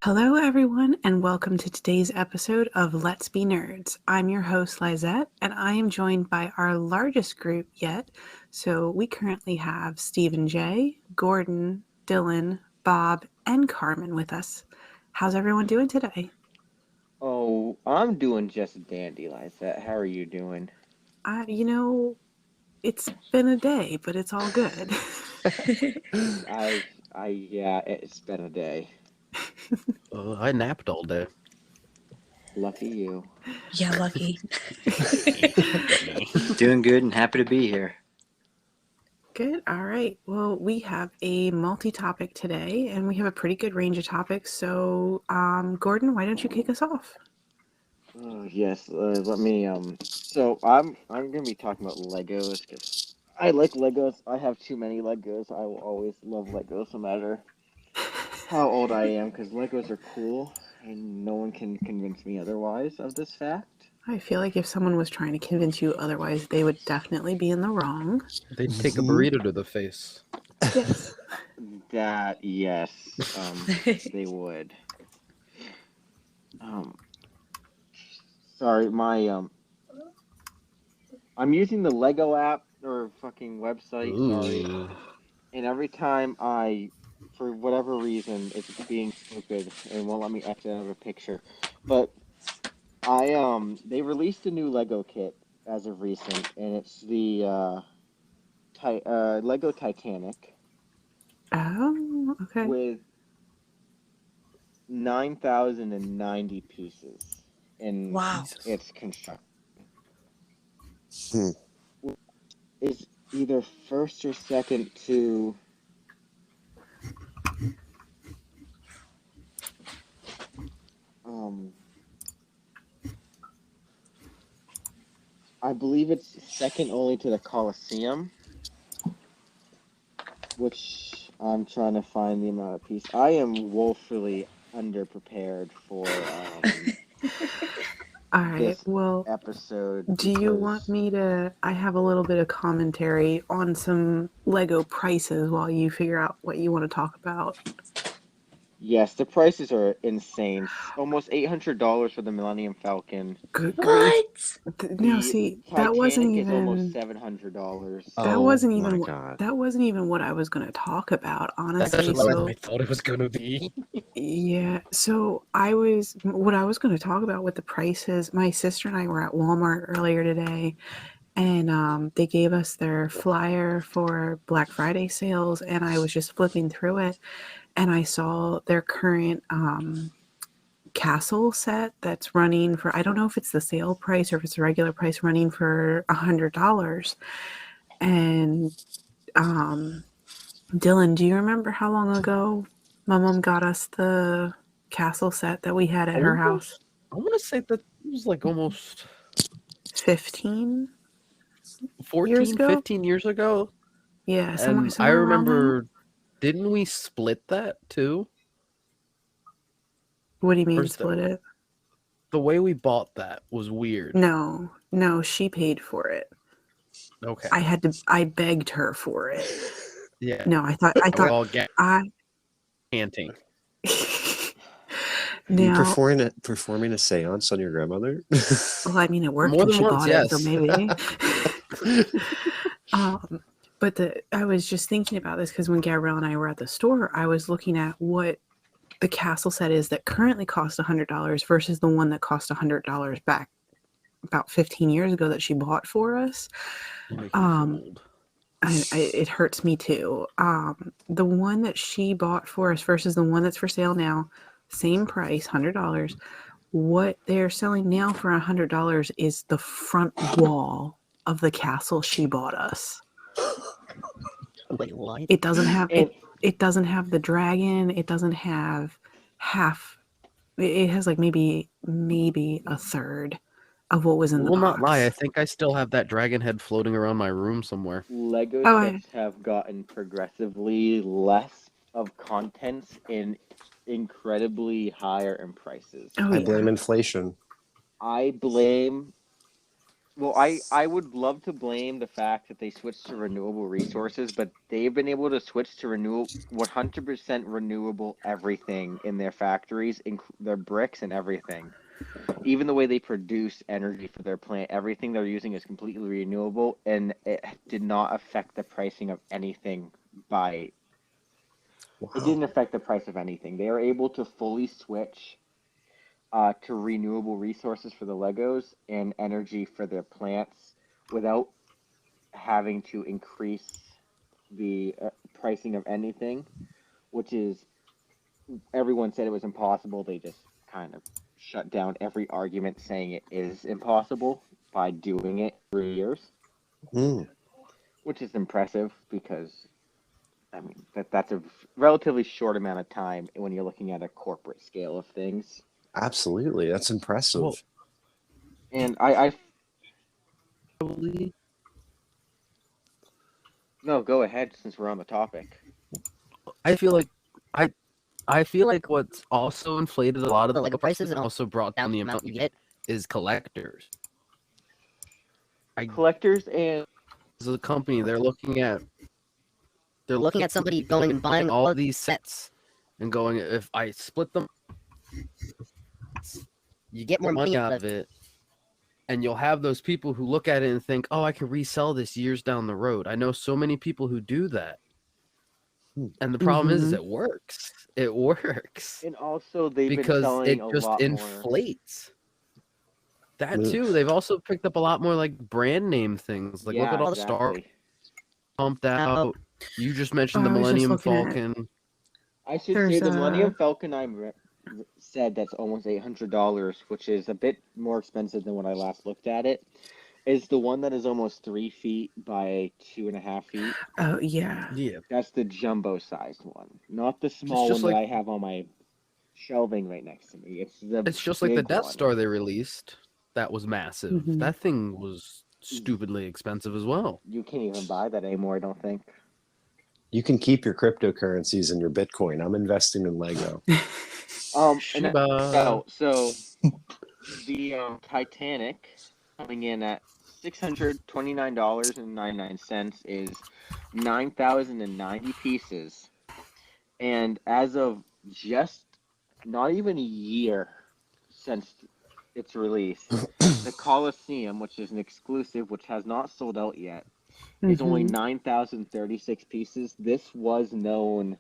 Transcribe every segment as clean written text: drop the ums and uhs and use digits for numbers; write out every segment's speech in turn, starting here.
Hello, everyone, and welcome to today's episode of Let's Be Nerds. I'm your host, Lizett, and I am joined by our largest group yet. So we currently have Stephen J, Gordon, Dillon, Bob, and Carmen with us. How's everyone doing today? Oh, I'm doing just dandy, Lizett. How are you doing? It's been a day, but it's all good. Yeah, it's been a day. I napped all day. Lucky you. Yeah, lucky. Doing good and happy to be here. Good. All right. Well, we have a multi-topic today, and we have a pretty good range of topics. So, Gordon, why don't you kick us off? Oh, yes. Let me. So I'm gonna be talking about Legos because I like Legos. I have too many Legos. I will always love Legos, no matter how old I am, because Legos are cool, and no one can convince me otherwise of this fact. I feel like if someone was trying to convince you otherwise, they would definitely be in the wrong. They'd take a burrito to the face. Yes. Yes, they would. Sorry, I'm using the Lego app or fucking website. Sorry, and every time for whatever reason, it's being stupid and won't let me exit out of a picture. But they released a new Lego kit as of recent, and it's the Lego Titanic. Oh, okay. With 9,090 pieces in its construction. Is either first or second to I believe it's second only to the Colosseum, which I'm trying to find the amount of pieces. I am woefully underprepared for All right. this Well, episode. do you want me to? I have a little bit of commentary on some Lego prices while you figure out what you want to talk about. Yes, the prices are insane. Almost $800 for the Millennium Falcon. Good What? No, see, that wasn't even almost $700. That wasn't even that wasn't even what I was going to talk about, honestly. That's what I thought it was going to be. Yeah, so what I was going to talk about with the prices. My sister and I were at Walmart earlier today, and they gave us their flyer for Black Friday sales, and I was just flipping through it, and I saw their current castle set that's running for, I don't know if it's the sale price or if it's the regular price, running for $100. And Dillon, do you remember how long ago my mom got us the castle set that we had at her house? I want to say that it was like almost 14 years ago? 15 years ago. Yeah, somewhere I remember, didn't we split that too? What do you mean split it? The way we bought that was weird. No, she paid for it. Okay. I begged her for it. Yeah. No, I thought panting. Now, you performing a seance on your grandmother? Well, I mean, it worked when she bought it, so maybe. But I was just thinking about this because when Gabrielle and I were at the store, I was looking at what the castle set is that currently costs $100 versus the one that cost $100 back about 15 years ago that she bought for us. It hurts me too. The one that she bought for us versus the one that's for sale now, same price, $100. What they're selling now for $100 is the front wall of the castle she bought us. Wait, what? It doesn't have it doesn't have the dragon. It doesn't have half It has like maybe a third of what was in the Will box. not lie, I think I still have that dragon head floating around my room somewhere. Lego Oh, sets have gotten progressively less of contents and incredibly higher in prices. Oh, I yeah. blame inflation. I blame. Well, I would love to blame the fact that they switched to renewable resources, but they've been able to switch to 100% renewable everything in their factories, their bricks and everything. Even the way they produce energy for their plant, everything they're using is completely renewable, and it did not affect the pricing of anything by. It didn't Wow. affect the price of anything. They are able to fully switch to renewable resources for the Legos and energy for their plants without having to increase the pricing of anything, which is everyone said it was impossible. They just kind of shut down every argument saying it is impossible by doing it for years, Mm, which is impressive because I mean that's a relatively short amount of time when you're looking at a corporate scale of things. absolutely. That's impressive. Well, And I probably no, go ahead since we're on the topic. I feel like I feel like what's also inflated a lot of the Lego prices and also brought down the amount you get is collectors. Collectors and As a company, they're looking at somebody going and buying all of these sets and going, if I split them, you get more money out of it. And you'll have those people who look at it and think, oh, I could resell this years down the road. I know so many people who do that. And the problem is it works. It works. and also they've been Because selling it a just lot more. inflates. That Ugh. too. They've also picked up a lot more like brand name things. Like look at all the Star pumped out. You just mentioned the I was just Millennium looking at- Falcon. I should There's say the Millennium a- Falcon said that's almost $800, which is a bit more expensive than when I last looked at it. Is the one that is almost 3 feet by 2.5 feet. Oh, yeah. Yeah. That's the jumbo sized one, not the small just one like- that I have on my shelving right next to me. It's just like the big Death one. Star they released. That was massive. Mhm. That thing was stupidly expensive as well. You can't even buy that anymore, I don't think. You can keep your cryptocurrencies and your Bitcoin. I'm investing in Lego. Shiba. So the Titanic coming in at $629.99 is 9,090 pieces, and as of just not even a year since its release, the Coliseum, which is an exclusive, which has not sold out yet, is only 9,036 pieces. This was known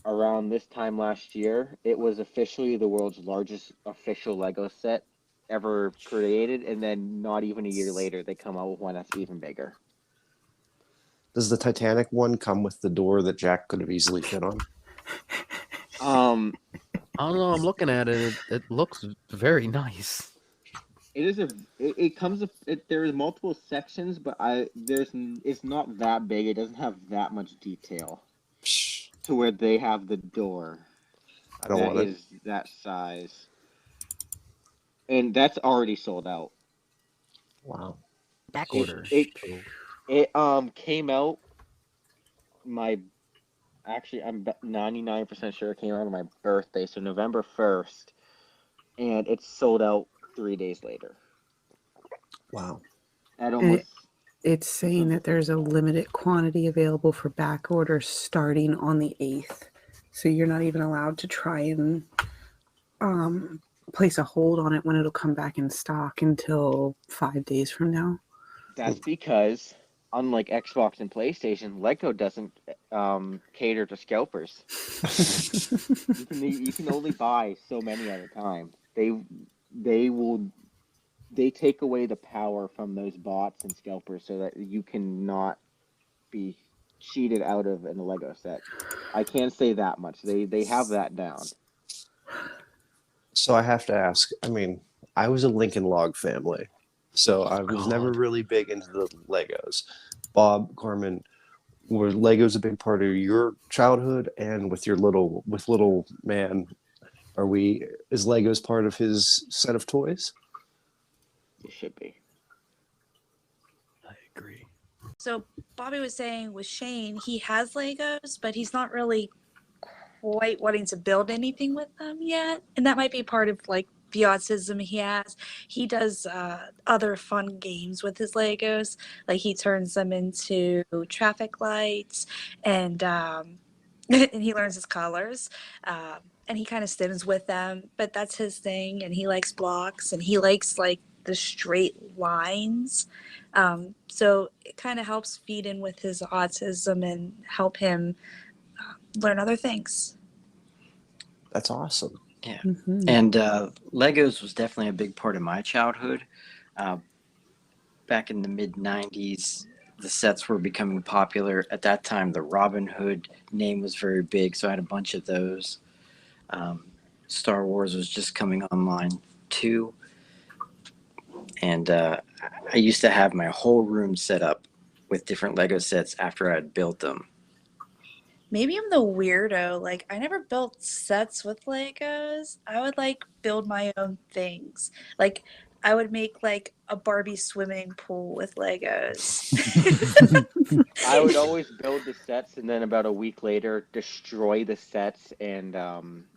around this time last year. It was officially the world's largest official Lego set ever created, and then not even a year later, they come out with one that's even bigger. Does the Titanic one come with the door that Jack could have easily fit on? Um, I don't know. I'm looking at it. It looks very nice. it is it comes with there's multiple sections, but it's not that big. It doesn't have that much detail Psh, to where they have the door I don't that want it. is that size, and that's already sold out. Wow. Back order. It came out actually I'm 99% sure it came out on my birthday, so November 1st, and it's sold out 3 days later. Wow. At almost It's saying that there's a limited quantity available for back orders starting on the 8th. So you're not even allowed to try and place a hold on it when it'll come back in stock until 5 days from now. That's because, unlike Xbox and PlayStation, Lego doesn't cater to scalpers. You can only buy so many at a time. They take away the power from those bots and scalpers so that you cannot be cheated out of in a Lego set. I can't say that much. They have that down. So I have to ask, I mean, I was a Lincoln Log family, so I was never really big into the Legos. Bob, Carmen, were Legos a big part of your childhood? And with little man, Is Legos part of his set of toys? It should be. I agree. So Bobby was saying with Shane, he has Legos, but he's not really quite wanting to build anything with them yet. And that might be part of like the autism he has. He does other fun games with his Legos. Like he turns them into traffic lights and and he learns his colors. And he kind of stims with them, but that's his thing. And he likes blocks and he likes like the straight lines. So it kind of helps feed in with his autism and help him learn other things. That's awesome. Yeah. Mhm. And Legos was definitely a big part of my childhood. Back in the mid 90s, the sets were becoming popular. At that time, the Robin Hood name was very big, so I had a bunch of those. Star Wars was just coming online too. And I used to have my whole room set up with different Lego sets after I'd built them. Maybe I'm the weirdo. Like, I never built sets with Legos. I would like build my own things. Like, I would make like a Barbie swimming pool with Legos. I would always build the sets and then about a week later destroy the sets and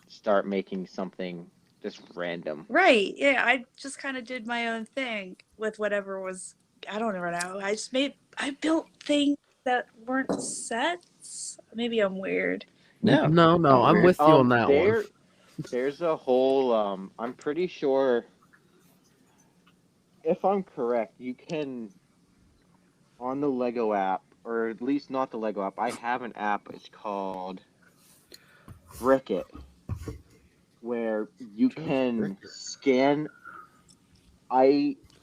start making something just random. Right. Yeah. I just kind of did my own thing with whatever was, I don't know. I built things that weren't sets. Maybe I'm weird. No, No, not I'm weird. with you on that one. There's a whole I'm pretty sure if I'm correct, you can on the Lego app, or at least not the Lego app. I have an app. It's called Brickit, where you can scan.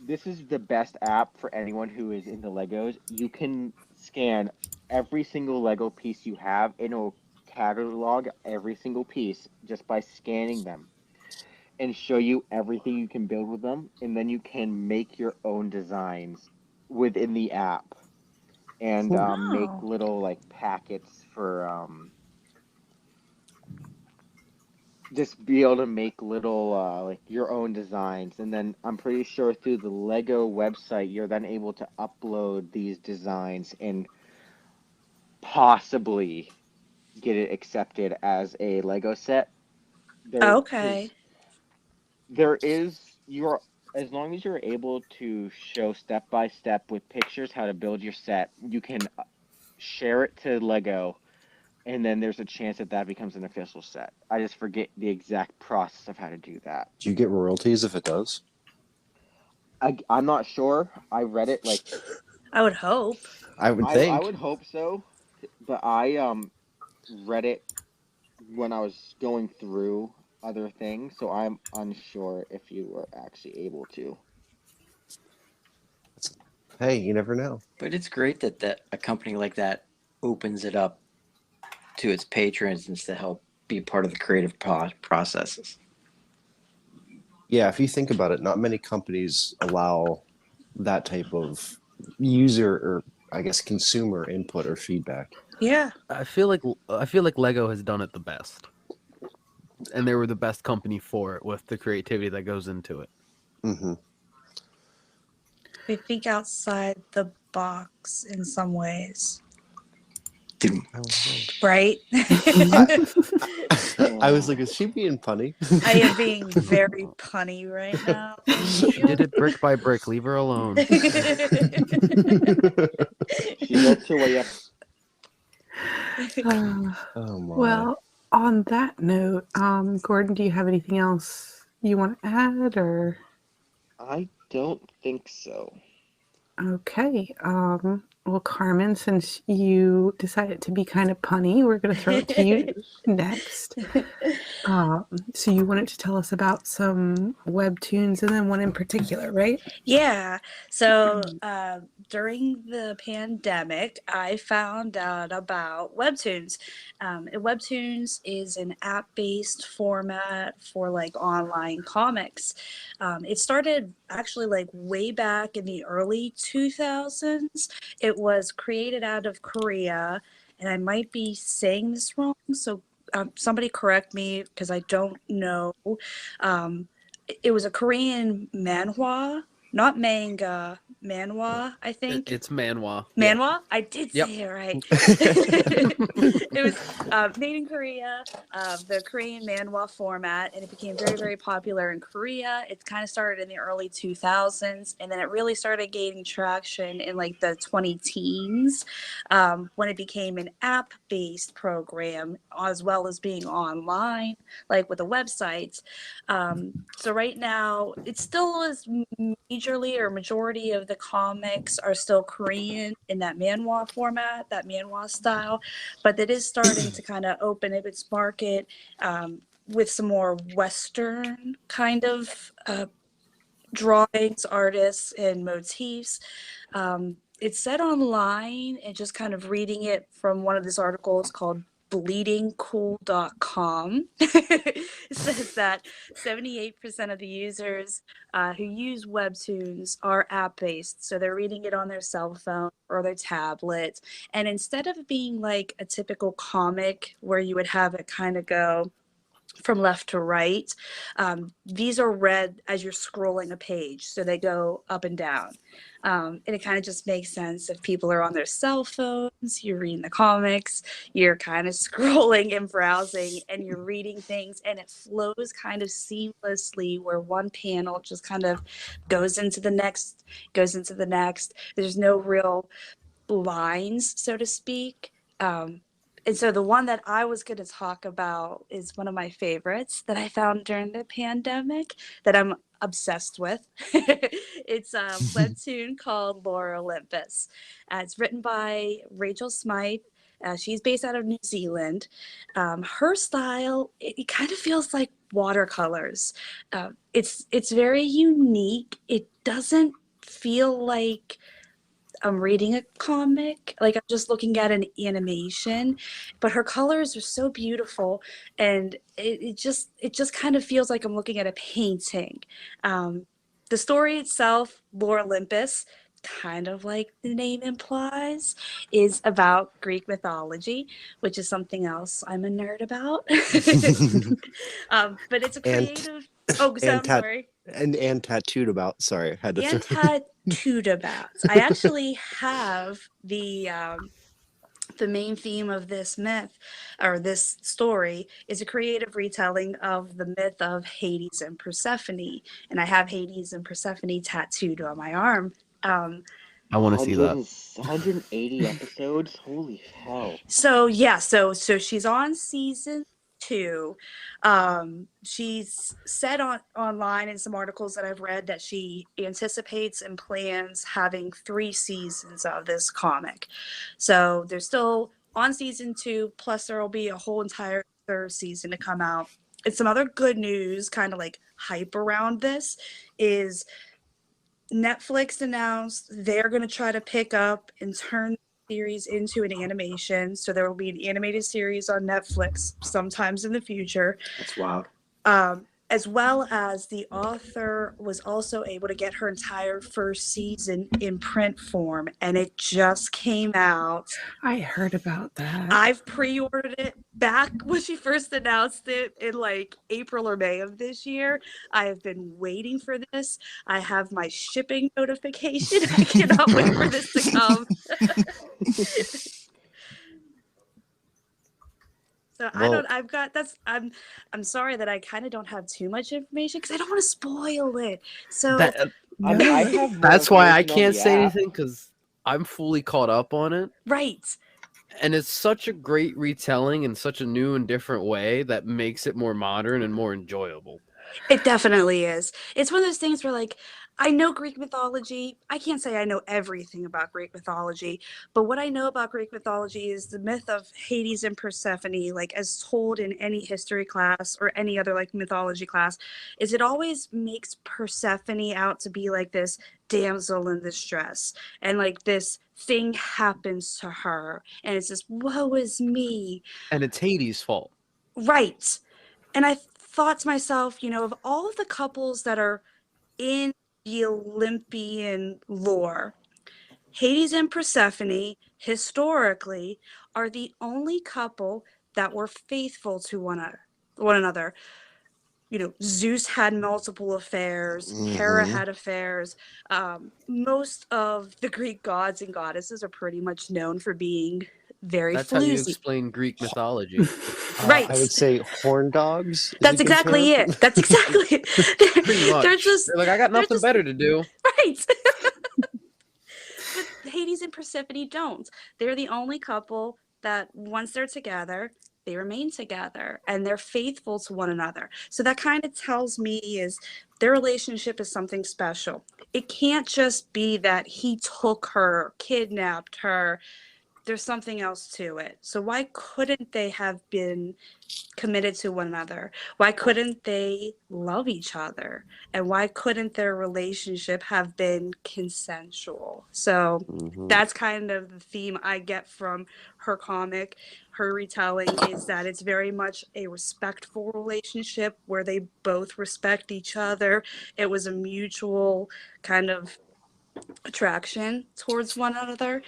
This is the best app for anyone who is into Legos. You can scan every single Lego piece you have, and it'll catalog every single piece just by scanning them and show you everything you can build with them, and then you can make your own designs within the app and make Oh. little like packets for just be able to make little like your own designs. And then I'm pretty sure through the Lego website you're then able to upload these designs and possibly get it accepted as a Lego set. Okay. There is you're as long as you're able to show step by step with pictures how to build your set, you can share it to Lego, and then there's a chance that that becomes an official set. I just forget the exact process of how to do that. Do you get royalties if it does? I'm not sure. I read it like I would hope. I would think. I would hope so, but I read it when I was going through other things, so I'm unsure if you were actually able to. Hey, you never know. But it's great that a company like that opens it up to its patrons and to help be part of the creative processes. Yeah, if you think about it, not many companies allow that type of user or I guess consumer input or feedback. Yeah. I feel like Lego has done it the best, and they were the best company for it with the creativity that goes into it. Mm-hmm. They think outside the box in some ways. Right? I was like, is she being punny? I am being very punny right now. She did it brick by brick. Leave her alone. She worked her way up. Oh my. Well, on that note, Gordon, do you have anything else you want to add, or? I don't think so. Okay. Well, Carmen, since you decided to be kind of punny, we're going to throw it to you next. So you wanted to tell us about some WebToons and then one in particular, right? Yeah. So during the pandemic, I found out about WebToons. WebToons is an app-based format for like online comics. It started actually like way back in the early 2000s. It was created out of Korea, and I might be saying this wrong, so somebody correct me because I don't know. It was a Korean manhwa, not manga, manhwa, I think. It's manhwa. Manhwa? I did Yep. say it right. It was made in Korea, the Korean manhwa format, and it became very, very popular in Korea. It kind of started in the early 2000s, and then it really started gaining traction in like the 20 teens when it became an app-based program as well as being online, like with the websites. So right now, it still is majorly or majority of the comics are still Korean in that manhwa format, that manhwa style, but it is starting to kind of open up its market with some more Western kind of drawings, artists, and motifs. It's said online, and just kind of reading it from one of these articles called bleedingcool.com. It says that 78% of the users who use WebToons are app-based. So they're reading it on their cell phone or their tablet. And instead of being like a typical comic where you would have it kind of go from left to right, these are read as you're scrolling a page. So they go up and down. And it kind of just makes sense if people are on their cell phones, you're reading the comics, you're kind of scrolling and browsing and you're reading things, and it flows kind of seamlessly where one panel just kind of goes into the next, goes into the next. There's no real lines, so to speak. And so the one that I was going to talk about is one of my favorites that I found during the pandemic that I'm obsessed with. It's a webtoon called Lore Olympus. It's written by Rachel Smythe. She's based out of New Zealand. Her style, it kind of feels like watercolors. It's very unique. It doesn't feel like I'm reading a comic, like I'm just looking at an animation, but her colors are so beautiful, and it just kind of feels like I'm looking at a painting. The story itself, Lore Olympus, kind of like the name implies, is about Greek mythology, which is something else I'm a nerd about. But it's a creative. I'm sorry. And tattooed about. Sorry, I had to And throw. tattooed about. I actually have the main theme of this myth, or this story, is a creative retelling of the myth of Hades and Persephone, and I have Hades and Persephone tattooed on my arm. I want to see that. 180 episodes? Holy hell. So yeah, so she's on season 2. She's said online in some articles that I've read that she anticipates and plans having 3 seasons of this comic. So they're still on season 2, plus there will be a whole entire 3rd season to come out. And some other good news, kind of like hype around this, is Netflix announced they're going to try to pick up and turn the series into an animation. So there will be an animated series on Netflix sometimes in the future. That's wild. As well as the author was also able to get her entire 1st season in print form, and it just came out. I heard about that. I've pre-ordered it back when she first announced it in like April or May of this year. I have been waiting for this. I have my shipping notification. I cannot wait for this to come. So I'm sorry that I kind of don't have too much information because I don't want to spoil it. So I have more That's why I information on can't the say app. anything, because I'm fully caught up on it. right. And it's such a great retelling in such a new and different way that makes it more modern and more enjoyable. It definitely is. It's one of those things where, like, I know Greek mythology. I can't say I know everything about Greek mythology, but what I know about Greek mythology is the myth of Hades and Persephone, like as told in any history class or any other like mythology class, is it always makes Persephone out to be like this damsel in distress, and like this thing happens to her, and it's this woe is me. And it's Hades' fault. Right. And I thought to myself, of all of the couples that are in the Olympian lore, Hades and Persephone historically are the only couple that were faithful to one another. You know, Zeus had multiple affairs, Hera had affairs. Most of the Greek gods and goddesses are pretty much known for being very That's how you floozy. explain Greek mythology. Right. I would say horn dogs. is a That's good exactly term. it. That's exactly it. Pretty much. They're just They're like, I got they're nothing just- better to do. right. But Hades and Persephone don't. They're the only couple that once they're together, they remain together and they're faithful to one another. So that kind of tells me is their relationship is something special. It can't just be that he took her, kidnapped her. There's something else to it. So why couldn't they have been committed to one another? Why couldn't they love each other? And why couldn't their relationship have been consensual? So that's kind of the theme I get from her comic. Her retelling is that it's very much a respectful relationship where they both respect each other. It was a mutual kind of attraction towards one another.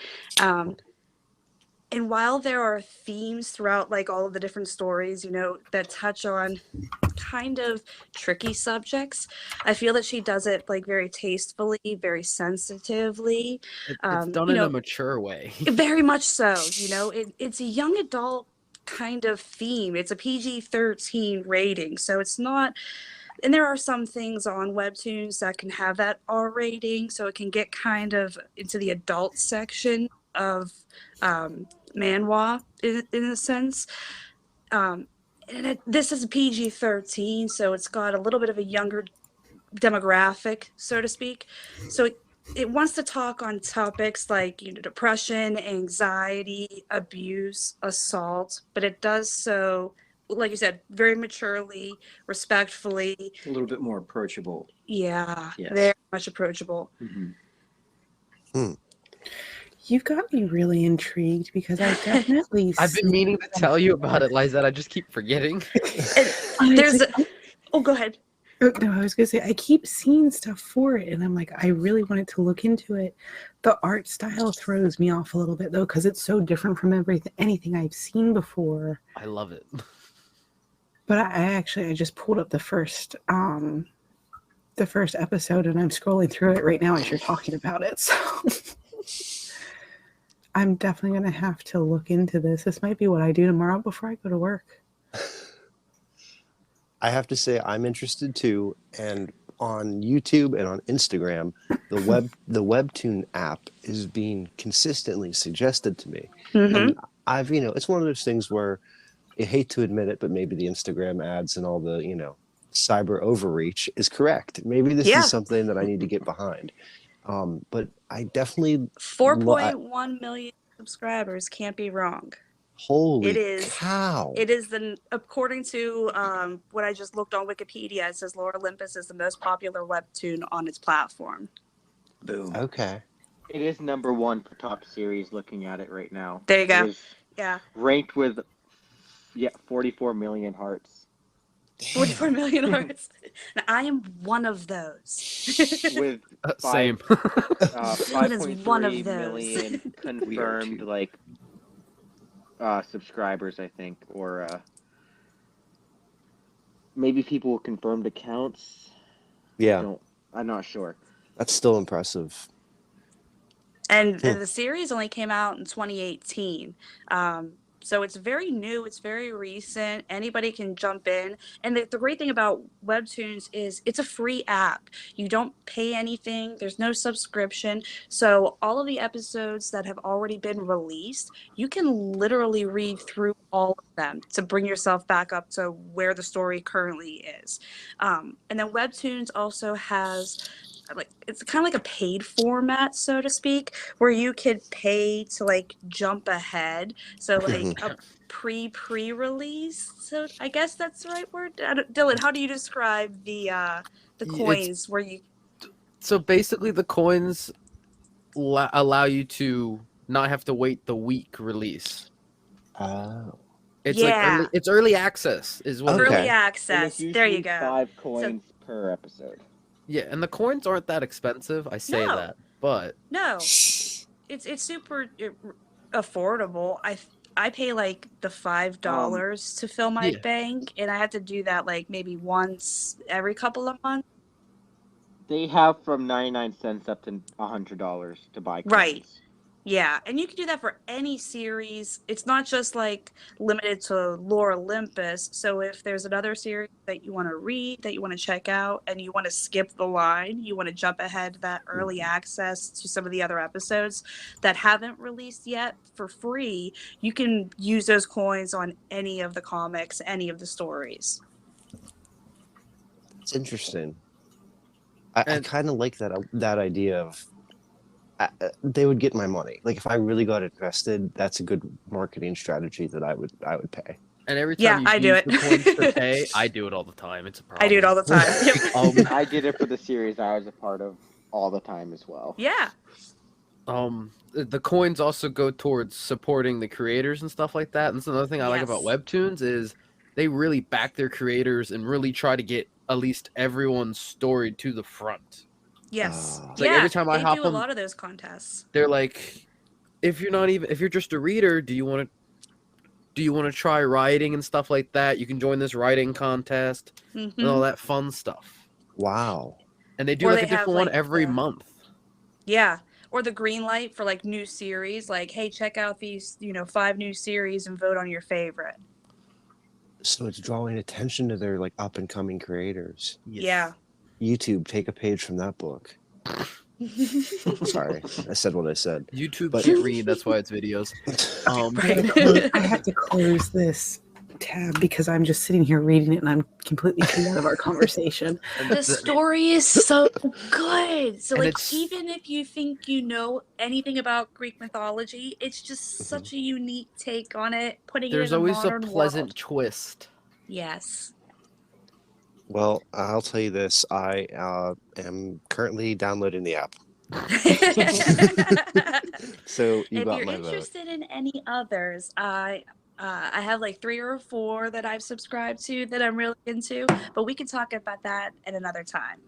And while there are themes throughout like all of the different stories, you know, that touch on kind of tricky subjects, I feel that she does it like very tastefully, very sensitively. It's done you in know, a mature way. very much so. You know, it's a young adult kind of theme. It's a PG-13 rating, so it's not. And there are some things on WebToons that can have that R rating, so it can get kind of into the adult section of manhwa in a sense. This is PG-13, so it's got a little bit of a younger demographic, so to speak. So it wants to talk on topics like, you know, depression, anxiety, abuse, assault, but it does so, like you said, very maturely, respectfully. A little bit more approachable. Yeah, Yes. very much approachable. You've got me really intrigued because I definitely. I've been meaning to tell you about it, Lizett. I just keep forgetting. There's oh, go ahead. No, I was gonna say I keep seeing stuff for it, and I'm like, I really wanted to look into it. The art style throws me off a little bit though, because it's so different from anything I've seen before. I love it. But I just pulled up the first episode, and I'm scrolling through it right now as you're talking about it. So I'm definitely gonna have to look into this. This might be what I do tomorrow before I go to work. I have to say I'm interested too, and on YouTube and on Instagram, the WebToon app is being consistently suggested to me. And I've, it's one of those things where I hate to admit it, but maybe the Instagram ads and all the, cyber overreach is correct. Maybe this is something that I need to get behind. But I definitely 4.1 million subscribers, can't be wrong. Holy cow. It is according to what I just looked on Wikipedia, it says Lord Olympus is the most popular webtoon on its platform. Boom. Okay. It is number one for top series looking at it right now. There you go. It is Yeah. ranked with 44 million hearts. 44 million hearts. Now, I am one of those. With Same. 5.3 one of those. million confirmed subscribers, I think, or maybe people with confirmed accounts. Yeah. I'm not sure. That's still impressive. And the series only came out in 2018. So it's very new. It's very recent. Anybody can jump in. And the great thing about WebToons is it's a free app. You don't pay anything. There's no subscription. So all of the episodes that have already been released, you can literally read through all of them to bring yourself back up to where the story currently is. And then WebToons also has it's kind of like a paid format, so to speak, where you could pay to jump ahead. So a pre-release. So I guess that's the right word. Dillon, how do you describe the coins where you? So basically, the coins allow you to not have to wait the week release. Oh. It's early access is what early Okay. access. There you go. 5 coins per episode. Yeah, and the coins aren't that expensive. I say No. that, but No, it's super affordable. I pay like the $5 to fill my Yeah. bank, and I have to do that like maybe once every couple of months. They have from 99 cents up to $100 to buy coins. Right. Yeah, and you can do that for any series. It's not just like limited to Lore Olympus. So if there's another series that you want to read, that you want to check out, and you want to skip the line, you want to jump ahead to that early access to some of the other episodes that haven't released yet for free, you can use those coins on any of the comics, any of the stories. It's interesting. I kind of like that idea of they would get my money. Like if I really got invested, that's a good marketing strategy that I would pay. And every Yeah, time I you do use it. the coins to pay, I do it all the time. It's a problem. I do it all the time. Yep. I did it for the series I was a part of all the time as well. Yeah. The coins also go towards supporting the creators and stuff like that. And that's another thing I like about Yes. WebToons is they really back their creators and really try to get at least everyone's story to the front. Yes. It's like yeah. every time I they hop do a on- lot of those contests. They're like, if you're just a reader, do you want to try writing and stuff like that? You can join this writing contest and all that fun stuff. Wow. And they do Or like they a different have, one like, every the- month. Yeah. Or the green light for like new series, like, hey, check out these, 5 new series and vote on your favorite. So it's drawing attention to their like up and coming creators. Yeah. YouTube, take a page from that book. Sorry, I said what I said. YouTube But- can't read, that's why it's videos. Right. I have to close this tab because I'm just sitting here reading it and I'm completely tuned out of our conversation. The story is so good. So And like it's- even if you think you know anything about Greek mythology, it's just such a unique take on it, putting There's it in always a a modern pleasant world. twist. Yes. Well, I'll tell you this: I am currently downloading the app, so you If got you're my vote. interested in any others, I have like 3 or 4 that I've subscribed to that I'm really into, but we can talk about that at another time.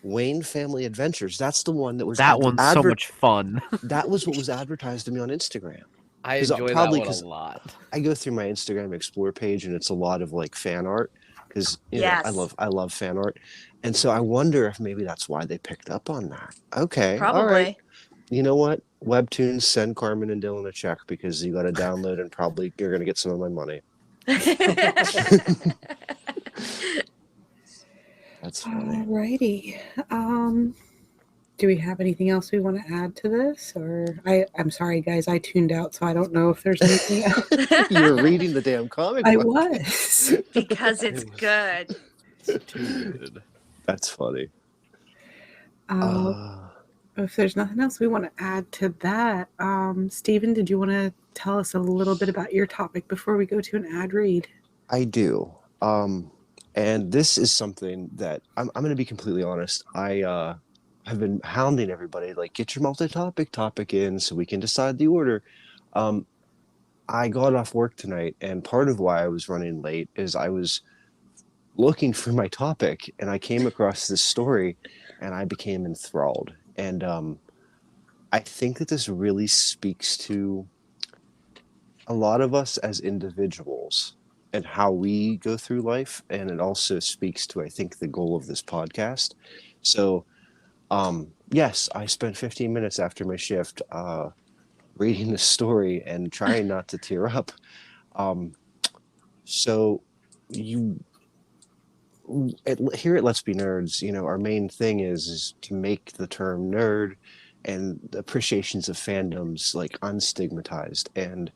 Wayne Family Adventures. That's the one that was fun. That was what was advertised to me on Instagram. I 'Cause enjoy probably that one 'cause a lot. I go through my Instagram Explore page, and it's a lot of like fan art because Yes. I love fan art, and so I wonder if maybe that's why they picked up on that. Okay, Probably. all right. You know what? WebToons, send Carmen and Dillon a check because you got to download and probably you're going to get some of my money. That's funny. Alrighty. Do we have anything else we want to add to this? Or I'm sorry, guys, I tuned out, so I don't know if there's anything else. You're reading the damn comic I book. was. Because it's good. It's too good. That's funny. If there's nothing else we want to add to that, Stephen, did you want to tell us a little bit about your topic before we go to an ad read? I do. And this is something that I'm going to be completely honest. I have been hounding everybody, like, get your multi-topic topic in so we can decide the order. I got off work tonight, and part of why I was running late is I was looking for my topic, and I came across this story, and I became enthralled. And I think that this really speaks to a lot of us as individuals and how we go through life. And it also speaks to, I think, the goal of this podcast. So, yes, I spent 15 minutes after my shift reading the story and trying not to tear up. So here at Let's Be Nerds, our main thing is to make the term nerd and the appreciations of fandoms like unstigmatized, and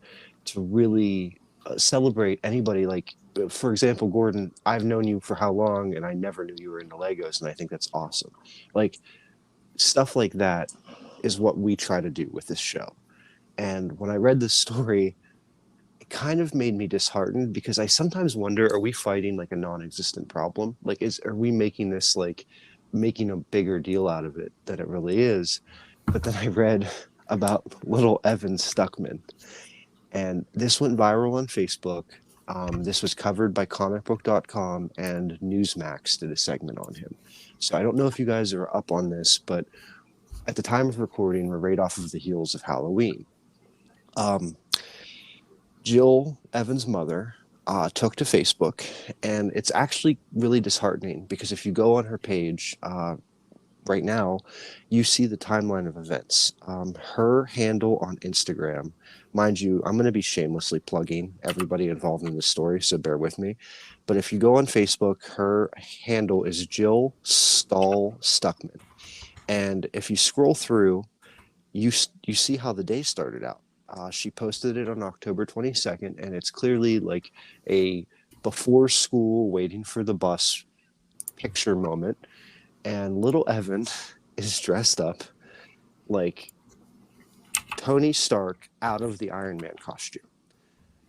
to really celebrate anybody. Like, for example, Gordon, I've known you for how long, and I never knew you were into Legos, and I think that's awesome. Like, stuff like that is what we try to do with this show. And when I read this story, it kind of made me disheartened because I sometimes wonder, are we fighting like a non-existent problem? Like, are we making this like making a bigger deal out of it than it really is? But then I read about little Evan Struckman, and this went viral on Facebook. This was covered by comicbook.com, and Newsmax did a segment on him. So I don't know if you guys are up on this, but at the time of recording, we're right off of the heels of Halloween. Jill, Evan's mother, took to Facebook, and it's actually really disheartening because if you go on her page right now, you see the timeline of events. Her handle on Instagram, mind you, I'm going to be shamelessly plugging everybody involved in this story, so bear with me. But if you go on Facebook, her handle is Jill Struckman. And if you scroll through, you see how the day started out. She posted it on October 22nd, and it's clearly like a before school waiting for the bus picture moment. And little Evan is dressed up like Tony Stark out of the Iron Man costume.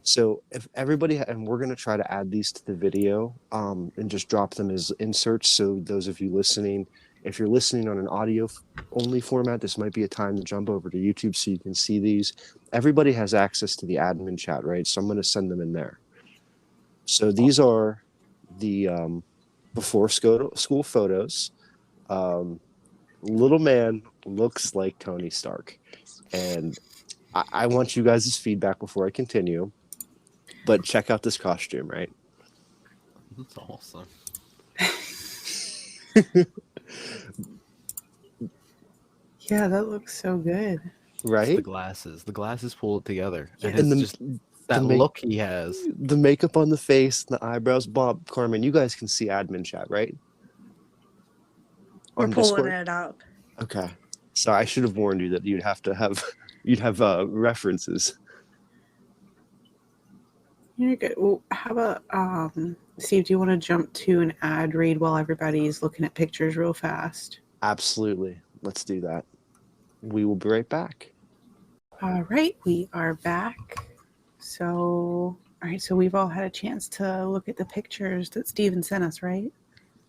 So if everybody, and we're going to try to add these to the video and just drop them as inserts. So those of you listening, if you're listening on an audio only format, this might be a time to jump over to YouTube so you can see these. Everybody has access to the admin chat, right? So I'm going to send them in there. So these are the before school photos. Little man looks like Tony Stark. And I want you guys' feedback before I continue. But check out this costume, right? That's awesome. Yeah, that looks so good. It's the Right? glasses. The glasses pull it together. Yeah. And And it's just that look he has. The makeup on the face, the eyebrows. Bob, Carmen, you guys can see admin chat, right? We're On pulling Discord? it up. Okay. So I should have warned you that you'd have to have references. You're good. Well, how about Steve, do you want to jump to an ad read while everybody's looking at pictures real fast? Absolutely. Let's do that. We will be right back. All right, we are back. So, all right, so we've all had a chance to look at the pictures that Steven sent us, right?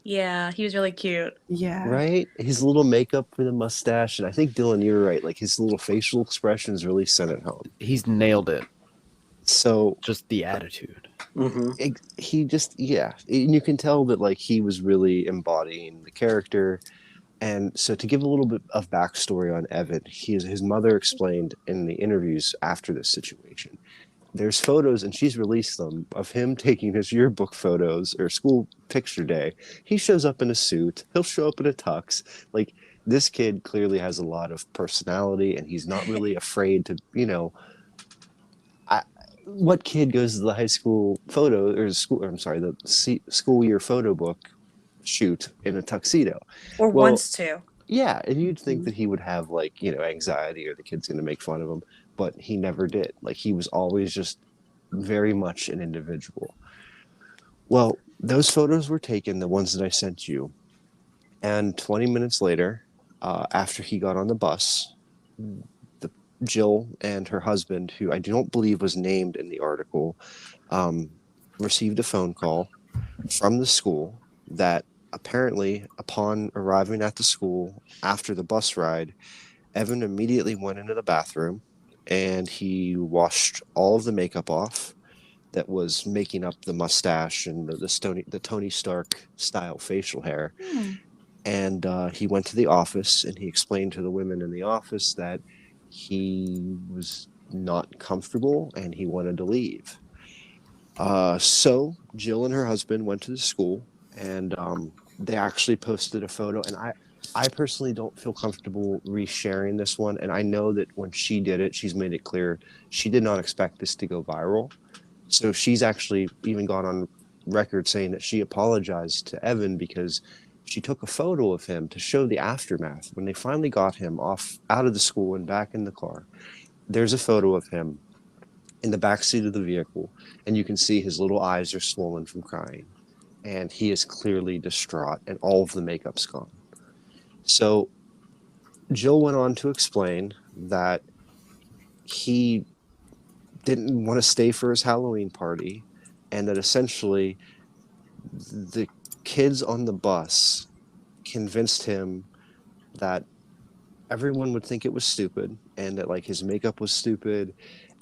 Yeah, he was really cute. Yeah. Right? His little makeup for the mustache. And I think, Dillon, you're right. Like, his little facial expressions really sent it home. He's nailed it. So Just the attitude. he just, yeah. And you can tell that, like, he was really embodying the character. And so to give a little bit of backstory on Evan, his mother explained in the interviews after this situation, there's photos, and she's released them, of him taking his yearbook photos or school picture day. He shows up in a suit. He'll show up in a tux. Like, this kid clearly has a lot of personality, and he's not really afraid to, what kid goes to the high school photo or school, or I'm sorry, the school year photo book shoot in a tuxedo? Or Well, wants to. Yeah, and you'd think that he would have, like, anxiety, or the kid's going to make fun of him, but he never did. Like, he was always just very much an individual. Well, those photos were taken, the ones that I sent you, and 20 minutes later, after he got on the bus, Jill and her husband, who I don't believe was named in the article, received a phone call from the school that apparently, upon arriving at the school after the bus ride, Evan immediately went into the bathroom and he washed all of the makeup off that was making up the mustache and the Tony Stark style facial hair. And he went to the office and he explained to the women in the office that he was not comfortable and he wanted to leave. So Jill and her husband went to the school, and they actually posted a photo. And I personally don't feel comfortable resharing this one. And I know that when she did it, she's made it clear she did not expect this to go viral. So she's actually even gone on record saying that she apologized to Evan because she took a photo of him to show the aftermath. When they finally got him out of the school and back in the car, there's a photo of him in the back seat of the vehicle, and you can see his little eyes are swollen from crying, and he is clearly distraught, and all of the makeup's gone. So Jill went on to explain that he didn't want to stay for his Halloween party, and that essentially the kids on the bus convinced him that everyone would think it was stupid, and that, like, his makeup was stupid,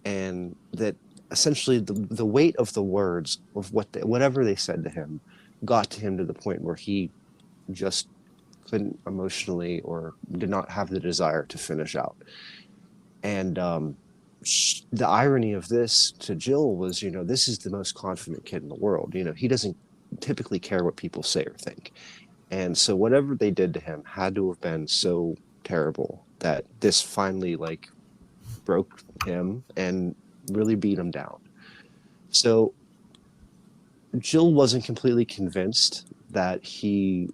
and that essentially the weight of the words of whatever they said to him got to him to the point where he just couldn't emotionally, or did not have the desire to finish out. And the irony of this to Jill was, this is the most confident kid in the world. He doesn't typically care what people say or think. And so whatever they did to him had to have been so terrible that this finally broke him and really beat him down. So Jill wasn't completely convinced that he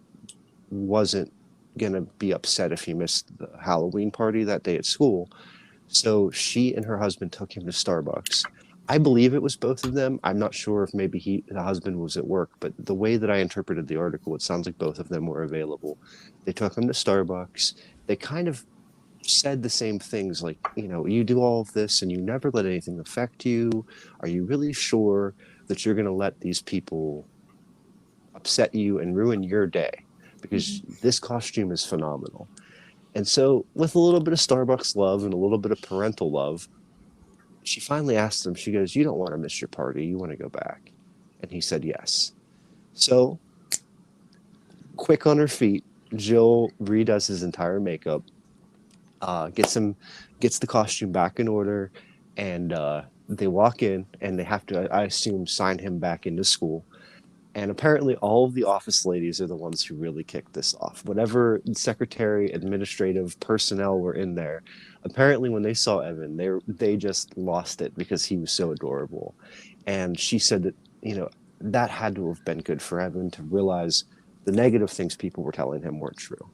wasn't going to be upset if he missed the Halloween party that day at school. So she and her husband took him to Starbucks. I believe it was both of them. I'm not sure if maybe the husband was at work, but the way that I interpreted the article, it sounds like both of them were available. They took him to Starbucks. They kind of said the same things like, you do all of this and you never let anything affect you. Are you really sure that you're going to let these people upset you and ruin your day? Because this costume is phenomenal. And so with a little bit of Starbucks love and a little bit of parental love, she finally asked him, she goes, you don't want to miss your party. You want to go back. And he said yes. So quick on her feet, Jill redoes his entire makeup, gets the costume back in order, and they walk in and they have to, I assume, sign him back into school. And apparently all of the office ladies are the ones who really kicked this off. Whatever secretary, administrative personnel were in there, apparently when they saw Evan, they just lost it because he was so adorable. And she said that, that had to have been good for Evan to realize the negative things people were telling him weren't true.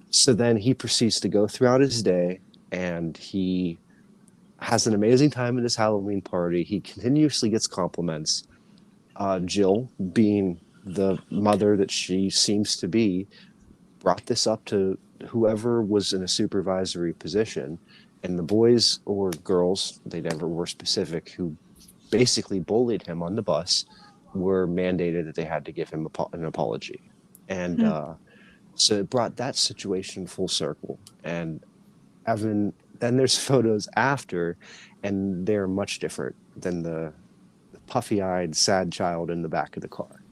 So then he proceeds to go throughout his day, and he has an amazing time at his Halloween party. He continuously gets compliments. Jill, being the mother that she seems to be, brought this up to whoever was in a supervisory position, and the boys or girls, they never were specific, who basically bullied him on the bus, were mandated that they had to give him an apology. And so it brought that situation full circle. And Evan, then there's photos after, and they're much different than the puffy-eyed, sad child in the back of the car.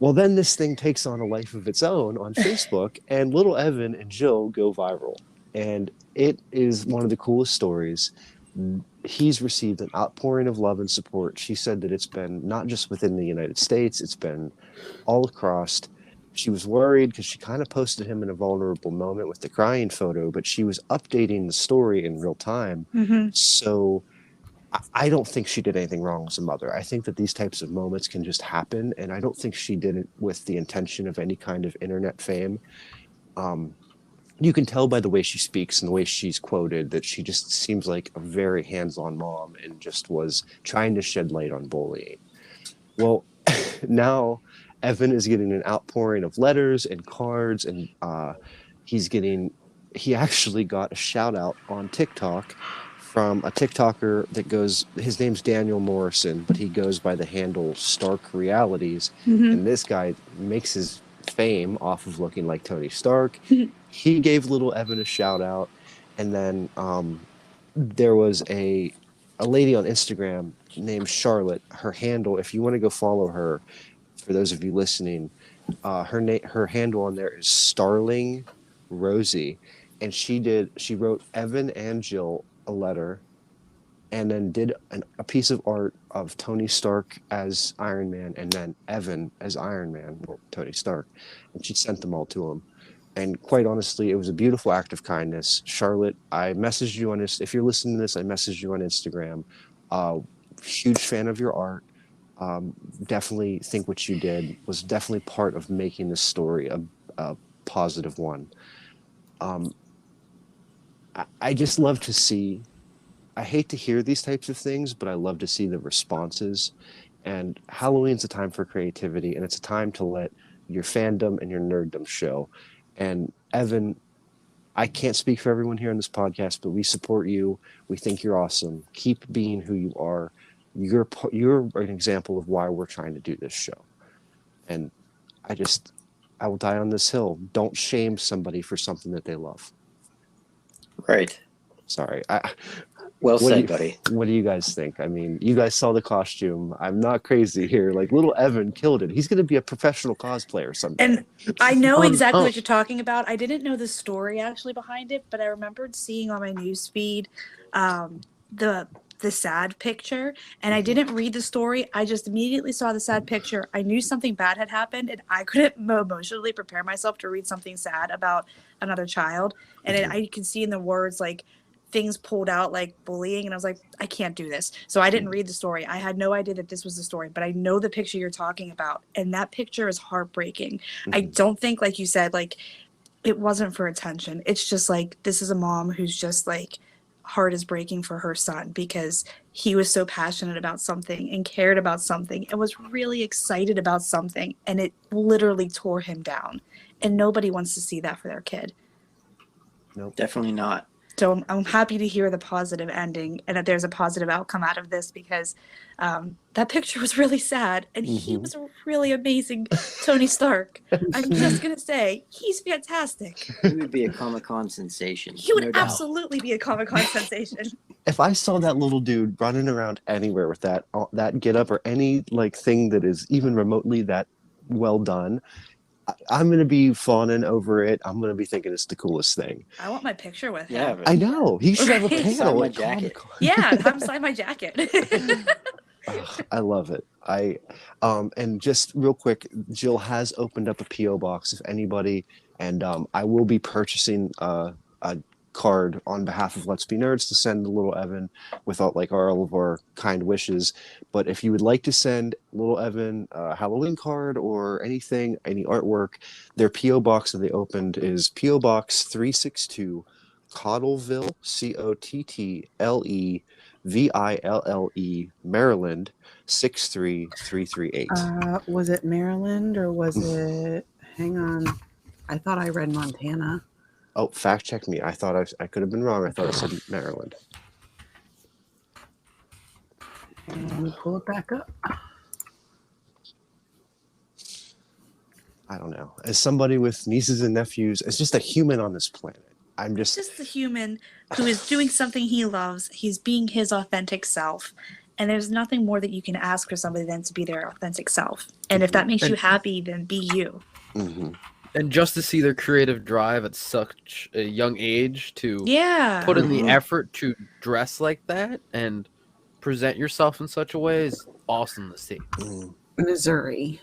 Well, then this thing takes on a life of its own on Facebook, and little Evan and Jill go viral. And it is one of the coolest stories. He's received an outpouring of love and support. She said that it's been not just within the United States, it's been all across. She was worried because she kind of posted him in a vulnerable moment with the crying photo, but she was updating the story in real time. So I don't think she did anything wrong as a mother. I think that these types of moments can just happen, and I don't think she did it with the intention of any kind of internet fame. You can tell by the way she speaks and the way she's quoted that she just seems like a very hands-on mom and just was trying to shed light on bullying. Well, now Evan is getting an outpouring of letters and cards, and he actually got a shout out on TikTok from a TikToker that goes, his name's Daniel Morrison, but he goes by the handle Stark Realities. And this guy makes his fame off of looking like Tony Stark. He gave little Evan a shout out. And then there was a lady on Instagram named Charlotte. Her handle, if you want to go follow her, for those of you listening, her handle on there is Starling Rosie. And she wrote Evan and Jill a letter, and then did a piece of art of Tony Stark as Iron Man, and then Evan as Iron Man, or Tony Stark, and she sent them all to him. And quite honestly, it was a beautiful act of kindness. Charlotte, I messaged you on this. If you're listening to this, I messaged you on Instagram. Huge fan of your art. Definitely think what you did was definitely part of making this story a positive one. I just love to see, I hate to hear these types of things, but I love to see the responses. And Halloween's a time for creativity, and it's a time to let your fandom and your nerddom show. And Evan, I can't speak for everyone here on this podcast, but we support you. We think you're awesome. Keep being who you are. You're an example of why we're trying to do this show. And I will die on this hill. Don't shame somebody for something that they love. Right. Sorry. Well said, buddy. What do you guys think? I mean, you guys saw the costume. I'm not crazy here. Like, little Evan killed it. He's going to be a professional cosplayer someday. And I know exactly what you're talking about. I didn't know the story actually behind it, but I remembered seeing on my news feed the sad picture, and I didn't read the story. I just immediately saw the sad picture. I knew something bad had happened, and I couldn't emotionally prepare myself to read something sad about another child. And I could see in the words like things pulled out like bullying, and I was like, I can't do this. So I didn't read the story. I had no idea that this was the story, but I know the picture you're talking about, and that picture is heartbreaking. I don't think, like you said, like it wasn't for attention. It's just like, this is a mom who's just like heart is breaking for her son because he was so passionate about something and cared about something and was really excited about something, and it literally tore him down, and nobody wants to see that for their kid. Nope. Definitely not. So I'm happy to hear the positive ending and that there's a positive outcome out of this, because that picture was really sad, and he was a really amazing Tony Stark. I'm just going to say, he's fantastic. He would be a Comic-Con sensation. He would no doubt. absolutely be a Comic-Con sensation. If I saw that little dude running around anywhere with that getup or any like thing that is even remotely that well done, I'm going to be fawning over it. I'm going to be thinking it's the coolest thing. I want my picture with him. Yeah, but I know. He should have a Right. Sign panel my at jacket. Comic-Con. Yeah, have him sign my jacket. I love it. And just real quick, Jill has opened up a PO box if anybody, and I will be purchasing a card on behalf of Let's Be Nerds to send to little Evan without like all of our kind wishes. But if you would like to send little Evan a Halloween card or anything, any artwork, their PO box that they opened is PO Box 362, Cottleville, COTTLEVILLE, Maryland 63338. Was it Maryland or was it? Hang on, I thought I read Montana. Oh, fact check me. I thought I could have been wrong. I thought I said Maryland. And let me pull it back up. I don't know. As somebody with nieces and nephews, as just a human on this planet, I'm just a human who is doing something he loves. He's being his authentic self. And there's nothing more that you can ask for somebody than to be their authentic self. And if that makes you happy, then be you. And just to see their creative drive at such a young age to put in the effort to dress like that and present yourself in such a way is awesome to see. Missouri.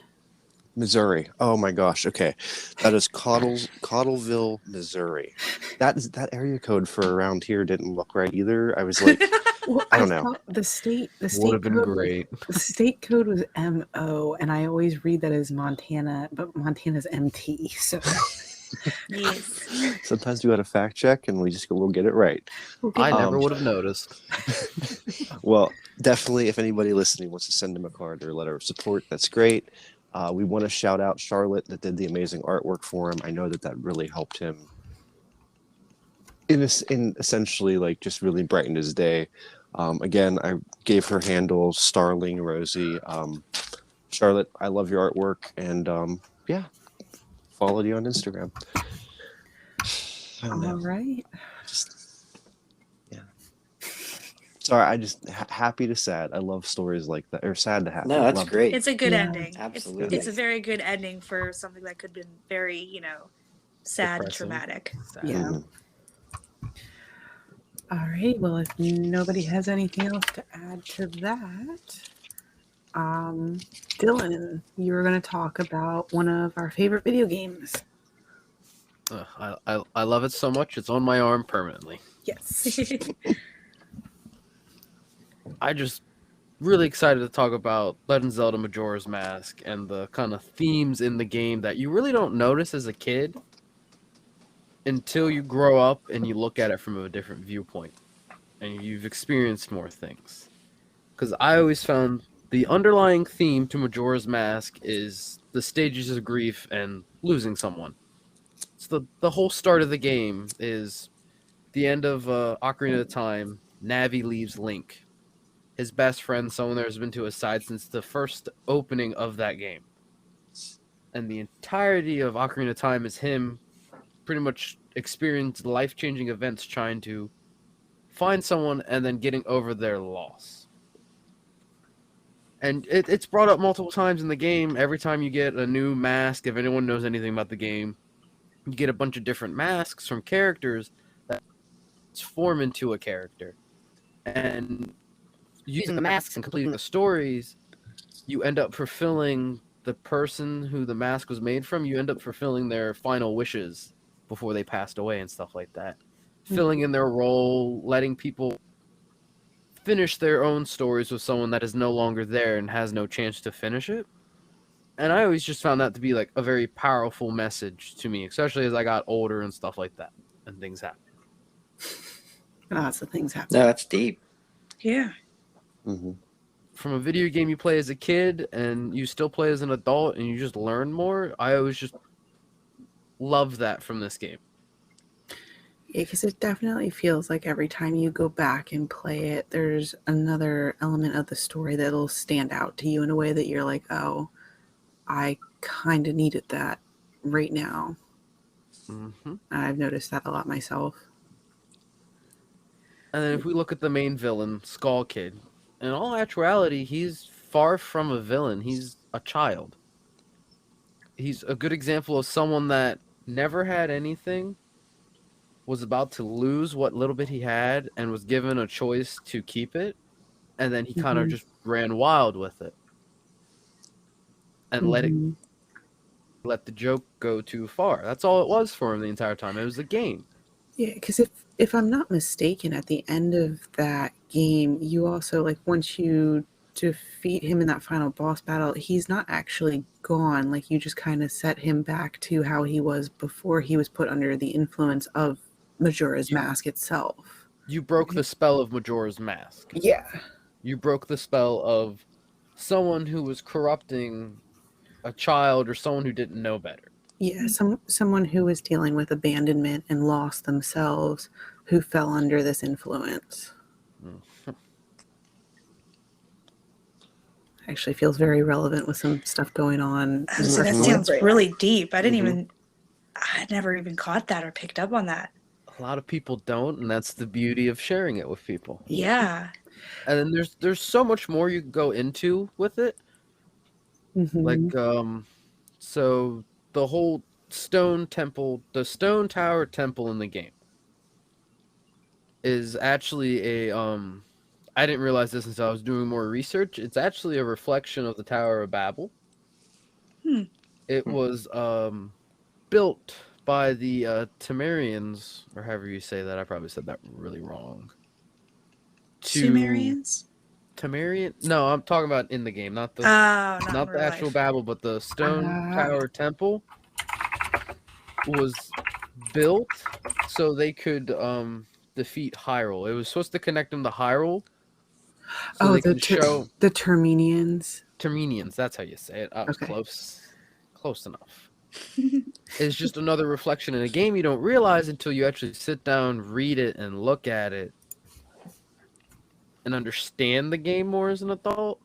Oh my gosh. Okay, that is Cottleville, Missouri. That area code for around here didn't look right either. I was like, Well, I don't know. The state Would have been code great. The state code was MO, and I always read that as Montana, but Montana's MT. So Yes. Sometimes we got to fact check, and we'll get it right. I never would have noticed. Well, definitely, if anybody listening wants to send him a card or a letter of support, that's great. We want to shout out Charlotte that did the amazing artwork for him. I know that really helped him in essentially like just really brightened his day. Again, I gave her handle Starling Rosie. Charlotte, I love your artwork, and yeah, followed you on Instagram. all right. Sorry, I just happy to sad. I love stories like that, or sad to happy. No, that's great. It's a good Yeah. ending. Absolutely. It's a very good ending for something that could have been very, sad and Depressing. traumatic. Yeah. All right. Well, if nobody has anything else to add to that, Dillon, you were going to talk about one of our favorite video games. I love it so much. It's on my arm permanently. Yes. I just really excited to talk about Legend of Zelda Majora's Mask and the kind of themes in the game that you really don't notice as a kid until you grow up and you look at it from a different viewpoint and you've experienced more things. Because I always found the underlying theme to Majora's Mask is the stages of grief and losing someone. So the whole start of the game is the end of Ocarina of Time. Navi leaves Link, his best friend, someone that has been to his side since the first opening of that game. And the entirety of Ocarina of Time is him pretty much experiencing life-changing events trying to find someone and then getting over their loss. And it's brought up multiple times in the game. Every time you get a new mask, if anyone knows anything about the game, you get a bunch of different masks from characters that form into a character. And using the masks and completing the stories, you end up fulfilling the person who the mask was made from. You end up fulfilling their final wishes before they passed away and stuff like that. Filling in their role, letting people finish their own stories with someone that is no longer there and has no chance to finish it. And I always just found that to be like a very powerful message to me, especially as I got older and stuff like that, and things happen. Lots of things happen. No, that's deep. Yeah. Mm-hmm. From a video game you play as a kid and you still play as an adult and you just learn more, I always just love that from this game. Yeah, because it definitely feels like every time you go back and play it, there's another element of the story that'll stand out to you in a way that you're like, oh, I kind of needed that right now. Mm-hmm. I've noticed that a lot myself. And then if we look at the main villain, Skull Kid, in all actuality, he's far from a villain. He's a child. He's a good example of someone that never had anything, was about to lose what little bit he had, and was given a choice to keep it, and then he kind of just ran wild with it. And let the joke go too far. That's all it was for him the entire time. It was a game. Yeah, because if I'm not mistaken, at the end of that game, you also, like, once you defeat him in that final boss battle, he's not actually gone. Like, you just kind of set him back to how he was before he was put under the influence of Majora's Mask itself. You broke the spell of Majora's Mask. Yeah. You broke the spell of someone who was corrupting a child or someone who didn't know better. Yeah, someone who was dealing with abandonment and lost themselves, who fell under this influence. Actually feels very relevant with some stuff going on. So that sounds really deep. I never even caught that or picked up on that. A lot of people don't, and that's the beauty of sharing it with people. Yeah. And then there's so much more you can go into with it. Like, so the whole stone temple, the stone tower temple in the game is actually a, I didn't realize this until I was doing more research. It's actually a reflection of the Tower of Babel. It was built by the Temerians, or however you say that. I probably said that really wrong. Sumerians? Temerian? No, I'm talking about in the game, not the not the actual Babel, but the stone tower temple was built so they could defeat Hyrule. It was supposed to connect them to Hyrule. So they could show the Terminians. Terminians, that's how you say it. I was close enough. It's just another reflection in a game you don't realize until you actually sit down, read it, and look at it, and understand the game more as an adult.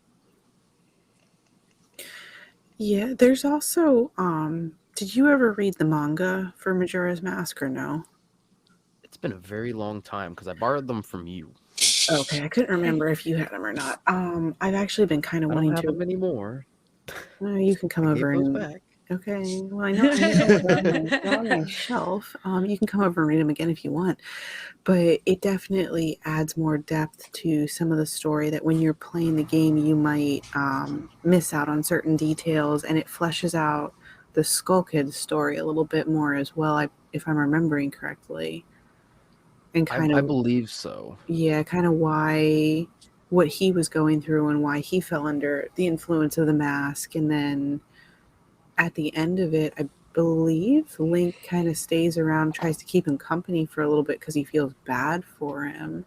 Yeah, there's also did you ever read the manga for Majora's Mask or no? It's been a very long time because I borrowed them from you. Okay, I couldn't remember if you had them or not. I've actually been kind of wanting to. I don't have them anymore. No, you can come over and. Back. Okay, well I know they're on my shelf. You can come over and read them again if you want, but it definitely adds more depth to some of the story that when you're playing the game you might miss out on certain details, and it fleshes out the Skull Kid story a little bit more as well, if I'm remembering correctly. And I believe so. Yeah, kind of what he was going through and why he fell under the influence of the mask, and then at the end of it, I believe Link kind of stays around, tries to keep him company for a little bit because he feels bad for him.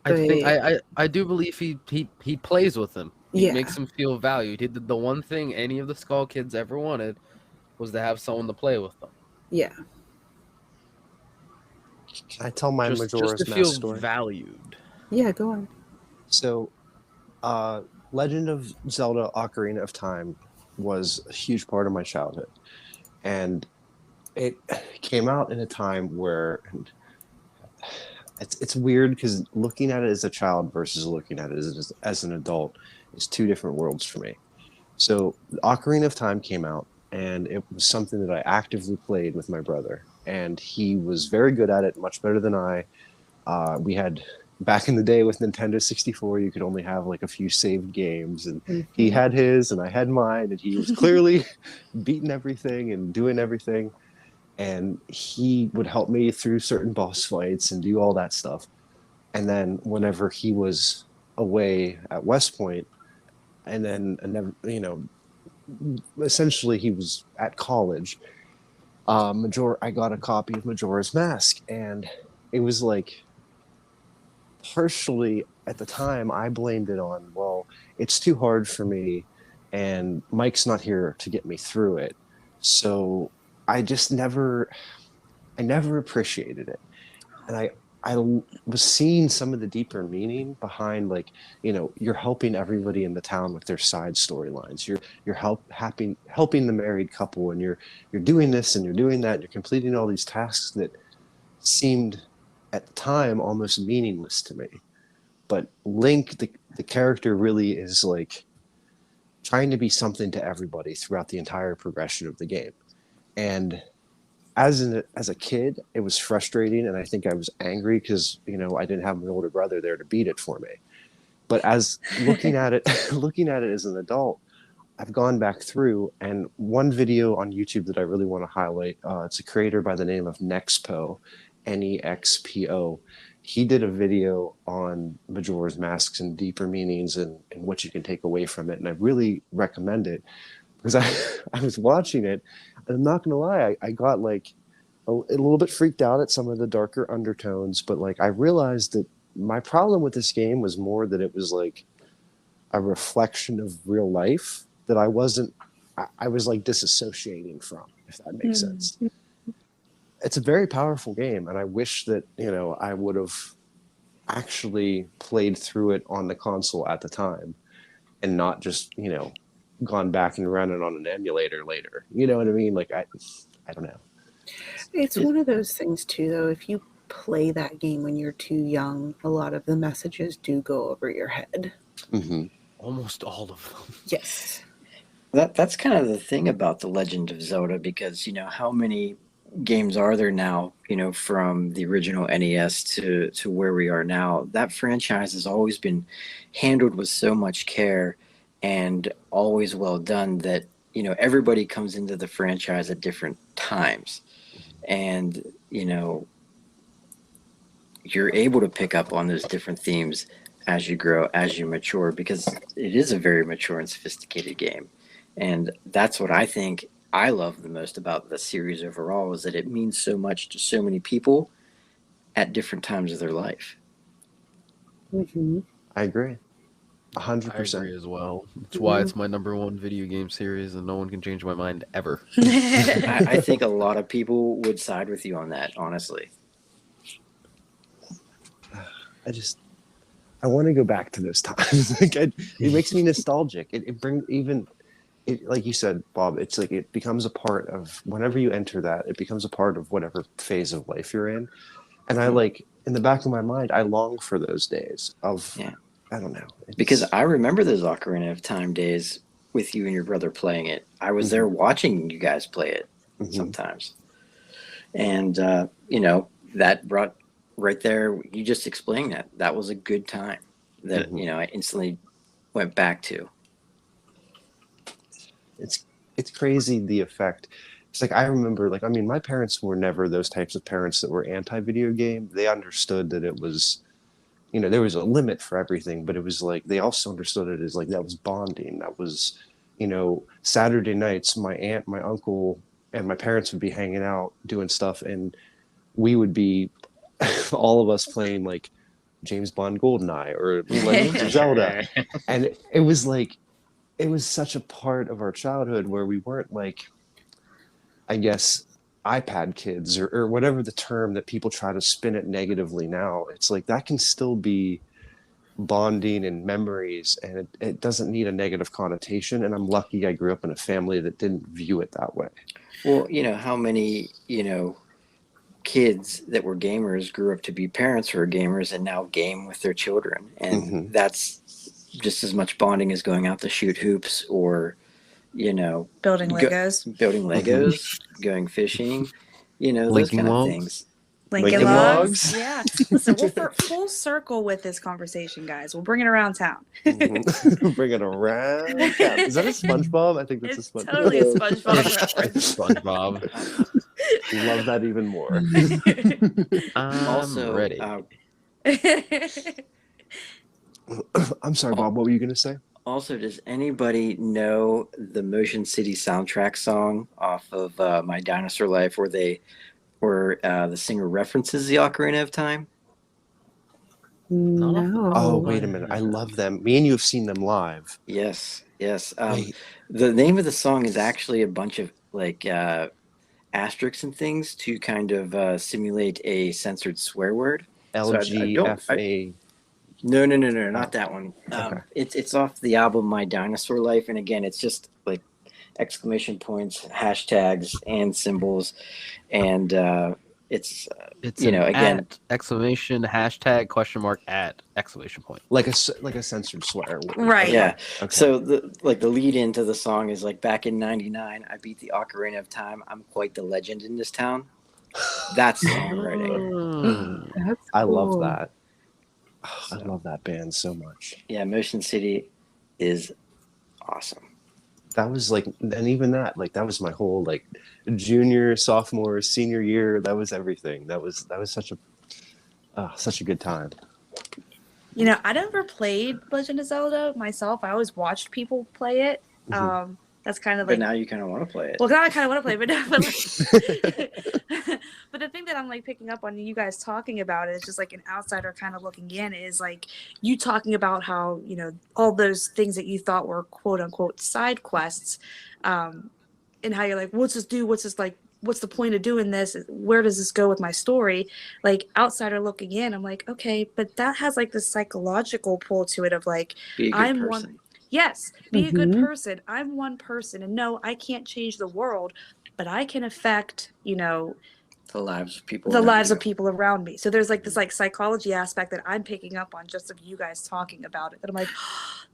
I do believe he plays with him. He makes him feel valued. He did the one thing any of the Skull Kids ever wanted was to have someone to play with them. Yeah. Can I tell my Majora's just to Mask feel story? Valued. Yeah, go on. So, Legend of Zelda: Ocarina of Time was a huge part of my childhood, and it came out in a time where it's weird because looking at it as a child versus looking at it as an adult is two different worlds for me. So, Ocarina of Time came out, and it was something that I actively played with my brother, and he was very good at it, much better than I. We had back in the day with Nintendo 64, you could only have like a few saved games, and he had his and I had mine, and he was clearly beating everything and doing everything. And he would help me through certain boss fights and do all that stuff. And then whenever he was away at West Point, and then essentially he was at college, I got a copy of Majora's Mask, and it was like, partially at the time I blamed it on, well, it's too hard for me and Mike's not here to get me through it. So I never appreciated it. And I was seeing some of the deeper meaning behind, like, you're helping everybody in the town with their side storylines. You're helping the married couple, and you're doing this and you're doing that. You're completing all these tasks that seemed at the time almost meaningless to me. But Link, the character, really is like trying to be something to everybody throughout the entire progression of the game. And as a kid, it was frustrating, and I think I was angry because I didn't have my older brother there to beat it for me. But as looking at it as an adult, I've gone back through, and one video on YouTube that I really want to highlight, it's a creator by the name of Nexpo, Nexpo. He did a video on Majora's Masks and deeper meanings and what you can take away from it, and I really recommend it because I was watching it, and I'm not gonna lie, I got like a little bit freaked out at some of the darker undertones, but like I realized that my problem with this game was more that it was like a reflection of real life that I was like disassociating from, if that makes sense. It's a very powerful game, and I wish that I would have actually played through it on the console at the time and not just gone back and run it on an emulator later. You know what I mean? Like I don't know. It's one of those things too, though. If you play that game when you're too young, a lot of the messages do go over your head. Almost all of them. Yes. That's kind of the thing about The Legend of Zelda, because how many games are there now, from the original NES to where we are now. That franchise has always been handled with so much care and always well done that everybody comes into the franchise at different times, and you're able to pick up on those different themes as you grow, as you mature, because it is a very mature and sophisticated game. And that's what I think I love the most about the series overall, is that it means so much to so many people at different times of their life. I agree. 100%. I agree as well. That's why it's my #1 video game series, and no one can change my mind ever. I think a lot of people would side with you on that, honestly. I want to go back to those times. It makes me nostalgic. It brings like you said, Bob, it's like it becomes a part of, whenever you enter that, it becomes a part of whatever phase of life you're in. And I like, in the back of my mind, I long for those days of, I don't know. Because I remember those Ocarina of Time days with you and your brother playing it. I was there watching you guys play it sometimes. And, that brought right there, you just explained that. That was a good time that, I instantly went back to. It's crazy, the effect. It's like, I remember, like, I mean, my parents were never those types of parents that were anti-video game. They understood that it was, there was a limit for everything, but it was like, they also understood it as like, that was bonding. That was, Saturday nights, my aunt, my uncle, and my parents would be hanging out doing stuff, and we would be, all of us playing like James Bond GoldenEye or Legend of Zelda. And it was like, it was such a part of our childhood where we weren't like, I guess, iPad kids or whatever the term that people try to spin it negatively now. It's like that can still be bonding and memories, and it doesn't need a negative connotation. And I'm lucky I grew up in a family that didn't view it that way. Well, how many, kids that were gamers grew up to be parents who are gamers and now game with their children. And that's just as much bonding as going out to shoot hoops or, building Legos, going fishing, those Linking kind of walls. things. Lincoln Lincoln Logs. Logs. Yeah. Listen, we're full circle with this conversation, guys. We'll bring it around town. Mhm. Bring it around. Yeah. Is that a SpongeBob? I think that's It's a SpongeBob. totally a SpongeBob reference. SpongeBob. Love that even more. I'm Also, ready. I'm sorry, Bob. What were you gonna say? Also, does anybody know the Motion City soundtrack song off of My Dinosaur Life, where the singer references the Ocarina of Time? Not off the top No. Oh, of my wait a minute. I head. love them. Me and you have seen them live. Yes. Wait. The name of the song is actually a bunch of like asterisks and things to kind of simulate a censored swear word. LGFA. No, not that one. Okay. It's off the album My Dinosaur Life, and again, it's just like exclamation points, hashtags, and symbols, and it's It's you know, again, exclamation hashtag question mark at exclamation point. Like a censored swear word. Right. yeah. Okay. So the lead into the song is like, back in '99, I beat the Ocarina of Time. I'm quite the legend in this town. That's songwriting. That's I love cool. that. Oh, I love that band so much. Yeah, Motion City is awesome. That was like, and even that, like, that was my whole like junior, sophomore, senior year. That was everything. That was such a good time. You know, I never played Legend of Zelda myself. I always watched people play it. That's kind of But like. now you kind of want to play it. Well, now I kind of want to play, but the thing that I'm like picking up on you guys talking about is just like an outsider kind of looking in is like you talking about how, you know, all those things that you thought were quote unquote side quests, and how you're like, what's this do? What's this like? What's the point of doing this? Where does this go with my story? Like outsider looking in, I'm like, okay, but that has like this psychological pull to it of like, Be a good I'm person. one. Yes, be a good Mhm. person. I'm one person, and no, I can't change the world, but I can affect, you know, The lives of people. the around lives you. of people around me. So there's like this like psychology aspect that I'm picking up on just of you guys talking about it. That I'm like,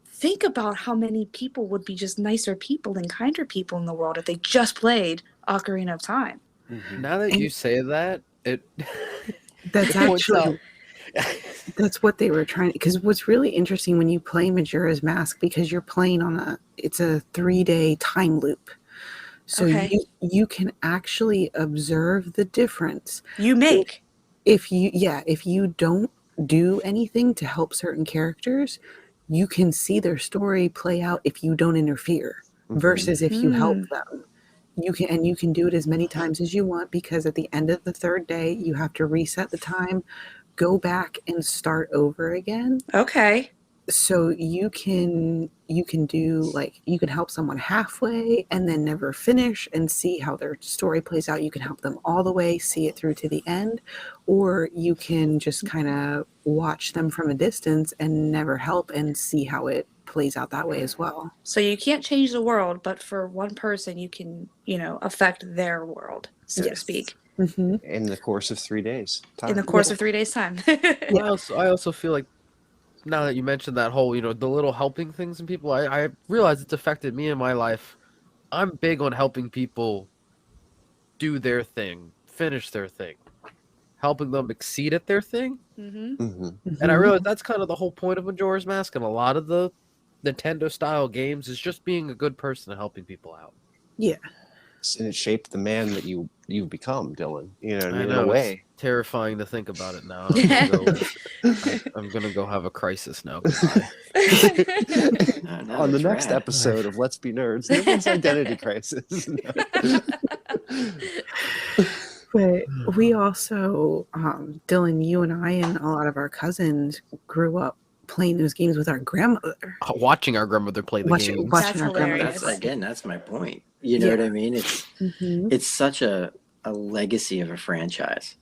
think about how many people would be just nicer people and kinder people in the world if they just played Ocarina of Time. Now that you say that, it That's it points actually out. that's what they were trying. Because what's really interesting when you play Majora's Mask, because you're playing on it's a 3-day time loop, so Okay. you can actually observe the difference You make. if you don't do anything to help certain characters. You can see their story play out if you don't interfere, versus if you help them. You can do it as many times as you want, because at the end of the 3rd day you have to reset the time, go back and start over again. Okay. So you can do, like, you can help someone halfway and then never finish and see how their story plays out. You can help them all the way, see it through to the end, or you can just kind of watch them from a distance and never help and see how it plays out that way as well. So you can't change the world, but for one person, you can, you know, affect their world, so to Yes. speak, In the course of 3 days. in the course of 3 days' time. I also feel like, now that you mentioned that whole, you know, the little helping things in people, I realize it's affected me in my life. I'm big on helping people do their thing, finish their thing, helping them exceed at their thing. And I realize that's kind of the whole point of Majora's Mask and a lot of the Nintendo style games is just being a good person and helping people out. Yeah. And it shaped the man that you've become, Dillon. You know what I mean? know, In a way. it's terrifying to think about it now. I'm gonna go have a crisis now. On the next episode of Let's Be Nerds, Dillon's identity crisis. But we also, Dillon, you and I and a lot of our cousins grew up playing those games with our grandmother. Watching our grandmother play the game. That's Our grandmother. hilarious. That's my point. You know what I mean? It's such a legacy of a franchise.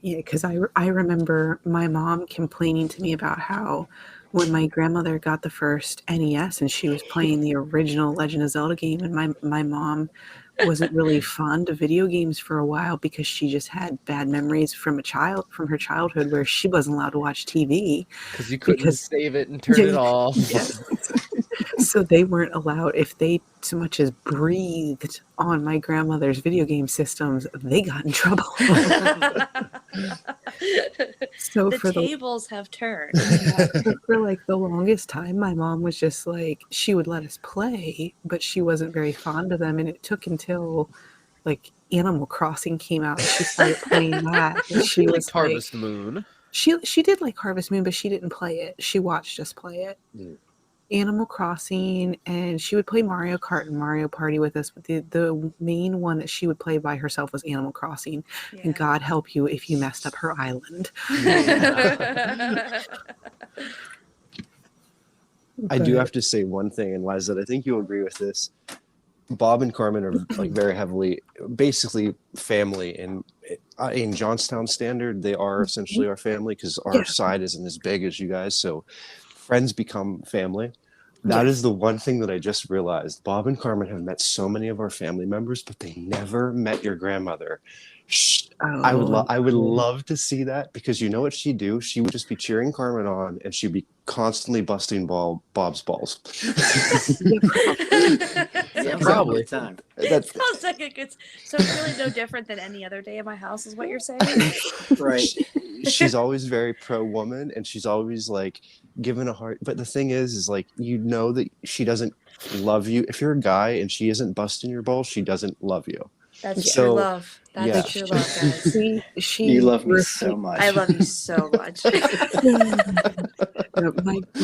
Yeah, because I remember my mom complaining to me about how when my grandmother got the first NES and she was playing the original Legend of Zelda game, and my mom wasn't really fond of video games for a while because she just had bad memories from her childhood where she wasn't allowed to watch TV Because you couldn't save it and turn it off. Yes. So they weren't allowed, if they so much as breathed on my grandmother's video game systems, they got in trouble. So The for the tables have turned. for like the longest time, my mom was just like, she would let us play, but she wasn't very fond of them. And it took until like Animal Crossing came out and she started playing that. And she She was liked Harvest Moon. she did like Harvest Moon, but she didn't play it. She watched us play it. Animal Crossing, and she would play Mario Kart and Mario Party with us. But the main one that she would play by herself was Animal Crossing. Yeah. And God help you if you messed up her island. I do have to say one thing, and Lizett, I think you'll agree with this. Bob and Carmen are like very heavily, basically family, and in Johnstown standard, they are essentially our family because our side isn't as big as you guys. So friends become family. That is the one thing that I just realized. Bob and Carmen have met so many of our family members, but they never met your grandmother. I would love to see that, because you know what she'd do? She would just be cheering Carmen on, and she'd be constantly busting Bob's balls. Probably. Time. That sounds like a good. So it's really no different than any other day at my house, is what you're saying? Right. She's always very pro woman, and she's always like given a heart. But the thing is like, you know that she doesn't love you. If you're a guy and she isn't busting your balls, she doesn't love you. That's So, true love. That's true love, guys. You love me so much. I love you so much.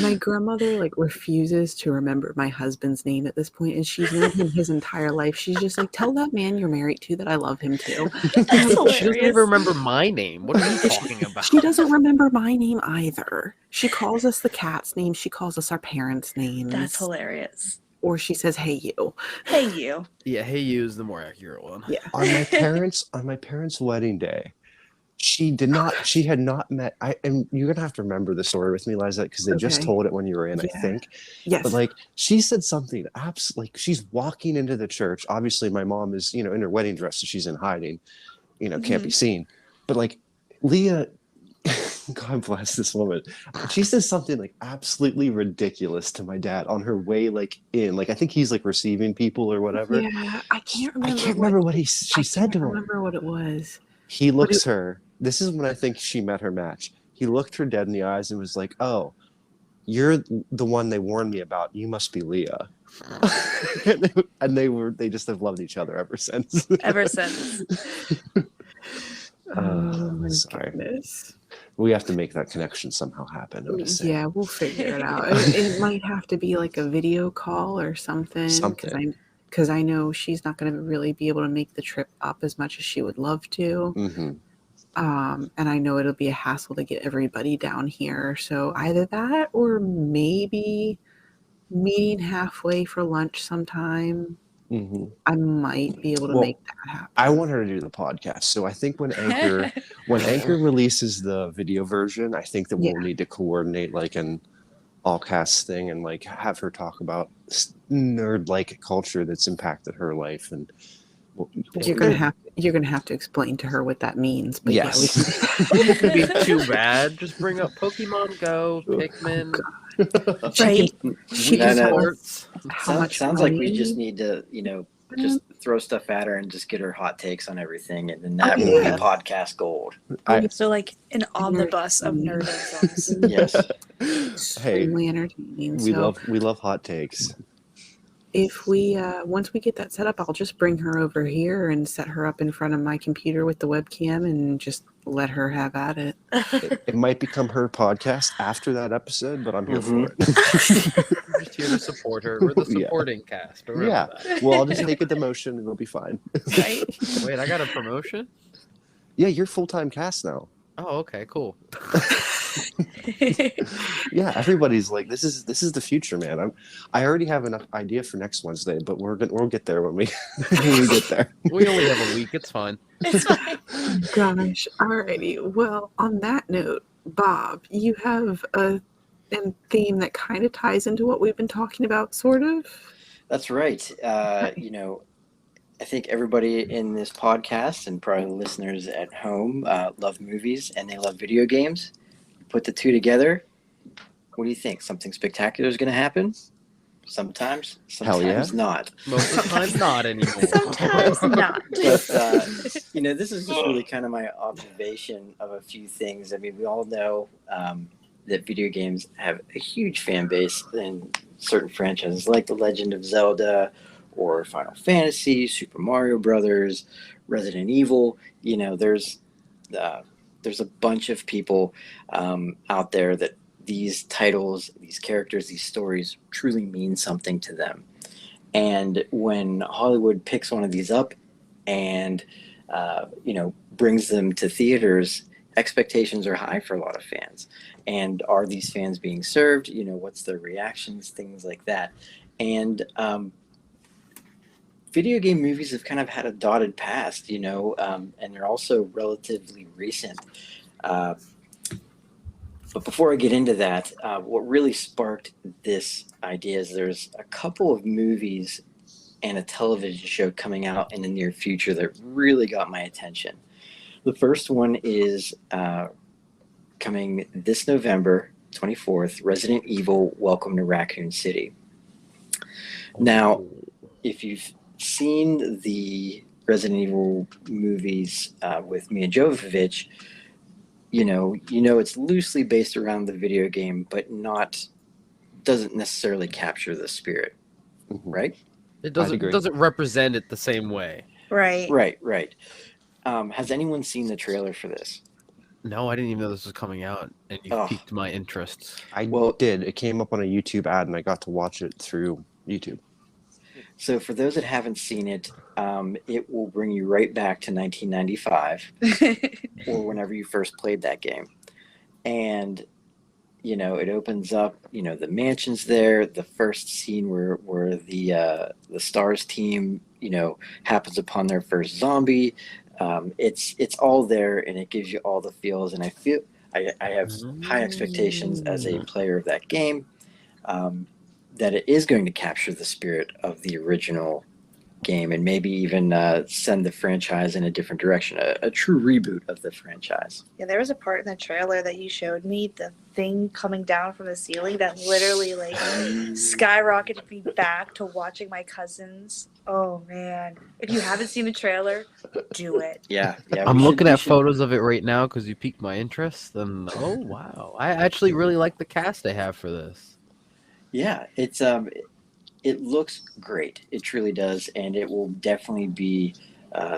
My grandmother like refuses to remember my husband's name at this point, and she's known him his entire life. She's just like, tell that man you're married to that I love him too. That's She doesn't hilarious. even remember my name. What are you talking about? She doesn't remember my name either. She calls us the cat's name. She calls us our parents' names. That's hilarious. Or she says, "Hey you." Hey you. Yeah, hey you is the more accurate one. Yeah. On my parents' wedding day, she had not met. And you're gonna have to remember the story with me, Lizett, because they just told it when you were in, I think. Yes. But like, she said something absolutely. Like, she's walking into the church. Obviously, my mom is, in her wedding dress, so she's in hiding. Can't be seen. But like, Leah. God bless this woman. She says something like absolutely ridiculous to my dad on her way in. Like, I think he's like receiving people or whatever. Yeah, I can't remember. I can't remember what she said to him. I can't remember what it was. He looks her. This is when I think she met her match. He looked her dead in the eyes and was like, "Oh, you're the one they warned me about. You must be Leah." and they just have loved each other ever since. Ever since. Oh my sorry. goodness. We have to make that connection somehow happen. Yeah, we'll figure it out. It might have to be like a video call or something. Because I know she's not going to really be able to make the trip up as much as she would love to. Mm-hmm. And I know it'll be a hassle to get everybody down here. So either that or maybe meeting halfway for lunch sometime. Mm-hmm. I might be able to make that happen. I want her to do the podcast. So I think when Anchor releases the video version, I think that we'll need to coordinate like an all cast thing and like have her talk about nerd like culture that's impacted her life. And you're gonna have to explain to her what that means. But yes. It could be too bad. Just bring up Pokemon Go, Pikmin. She Sounds how much sounds money? like we just need to, just throw stuff at her and just get her hot takes on everything, and then that will be podcast gold. So like an omnibus of nerdisms. Yes. Extremely entertaining. We love hot takes. If we once we get that set up, I'll just bring her over here and set her up in front of my computer with the webcam and just let her have at it. It might become her podcast after that episode, but I'm here for it. We're just here to support her. We're the supporting cast. Yeah. Well, I'll just take a demotion and it'll be fine. Right? Wait, I got a promotion? Yeah, you're full-time cast now. Oh, okay, cool. Yeah, everybody's like, this is the future, man. I already have an idea for next Wednesday, but we'll get there when we get there. We only have a week. It's fine. It's fine. Gosh, alrighty. Well, on that note, Bob, you have a theme that kind of ties into what we've been talking about, sort of. That's right. I think everybody in this podcast and probably listeners at home love movies and they love video games. Put the two together. What do you think? Something spectacular is going to happen? Sometimes, Hell yeah. sometimes not. Most of the time, not anymore. Sometimes not. But this is just really kind of my observation of a few things. I mean, we all know that video games have a huge fan base in certain franchises like The Legend of Zelda or Final Fantasy, Super Mario Brothers, Resident Evil. There's a bunch of people out there that these titles, these characters, these stories truly mean something to them. And when Hollywood picks one of these up and brings them to theaters, expectations are high for a lot of fans. And are these fans being served? What's their reactions? Things like that. And video game movies have kind of had a dotted past, and they're also relatively recent. But before I get into that, what really sparked this idea is there's a couple of movies and a television show coming out in the near future that really got my attention. The first one is coming this November 24th, Resident Evil Welcome to Raccoon City. Now, if you've seen the Resident Evil movies with Mia Jovovich, you know it's loosely based around the video game, but doesn't necessarily capture the spirit, right? It doesn't represent it the same way. Right. Right. Has anyone seen the trailer for this? No, I didn't even know this was coming out, and you piqued my interest. I did. It came up on a YouTube ad, and I got to watch it through YouTube. So for those that haven't seen it, it will bring you right back to 1995 or whenever you first played that game. And, it opens up, the mansion's there. The first scene where the STARS team, happens upon their first zombie. It's all there, and it gives you all the feels. And I have high expectations as a player of that game. That it is going to capture the spirit of the original game and maybe even send the franchise in a different direction, a true reboot of the franchise. Yeah, there was a part in the trailer that you showed me, the thing coming down from the ceiling that literally skyrocketed me back to watching my cousins. Oh man, if you haven't seen the trailer, do it. Yeah. I'm looking at photos of it right now because you piqued my interest, and oh wow, I actually really like the cast they have for this. Yeah, it looks great. It truly does, and it will definitely be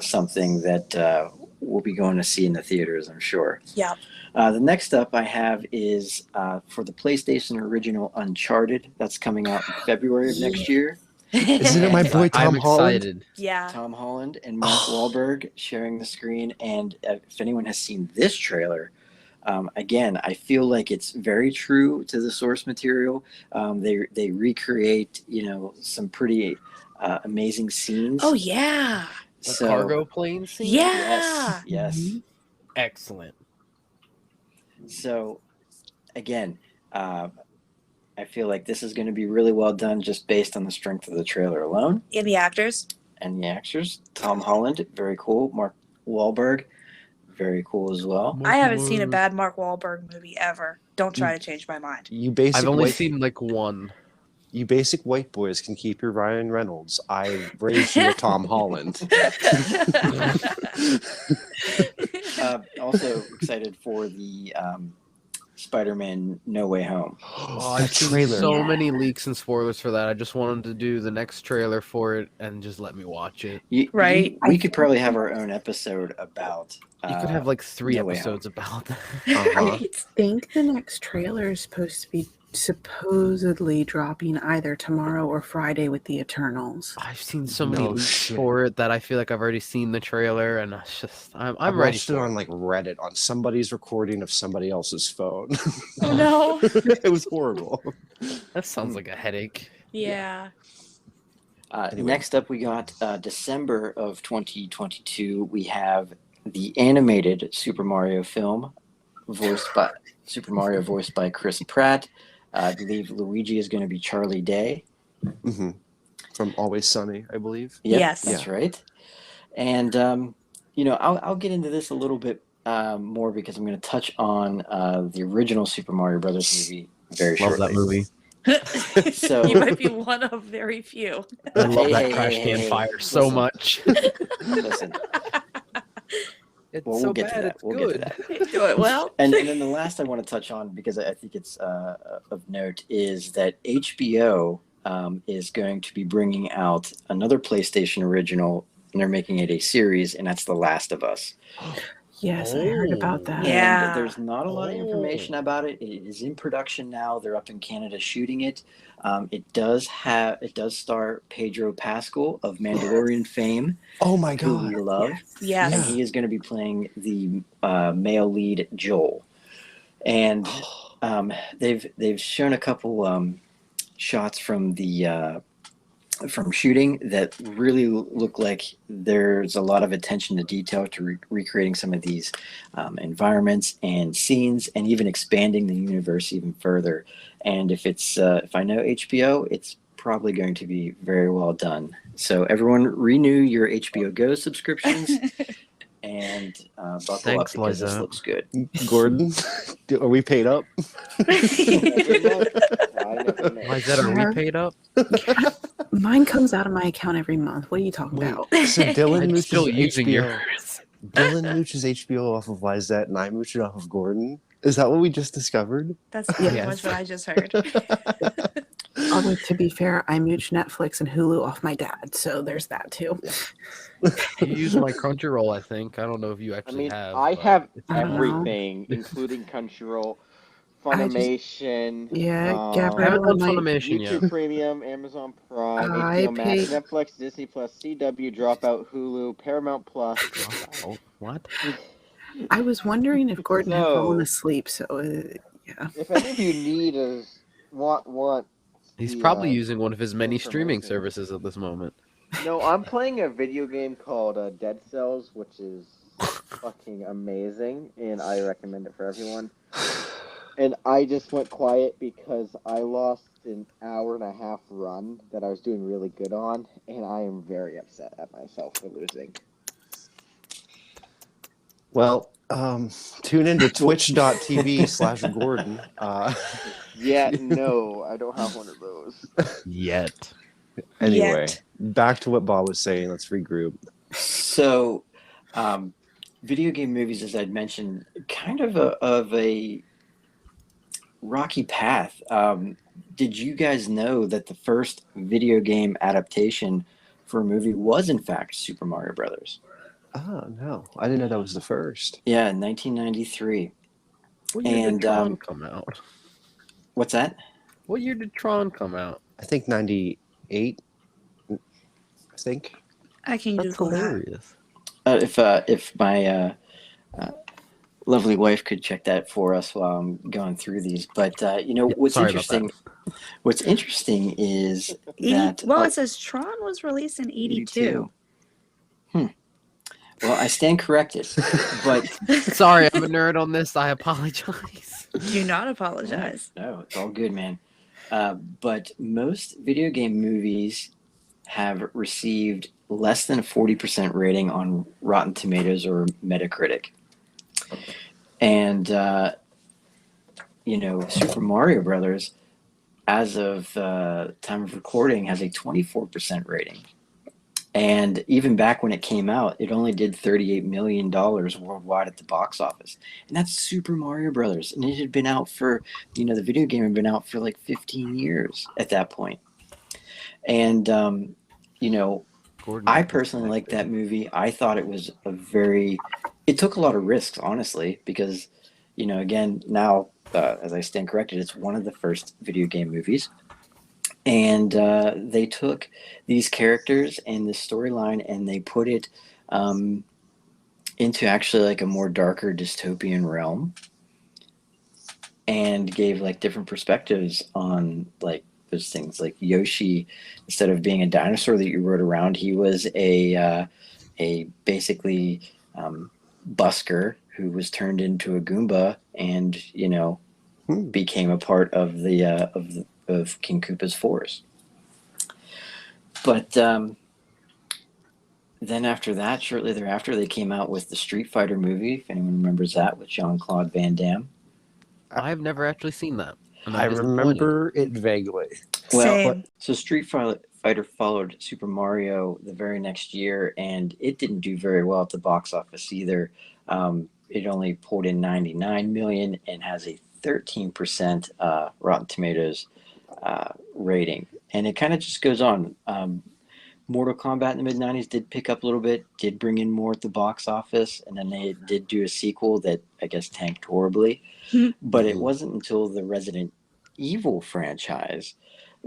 something that we'll be going to see in the theaters, I'm sure. Yeah. The next up I have is for the PlayStation original Uncharted. That's coming out in February of next year. Isn't it my boy Tom Holland? Excited. Yeah. Tom Holland and Mark Wahlberg sharing the screen. And if anyone has seen this trailer, again, I feel like it's very true to the source material. They recreate, some pretty amazing scenes. Oh yeah. The cargo plane scene? Yeah. Yes. Excellent. So, again, I feel like this is going to be really well done just based on the strength of the trailer alone. And the actors. And the actors. Tom Holland, very cool. Mark Wahlberg, very cool as well. I haven't seen a bad Mark Wahlberg movie ever. Don't try to change my mind. I've only seen one. You basic white boys can keep your Ryan Reynolds. I raised you with Tom Holland. Also excited for the Spider-Man No Way Home. I've seen so many leaks and spoilers for that. I just want them to do the next trailer for it and just let me watch it. Right. We could probably have our own episode about. You could have 3 episodes about that. I think the next trailer is supposed to be supposedly dropping either tomorrow or Friday with the Eternals. I've seen so many leaks for it that I feel like I've already seen the trailer, and I'm ready. Watched it on Reddit on somebody's recording of somebody else's phone. Oh no. It was horrible. That sounds like a headache. Yeah. Anyway. Next up, we got December of 2022. We have the animated Super Mario film, voiced by Chris Pratt. I believe Luigi is going to be Charlie Day. Mm-hmm. From Always Sunny, I believe. Yep, yes, that's right. And I'll get into this a little bit more because I'm going to touch on the original Super Mario Brothers movie very shortly. Love that movie. So you might be one of very few. I love that Hey, trash hey, can hey, fire so listen. much. Listen, It's well, so we'll get to bad, that. it's We'll good. get to that. Do it well. And then the last I want to touch on, because I think it's of note, is that HBO is going to be bringing out another PlayStation original, and they're making it a series, and that's The Last of Us. Yes, I heard about that. Yeah. And there's not a lot of information about it. It is in production now. They're up in Canada shooting it. It does star Pedro Pascal of Mandalorian fame, Oh my who we god. love. Yes. And he is going to be playing the male lead Joel. And they've shown a couple shots from the from shooting that really look like there's a lot of attention to detail to recreating some of these environments and scenes, and even expanding the universe even further. And if I know HBO, it's probably going to be very well done. So everyone, renew your HBO Go subscriptions and buckle Thanks, up, because this Lizett. looks good. Gordon, are we paid up? Every month. I never know. Lizett, are we paid up? Mine comes out of my account every month. What are you talking Wait, about? so Dillon I'm mooches still using HBO. yours. Dylan mooches HBO off of Lizett, and I mooch it off of Gordon. Is that what we just discovered? That's pretty Yes. much what I just heard. Although, to be fair, I mooch Netflix and Hulu off my dad, so there's that too. You use my Crunchyroll, I think. I don't know if you I actually mean, have. I but have it's I don't know. everything, including Crunchyroll, Funimation, Yeah, I haven't Gabrielle done might. Funimation YouTube yet. Premium, Amazon Prime, I HBO Max, pay- Netflix, Disney Plus, CW, Dropout, Hulu, Paramount Plus. Oh, what? I was wondering if Gordon had So- fallen asleep, so yeah. If any of you need want He's the, probably using one of his many streaming information. services at this moment. No, I'm playing a video game called Dead Cells, which is fucking amazing, and I recommend it for everyone. And I just went quiet because I lost an hour and a half run that I was doing really good on, and I am very upset at myself for losing. Well, tune into twitch.tv/Gordon. Yeah, no, I don't have one of those. Yet. Anyway, Yet. back to what Bob was saying. Let's regroup. So, video game movies, as I'd mentioned, kind of a rocky path. Did you guys know that the first video game adaptation for a movie was, in fact, Super Mario Brothers? Oh, no. I didn't know that was the first. Yeah, in 1993. What year And, did Tron come out? What's that? What year did Tron come out? I think 98. I think. I can That's Google that. hilarious. If my lovely wife could check that for us while I'm going through these. But what's sorry about interesting? What's interesting is that It says Tron was released in 82. Well, I stand corrected, but Sorry, I'm a nerd on this. I apologize. Do not apologize. no, it's all good, man. But most video game movies have received less than a 40% rating on Rotten Tomatoes or Metacritic. And, Super Mario Brothers, as of time of recording, has a 24% rating. And even back when it came out, it only did $38 million worldwide at the box office. And that's Super Mario Brothers. And it had been out for, the video game had been out for like 15 years at that point. And, Gordon, I personally liked that movie. I thought it was it took a lot of risks, honestly, because, again, now, as I stand corrected, it's one of the first video game movies. And they took these characters and this storyline and they put it into actually like a more darker dystopian realm, and gave like different perspectives on like those things. Like Yoshi, instead of being a dinosaur that you rode around, he was a basically busker who was turned into a Goomba and became a part of of King Koopa's force. But then after that, shortly thereafter, they came out with the Street Fighter movie, if anyone remembers that, with Jean-Claude Van Damme. I've never actually seen that. And I I'm disappointed. remember it vaguely. Well, Same. so Street Fighter followed Super Mario the very next year, and it didn't do very well at the box office either. It only pulled in 99 million and has a 13% Rotten Tomatoes rating, and it kind of just goes on. Mortal Kombat in the mid 90s did pick up a little bit, did bring in more at the box office, and then they did do a sequel that I guess tanked horribly. But it wasn't until the Resident Evil franchise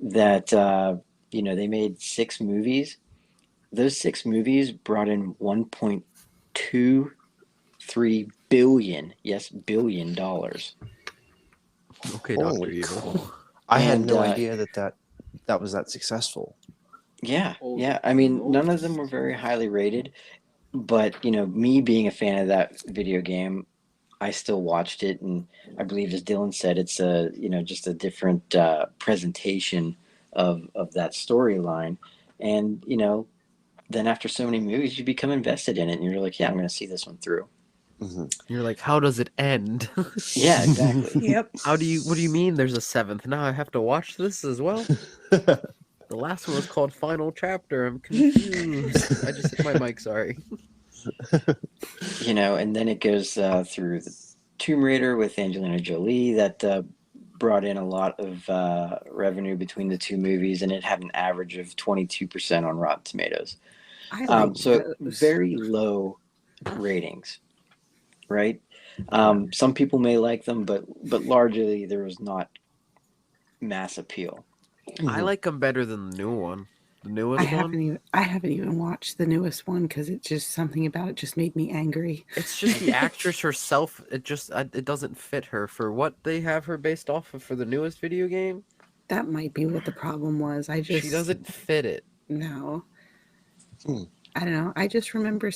that they made 6 movies. Those 6 movies brought in 1.23 billion, yes, billion dollars. Okay, Dr. Holy Evil. cow. I had And, no idea that was that successful. Yeah. I mean, none of them were very highly rated, but me being a fan of that video game, I still watched it, and I believe, as Dillon said, it's just a different presentation of that storyline, and then after so many movies, you become invested in it, and you're like, yeah, I'm going to see this one through. You're like, how does it end? Yeah, exactly. Yep. What do you mean there's a 7th? Now I have to watch this as well? The last one was called Final Chapter. I'm confused. I just hit my mic, sorry. And then it goes through the Tomb Raider with Angelina Jolie that brought in a lot of revenue between the 2 movies, and it had an average of 22% on Rotten Tomatoes. I like So those. very low ratings, right? Some people may like them, but largely there was not mass appeal. I like them better than the new one. The I newest one? haven't even watched the newest one because it's just something about it just made me angry. It's just the actress herself. It doesn't fit her for what they have her based off of for the newest video game. That might be what the problem was. She doesn't fit it. No. I don't know. I just remember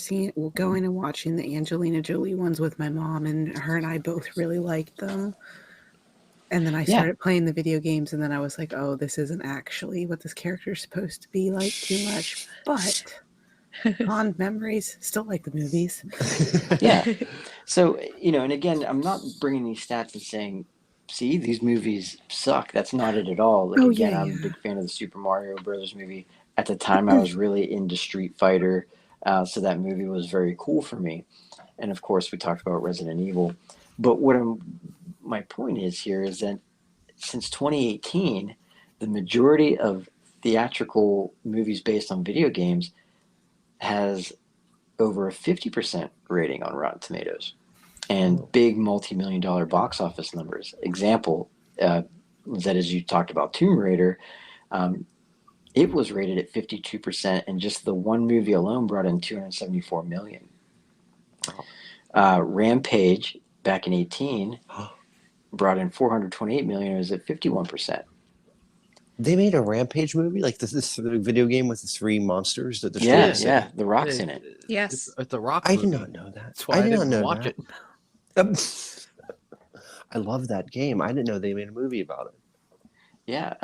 going and watching the Angelina Jolie ones with my mom, and her and I both really liked them. And then I started playing the video games, and then I was like, oh, this isn't actually what this character is supposed to be like too much. But fond memories, still like the movies. Yeah. So, and again, I'm not bringing these stats and saying, see, these movies suck. That's not it at all. Like, again, I'm a big fan of the Super Mario Brothers movie. At the time, I was really into Street Fighter, so that movie was very cool for me. And, of course, we talked about Resident Evil. But my point is that since 2018, the majority of theatrical movies based on video games has over a 50% rating on Rotten Tomatoes and big multi-million-dollar box office numbers. Example, that as you talked about Tomb Raider, it was rated at 52%, and just the one movie alone brought in 274 million. Rampage, back in 2018, brought in 428 million. It was at 51%. They made a Rampage movie, like this video game with the 3 monsters that they're Yeah, The Rock's in it. Yes. It's the Rock I movie. did not know that. That's why I did not didn't know watch that. it. I love that game. I didn't know they made a movie about it. Yeah,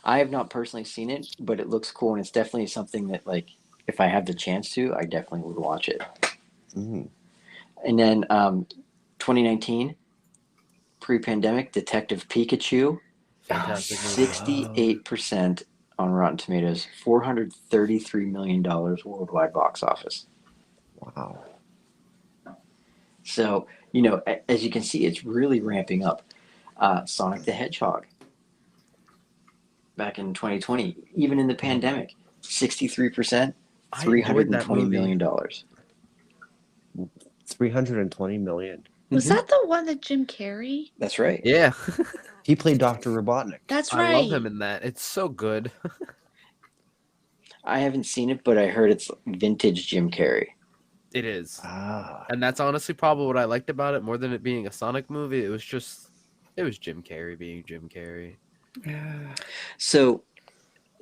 I have not personally seen it, but it looks cool, and it's definitely something that, like, if I have the chance to, I definitely would watch it. Mm. And then 2019, pre-pandemic, Detective Pikachu, Fantastic movie. 68% on Rotten Tomatoes, $433 million worldwide box office. Wow. So, as you can see, it's really ramping up. Sonic the Hedgehog, back in 2020, even in the pandemic, 63%, $320 million. 320 million. Was that the one that Jim Carrey? That's right. Yeah. He played Dr. Robotnik. That's right. I love him in that. It's so good. I haven't seen it, but I heard it's vintage Jim Carrey. It is. Ah. And that's honestly probably what I liked about it more than it being a Sonic movie. It was Jim Carrey being Jim Carrey. So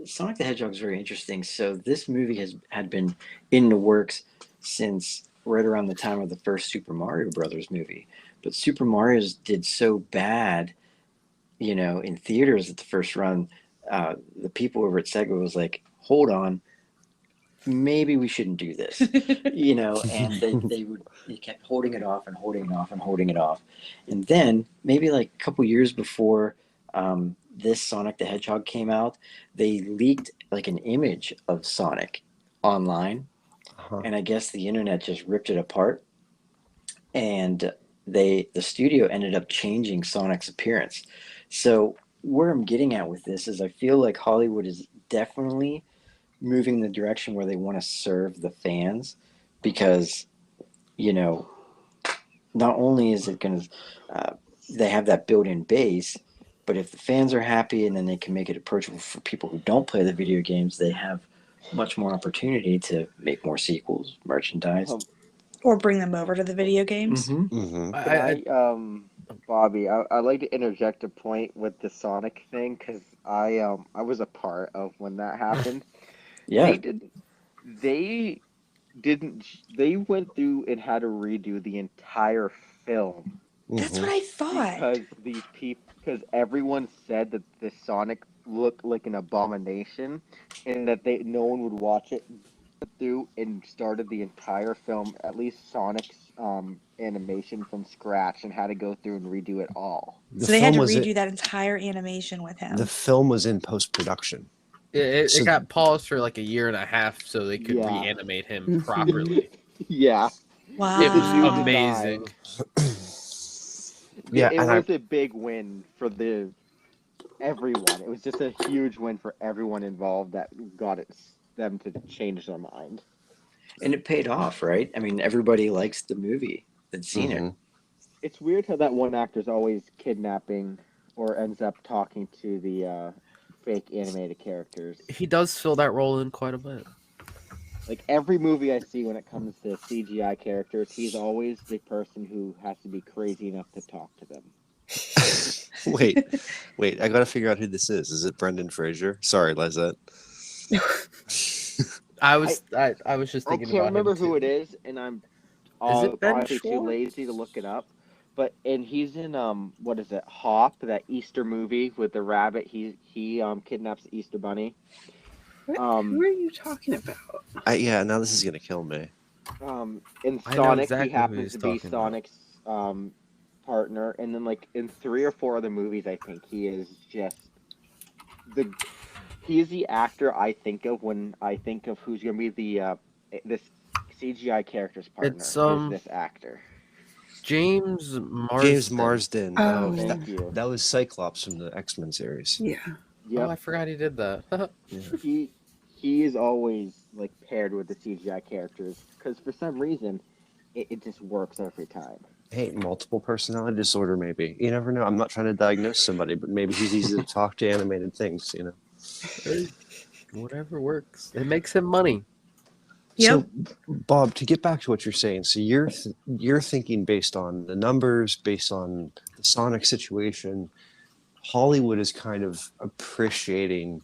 Sonic the Hedgehog is very interesting. So this movie had been in the works since right around the time of the first Super Mario Brothers movie. But Super Mario's did so bad, in theaters at the first run, the people over at Sega was like, hold on, maybe we shouldn't do this, and they kept holding it off and holding it off and holding it off. And then maybe like a couple years before this Sonic the Hedgehog came out, they leaked like an image of Sonic online, and I guess the internet just ripped it apart. And the studio ended up changing Sonic's appearance. So where I'm getting at with this is I feel like Hollywood is definitely moving the direction where they want to serve the fans, because not only is it going to they have that built-in base, but if the fans are happy and then they can make it approachable for people who don't play the video games, they have much more opportunity to make more sequels, merchandise. Or bring them over to the video games. Can I, Bobby, I'd like to interject a point with the Sonic thing, because I was a part of when that happened. Yeah. They went through and had to redo the entire film. That's what I thought. Because everyone said that the Sonic looked like an abomination, and that no one would watch it. Through and started the entire film, at least Sonic's animation from scratch, and had to go through and redo it all. So they had to redo that entire animation with him. The film was in post-production. It got paused for like a year and a half so they could reanimate him properly. Yeah. Wow. It was amazing. It was a big win for everyone. It was just a huge win for everyone involved that got them to change their mind. And it paid off, right? I mean, everybody likes the movie that's seen it. It's weird how that one actor's always kidnapping or ends up talking to the fake animated characters. He does fill that role in quite a bit. Like every movie I see when it comes to CGI characters, he's always the person who has to be crazy enough to talk to them. Wait, I gotta figure out who this is. Is it Brendan Fraser? Sorry, Lizett. I was just thinking. I can't remember who it is, and I'm honestly too lazy to look it up. And he's in what is it, Hop, that Easter movie with the rabbit. He kidnaps the Easter bunny. Who are you talking about? Now this is gonna kill me. In Sonic, he happens to be Sonic's partner, and then like in 3 or 4 other movies, I think he is just he is the actor I think of when I think of who's gonna be this CGI character's partner. It's is this actor. James Marsden. James Marsden. Oh, thank you. That was Cyclops from the X-Men series. Yeah. Yep. Oh, I forgot he did that. He is always like paired with the CGI characters, because for some reason it just works every time. Hey, multiple personality disorder, maybe. You never know. I'm not trying to diagnose somebody, but maybe he's easy to talk to animated things, Whatever works. It makes him money. Yep. So, Bob, to get back to what you're saying, so you're thinking based on the numbers, based on the Sonic situation, Hollywood is kind of appreciating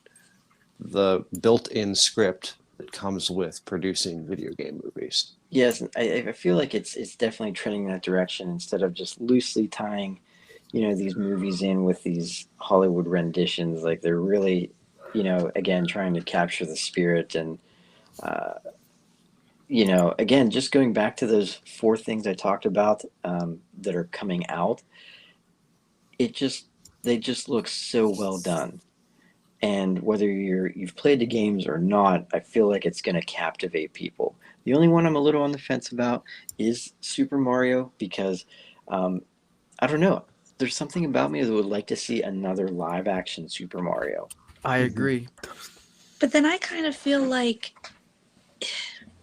the built-in script that comes with producing video game movies. Yes, I feel like it's definitely trending in that direction, instead of just loosely tying, these movies in with these Hollywood renditions. Like they're really, again, trying to capture the spirit. And, again, just going back to those 4 things I talked about that are coming out, they just look so well done. And whether you've played the games or not, I feel like it's going to captivate people. The only one I'm a little on the fence about is Super Mario, because I don't know. There's something about me that would like to see another live action Super Mario. I agree. But then I kind of feel like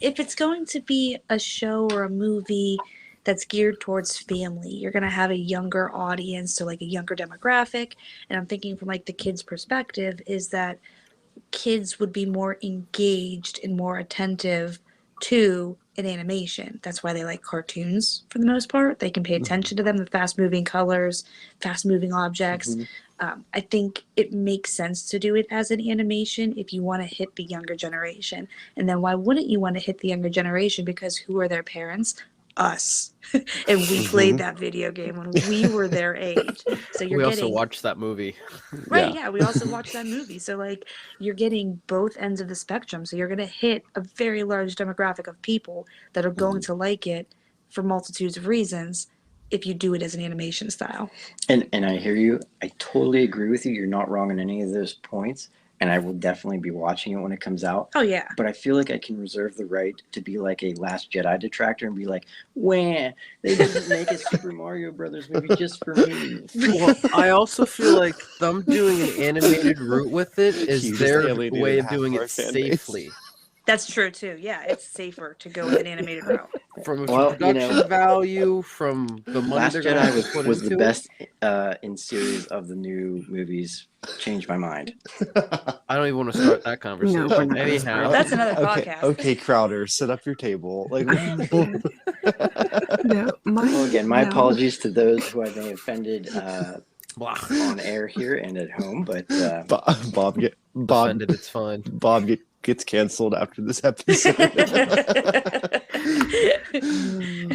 if it's going to be a show or a movie that's geared towards family, you're going to have a younger audience, so like a younger demographic. And I'm thinking from like the kids' perspective is that kids would be more engaged and more attentive to an animation. That's why they like cartoons for the most part. They can pay attention to them, the fast moving colors, fast moving objects. I think it makes sense to do it as an animation if you want to hit the younger generation. And then why wouldn't you want to hit the younger generation? Because who are their parents? Us. And we played that video game when we were their age. So we also watched that movie. Right, yeah, we also watched that movie. So like you're getting both ends of the spectrum. So you're going to hit a very large demographic of people that are going to like it for multitudes of reasons. if you do it as an animation style. And I hear you. I totally agree with you. You're not wrong on any of those points. And I will definitely be watching it when it comes out. Oh yeah. But I feel like I can reserve the right to be like a Last Jedi detractor and be like, "Wah, they didn't make a Super Mario Brothers movie just for me." Well, I also feel like them doing an animated route with it is He just their alienated way of half doing of our it fan base. safely. That's true too. Yeah, it's safer to go with an animated route. From a Well, production value, from the money Last they're going to Jedi put was into the it. best in series of the new movies. Changed my mind. I don't even want to start that conversation. we're not. Anyhow, That's another Okay, podcast. okay, Crowder, set up your table. Like, No, Well, again, my no. apologies to those who I may have offended blah. on air here and at home, but Bob Offended, it's fine. gets canceled after this episode.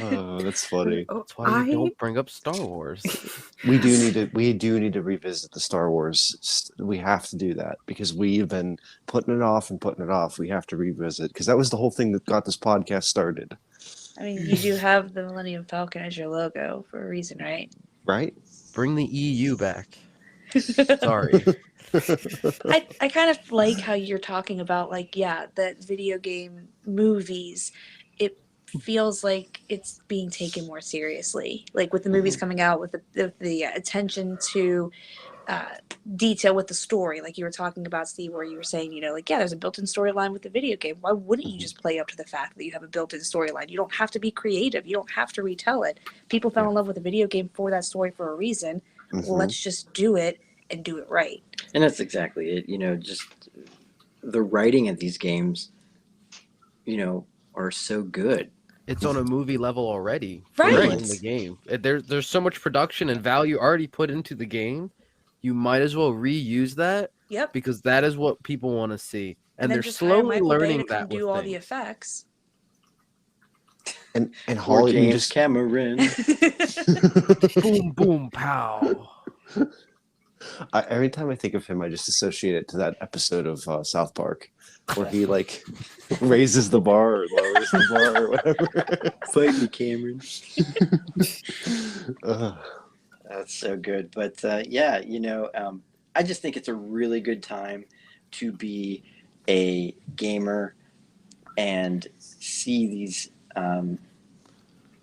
Oh, that's funny. That's why you don't bring up Star Wars. We do need to revisit the Star Wars. We have to do that because we've been putting it off and putting it off. We have to revisit because that was the whole thing that got this podcast started. I mean, you do have the Millennium Falcon as your logo for a reason, right? Right? Bring the EU back. Sorry. I kind of like how you're talking about, like, yeah, that video game movies, it feels like it's being taken more seriously. Like with the movies coming out, with the attention to detail with the story, like you were talking about, Steve, where you were saying, you know, like, yeah, there's a built-in storyline with the video game. Why wouldn't you just play up to the fact that you have a built-in storyline? You don't have to be creative. You don't have to retell it. People fell in love with the video game for that story for a reason. Let's just do it and do it right. and that's exactly it. You know, just the writing of these games, you know, are so good. It's on a movie level already. Right. In the game. There's so much production and value already put into the game. You might as well reuse that. Yep. Because that is what people want to see. And then they're just hire slowly Michael Bay learning to come that with do all the things. effects. And Or Holly, you James just Cameron. Boom, boom, pow. every time I think of him, I just associate it to that episode of South Park where he like raises the bar or lowers the bar or whatever. Fight me, Cameron. Ugh. That's so good. But yeah, you know, I just think it's a really good time to be a gamer and see these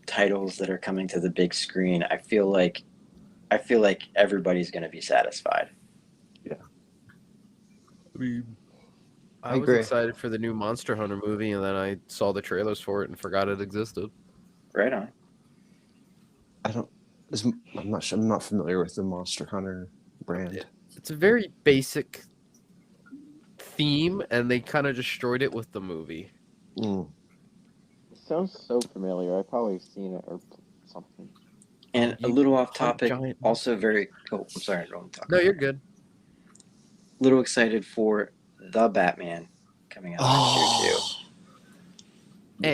titles that are coming to the big screen. I feel like everybody's going to be satisfied. I was agree. excited for the new Monster Hunter movie, and then I saw the trailers for it and forgot it existed. Right on. I'm not sure. I'm not familiar with the Monster Hunter brand. It's a very basic theme, and they kind of destroyed it with the movie. Mm. It sounds so familiar. I've probably seen it or something. And a You little off hunt topic, giant- also very. Oh, I'm sorry, I don't want to talk. No, you're good. Little excited for the Batman coming out next year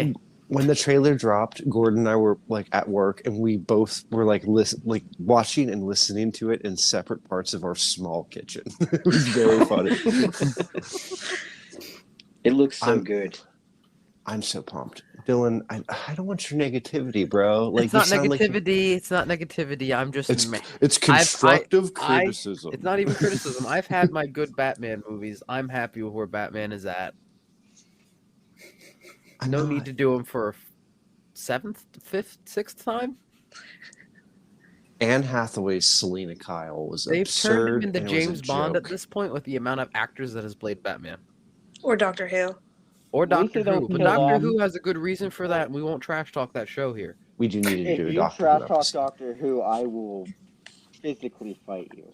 too. Eh. When the trailer dropped, Gordon and I were like at work, and we both were like watching and listening to it in separate parts of our small kitchen. It was very funny. It looks so good. I'm so pumped, Dillon. I don't want your negativity, bro. Like It's not you sound negativity. It's not negativity. I'm just. it's constructive I- criticism. It's not even criticism. I've had my good Batman movies. I'm happy with where Batman is at. No need to do them for a seventh, fifth, sixth time. Anne Hathaway's Selena Kyle was They've absurd. turned him into and it was a James Bond at joke. this point with the amount of actors that has played Batman. Or Doctor Who. Or At least Doctor they don't Who. But kill Doctor off- Who has a good reason for that, and we won't trash talk that show here. We do need to If do a you Doctor trash Who talk episode. Doctor Who, I will physically fight you.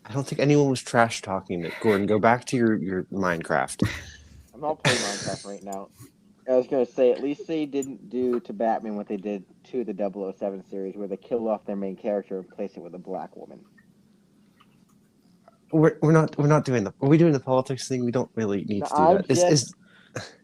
I don't think anyone was trash talking it. Gordon, go back to your Minecraft. I'm not playing Minecraft right now. I was going to say, at least they didn't do to Batman what they did to the 007 series, where they killed off their main character and replaced it with a black woman. We're not doing the. Are we doing the politics thing? We don't really need to do I'm that. Is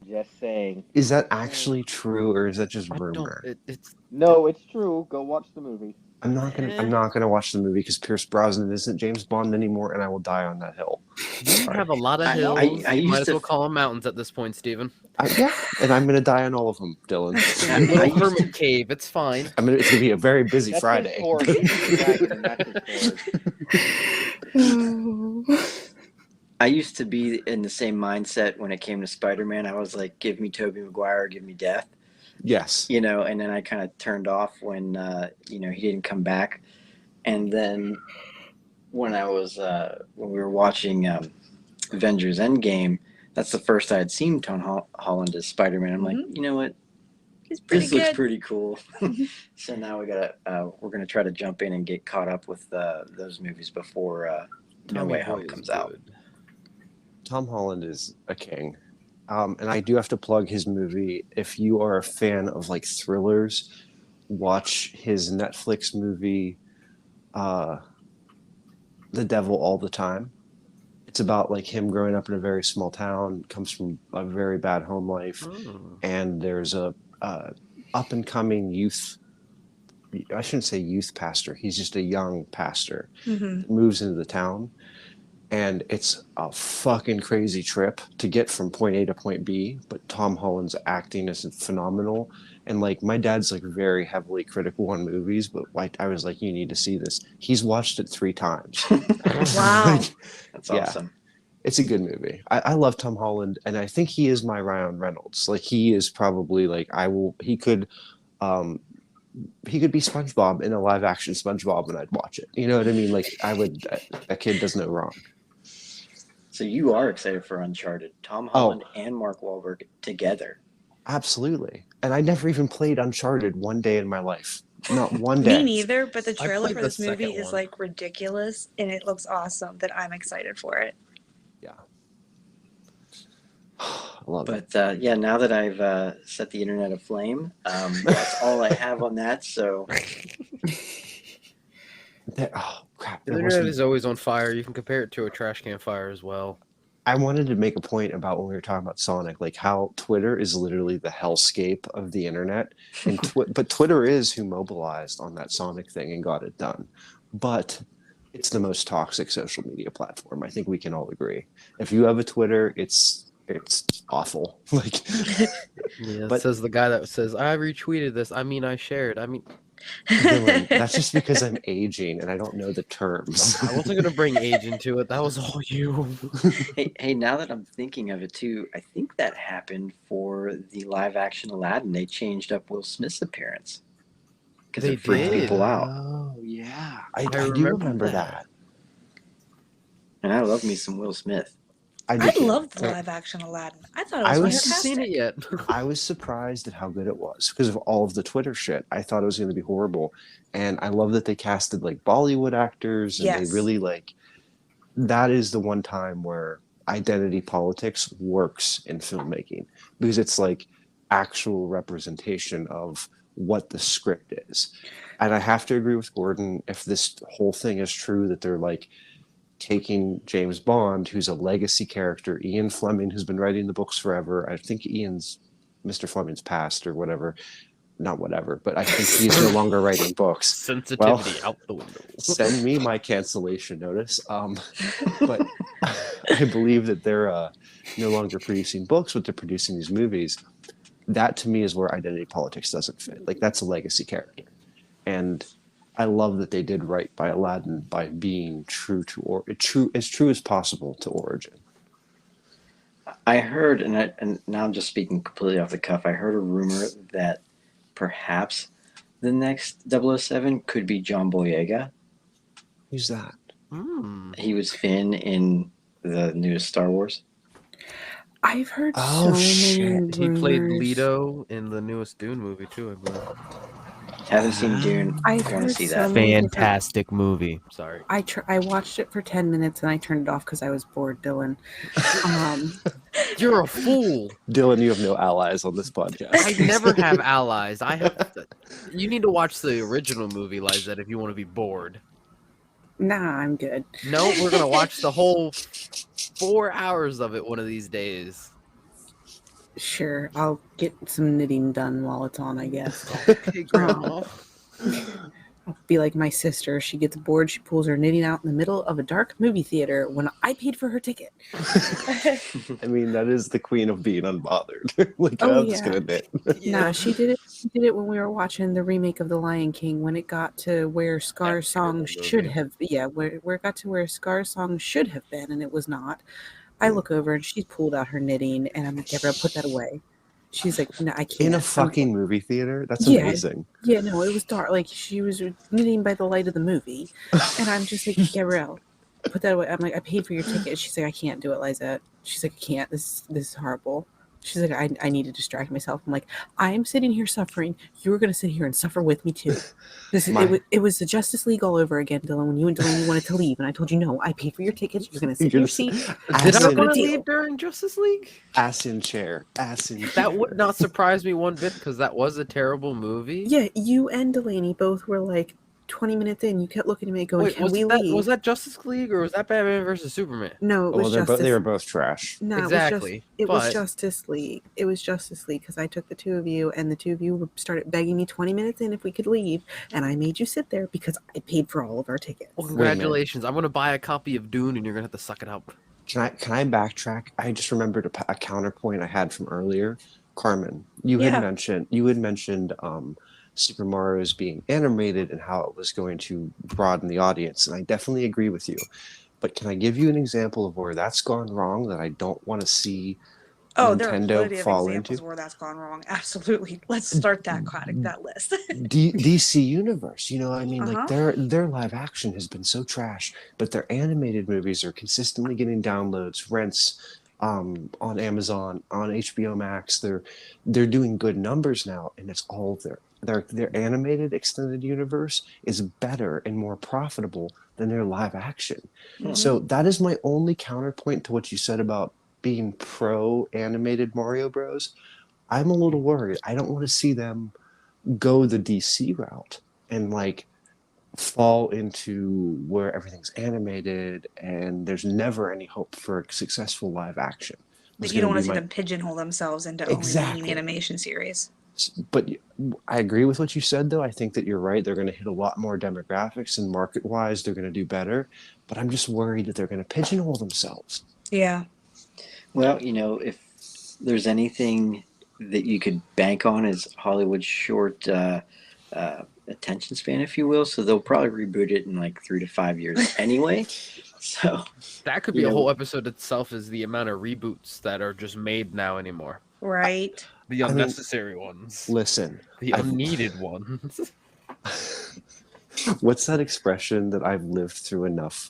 just saying. is that actually true or is that just I don't. rumor? It's No, it's true. Go watch the movie. I'm not gonna watch the movie because Pierce Brosnan isn't James Bond anymore, and I will die on that hill. You have a lot of I- hills. I You used might as to- well call them mountains at this point, Steven. Yeah, and I'm gonna die on all of them, Dillon. I Little used hermit to- cave. It's fine. It's gonna be a very busy That's Friday. his sword. He's a dragon, and that's his sword. I used to be in the same mindset when it came to Spider-Man. I was like, give me Tobey Maguire, give me death. Yes. You know, and then I kind of turned off when, you know, he didn't come back. And then when when we were watching Avengers Endgame, that's the first I had seen Tom Holland as Spider-Man. I'm like, you know what? He's pretty This good. looks pretty cool. So now we're gonna try to jump in and get caught up with those movies before No Way Home comes out. Tom Holland is a king. And I do have to plug his movie. If you are a fan of like thrillers, watch his Netflix movie, The Devil All the Time. It's about like him growing up in a very small town, comes from a very bad home life, and there's a up and coming youth. I shouldn't say youth pastor. He's just a young pastor that moves into the town. And it's a fucking crazy trip to get from point A to point B. But Tom Holland's acting is phenomenal. And like my dad's like very heavily critical on movies, but like I was like, you need to see this. He's watched it 3 times. Wow. That's awesome. It's a good movie. I love Tom Holland, and I think he is my Ryan Reynolds. Like he is probably like he could be SpongeBob in a live action SpongeBob, and I'd watch it. You know what I mean? Like I would. That kid does no wrong. So you are excited for Uncharted. Tom Holland and Mark Wahlberg together. Absolutely. And I never even played Uncharted one day in my life. Not one day. Me neither, but the trailer played for the this movie second is one. like ridiculous and it looks awesome that I'm excited for it. Yeah. I love it. But yeah, now that I've set the internet aflame, that's all I have on that. So Oh, crap. The internet is always on fire. You can compare it to a trash can fire as well. I wanted to make a point about when we were talking about Sonic, like how Twitter is literally the hellscape of the internet. And but Twitter is who mobilized on that Sonic thing and got it done. But it's the most toxic social media platform. I think we can all agree. If you have a Twitter, it's awful. Like, Yeah, but says the guy that says, I retweeted this. I mean, I shared. I mean, Dylan, that's just because I'm aging and I don't know the terms. I wasn't going to bring age into it. That was all you. hey, now that I'm thinking of it too, I think that happened for the live action Aladdin. They changed up Will Smith's appearance because They it freaked did. people out. Oh yeah, I I do remember remember that. that. And I love me some Will Smith. I do. loved the live action Aladdin. I thought it I was I was- haven't fantastic. seen it yet. I was surprised at how good it was because of all of the Twitter shit. I thought it was going to be horrible, and I love that they casted like Bollywood actors, and Yes. they really like. That is the one time where identity politics works in filmmaking because it's like actual representation of what the script is, and I have to agree with Gordon. If this whole thing is true, that they're like taking James Bond, who's a legacy character, Ian Fleming, who's been writing the books forever. I think Mr. Fleming's passed or whatever. Not whatever, but I think he's no longer writing books. Sensitivity out the window. Send me my cancellation notice. But I believe that they're no longer producing books, but they're producing these movies. That to me is where identity politics doesn't fit. Like that's a legacy character. And I love that they did right by Aladdin by being true as true as possible to origin. I heard, and now I'm just speaking completely off the cuff. I heard a rumor that perhaps the next 007 could be John Boyega. Who's that? He was Finn in the newest Star Wars. I've heard Oh, so many shit. He played rumors. Leto in the newest Dune movie too, I believe. Haven't seen Dune. I've Want to heard see so that? many different- Fantastic movie. Sorry. I watched it for 10 minutes and I turned it off because I was bored, Dylan. You're a fool. Dylan, you have no allies on this podcast. I never have allies. You need to watch the original movie, Lizett, if you want to be bored. Nah, I'm good. No, we're gonna watch the whole 4 hours of it one of these days. Sure, I'll get some knitting done while it's on, I guess. Okay, Grandma. be like my sister. She gets bored. She pulls her knitting out in the middle of a dark movie theater when I paid for her ticket. I mean, that is the queen of being unbothered. Like, Oh, I'm just yeah. gonna knit. No, she did it. She did it when we were watching the remake of The Lion King. When it got to where Scar's song should have, where it got to where Scar's song should have been, and it was not. I look over and she's pulled out her knitting, and I'm like, Gabrielle, put that away. She's like, no, I can't. In a fucking movie theater? That's Yeah. amazing. Yeah, no, it was dark. Like, she was knitting by the light of the movie. And I'm just like, Gabrielle, put that away. I'm like, I paid for your ticket. She's like, I can't do it, Lizett. She's like, I can't. This is horrible. She's like, I need to distract myself. I'm like, I am sitting here suffering. You're going to sit here and suffer with me too. It was the Justice League all over again, Dillon, when you and Delaney wanted to leave. And I told you, no, I paid for your tickets. You're going to sit in your seat. Did I in- want to leave during Justice League? Ass in chair. Ass in chair. That would not surprise me one bit because that was a terrible movie. Yeah, you and Delaney both were like 20 minutes in. You kept looking at me going, can we leave? Was that Justice League or was that Batman versus Superman? No, it was Justice they were both trash. No, exactly. It was Justice League. It was Justice League because I took the two of you, and the two of you started begging me 20 minutes in if we could leave, and I made you sit there because I paid for all of our tickets. Well, congratulations! I'm gonna buy a copy of Dune, and you're gonna have to suck it up. Can I backtrack? I just remembered a counterpoint I had from earlier. Carmen, you had mentioned Super Mario as being animated and how it was going to broaden the audience, and I definitely agree with you. But can I give you an example of where that's gone wrong that I don't want to see Oh, there are Nintendo plenty of fall examples into? where that's gone wrong. Absolutely. Let's start that list. DC Universe, you know, I mean, like Uh-huh. their live action has been so trash, but their animated movies are consistently getting downloads, rents, on Amazon, on HBO Max. They're doing good numbers now, and it's all their animated extended universe is better and more profitable than their live action. Mhm. So that is my only counterpoint to what you said about being pro animated Mario Bros. I'm a little worried. I don't want to see them go the DC route and like fall into where everything's animated and there's never any hope for a successful live action. But you don't want to see them pigeonhole themselves into only Exactly. making animation series. But I agree with what you said, though. I think that you're right. They're going to hit a lot more demographics, and market-wise, they're going to do better. But I'm just worried that they're going to pigeonhole themselves. Yeah. Well, you know, if there's anything that you could bank on is Hollywood's short attention span, if you will. So they'll probably reboot it in like 3 to 5 years anyway. So that could be a whole episode itself, is the amount of reboots that are just made now anymore. Right. The unnecessary ones. Listen. The unneeded ones. What's that expression that I've lived through enough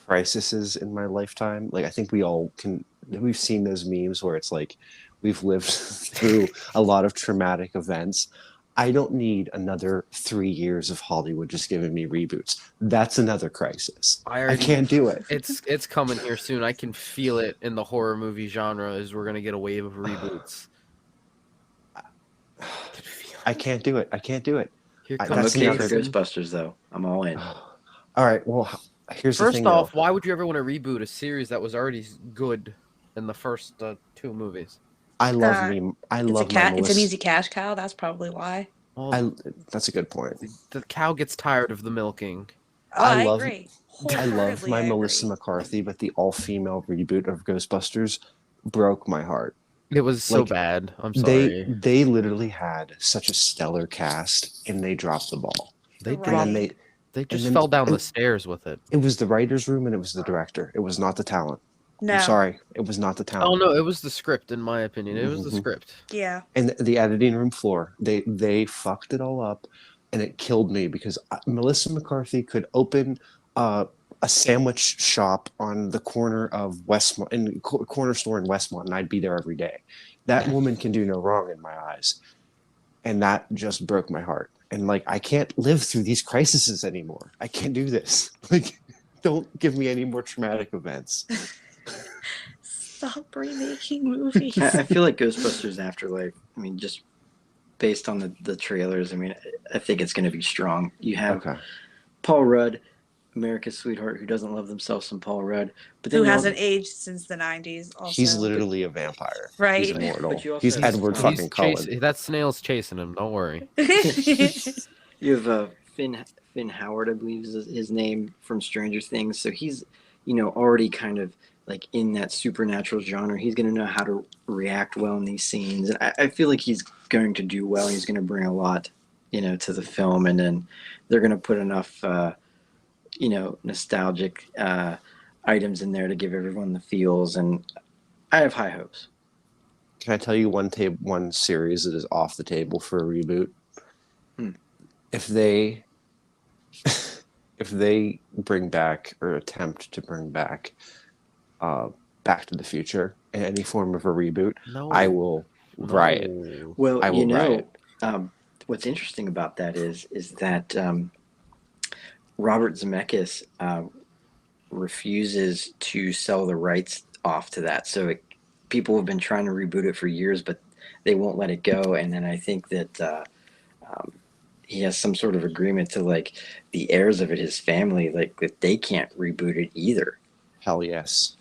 crises in my lifetime? Like, I think we've seen those memes where it's like we've lived through a lot of traumatic events. I don't need another 3 years of Hollywood just giving me reboots. That's another crisis. I can't do it. It's coming here soon. I can feel it in the horror movie genre as we're going to get a wave of reboots. I can't do it. Here I'm comes okay for Ghostbusters, though. I'm all in. All right. Well, here's the thing. First off, why would you ever want to reboot a series that was already good in the first 2 movies? I love me. I love It's an easy cash cow. That's probably why. Well, that's a good point. The cow gets tired of the milking. Oh, I agree. I love my Melissa McCarthy, but the all-female reboot of Ghostbusters broke my heart. It was so bad. I'm sorry. They literally had such a stellar cast, and they dropped the ball. They just fell down the stairs with it. It was the writer's room, and it was the director. It was not the talent. No. I'm sorry. It was not the talent. Oh, no. It was the script, in my opinion. It was the script. Yeah. And the editing room floor, they fucked it all up, and it killed me because Melissa McCarthy could open a sandwich shop on the corner of Westmont, in corner store in Westmont, and I'd be there every day. That woman can do no wrong in my eyes. And that just broke my heart. And like, I can't live through these crises anymore. I can't do this. Like, don't give me any more traumatic events. Stop remaking movies. I feel like Ghostbusters Afterlife, I mean, just based on the trailers, I mean, I think it's going to be strong. You have Paul Rudd, America's sweetheart, who doesn't love themselves, some Paul Rudd. But then who hasn't aged since the 90s. Also. He's literally a vampire. Right. He's immortal. He's Edward fucking Cullen. That snail's chasing him. Don't worry. You have Finn Howard, I believe is his name, from Stranger Things. So he's, already kind of like in that supernatural genre. He's going to know how to react well in these scenes. And I feel like he's going to do well. He's going to bring a lot, to the film. And then they're going to put enough, nostalgic items in there to give everyone the feels. And I have high hopes. Can I tell you one series that is off the table for a reboot? If they bring back or attempt to bring back Back to the Future in any form of a reboot, I will riot. Well, I will riot. What's interesting about that is that Robert Zemeckis refuses to sell the rights off to that. So people have been trying to reboot it for years, but they won't let it go. And then I think that he has some sort of agreement to like the heirs of it, his family, like that they can't reboot it either. Hell yes.